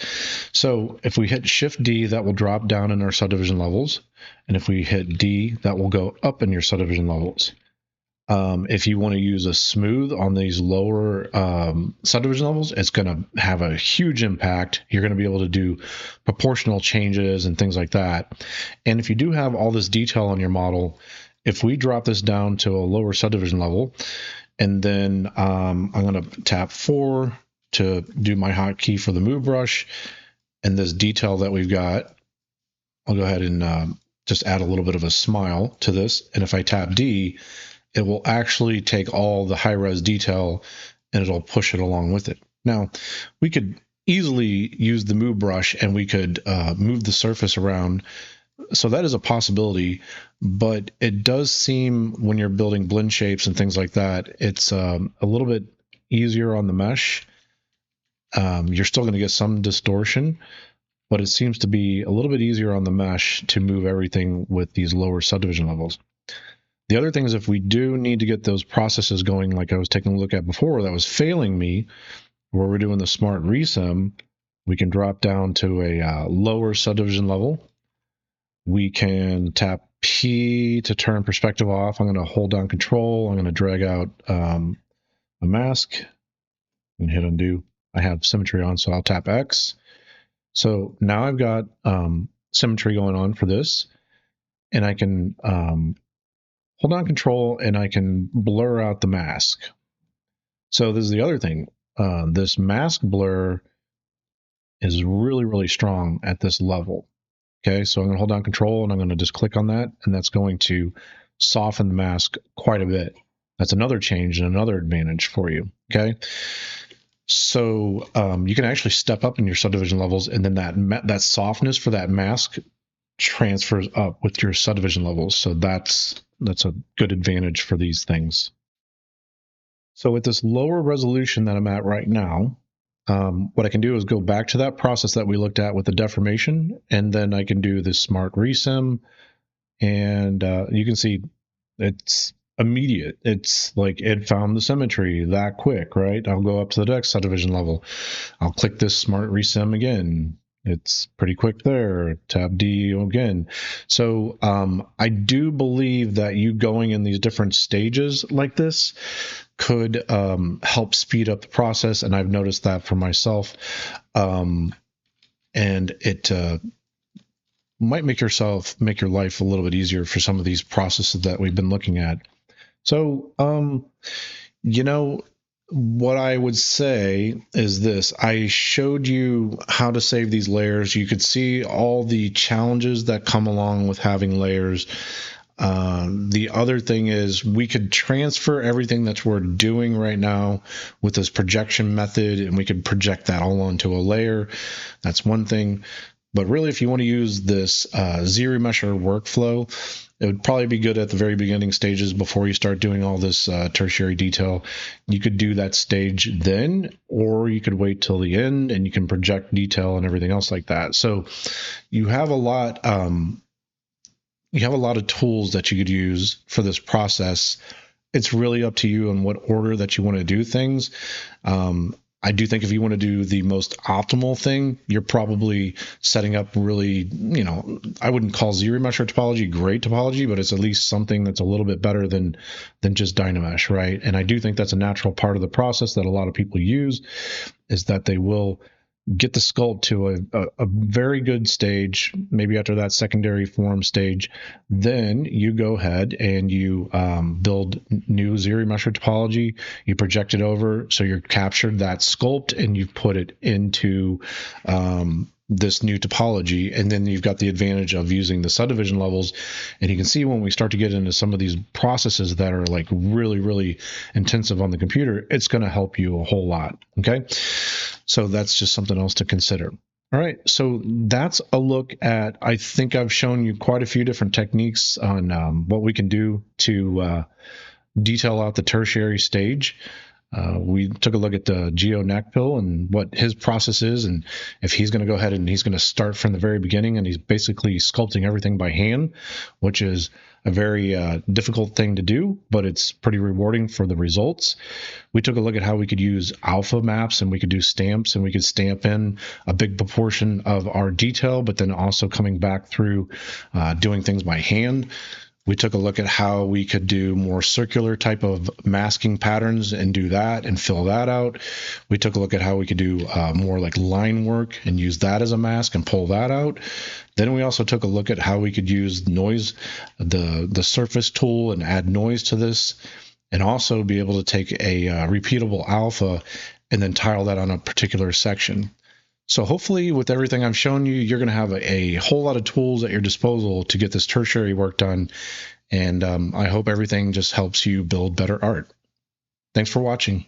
S1: So if we hit Shift D, that will drop down in our subdivision levels. And if we hit D, that will go up in your subdivision levels. If you want to use a smooth on these lower subdivision levels, it's going to have a huge impact. You're going to be able to do proportional changes and things like that. And if you do have all this detail on your model, if we drop this down to a lower subdivision level, and then I'm going to tap 4 to do my hotkey for the move brush, and this detail that we've got, I'll go ahead and just add a little bit of a smile to this. And if I tap D, it will actually take all the high-res detail and it'll push it along with it. Now, we could easily use the move brush and we could move the surface around. So that is a possibility, but it does seem when you're building blend shapes and things like that, it's a little bit easier on the mesh. You're still going to get some distortion, but it seems to be a little bit easier on the mesh to move everything with these lower subdivision levels. The other thing is if we do need to get those processes going, like I was taking a look at before, that was failing me, where we're doing the smart resim, we can drop down to a lower subdivision level. We can tap P to turn perspective off. I'm going to hold down Control. I'm going to drag out a mask and hit undo. I have symmetry on, so I'll tap X. So now I've got symmetry going on for this, and I can hold down Control and I can blur out the mask. So this is the other thing. This mask blur is really, really strong at this level. Okay, so I'm going to hold down Control and I'm going to just click on that, and that's going to soften the mask quite a bit. That's another change and another advantage for you. Okay, so you can actually step up in your subdivision levels, and then that softness for that mask transfers up with your subdivision levels. So that's a good advantage for these things. So with this lower resolution that I'm at right now, what I can do is go back to that process that we looked at with the deformation, and then I can do this smart resim, and you can see it's immediate. It's like it found the symmetry that quick, right? I'll go up to the next subdivision level. I'll click this smart resim again. It's pretty quick there. Tab D again. So I do believe that you going in these different stages like this could help speed up the process, and I've noticed that for myself. And it might make your life a little bit easier for some of these processes that we've been looking at. So, you know, what I would say is this. I showed you how to save these layers. You could see all the challenges that come along with having layers. The other thing is we could transfer everything that we're doing right now with this projection method, and we could project that all onto a layer. That's one thing. But really, if you want to use this ZRemesher workflow, it would probably be good at the very beginning stages before you start doing all this tertiary detail. You could do that stage then, or you could wait till the end and you can project detail and everything else like that. So you have a lot. You have a lot of tools that you could use for this process. It's really up to you in what order that you want to do things. I do think if you want to do the most optimal thing, you're probably setting up really, you know, I wouldn't call ZRemesher topology great topology, but it's at least something that's a little bit better than just Dynamesh, right? And I do think that's a natural part of the process that a lot of people use, is that they will get the sculpt to a very good stage, maybe after that secondary form stage. Then you go ahead and you build new ZRemesher topology, you project it over, so you're captured that sculpt and you've put it into this new topology, and then you've got the advantage of using the subdivision levels. And you can see when we start to get into some of these processes that are like really, really intensive on the computer, it's going to help you a whole lot. Okay, so that's just something else to consider. All right, so that's a look at, I think I've shown you quite a few different techniques on what we can do to detail out the tertiary stage. We took a look at the Geo Nakpil and what his process is, and if he's going to go ahead and he's going to start from the very beginning, and he's basically sculpting everything by hand, which is a very difficult thing to do, but it's pretty rewarding for the results. We took a look at how we could use alpha maps, and we could do stamps, and we could stamp in a big proportion of our detail, but then also coming back through doing things by hand. We took a look at how we could do more circular type of masking patterns and do that and fill that out. We took a look at how we could do more like line work and use that as a mask and pull that out. Then we also took a look at how we could use noise, the surface tool, and add noise to this, and also be able to take a repeatable alpha and then tile that on a particular section. So hopefully with everything I've shown you, you're going to have a whole lot of tools at your disposal to get this tertiary work done. And I hope everything just helps you build better art. Thanks for watching.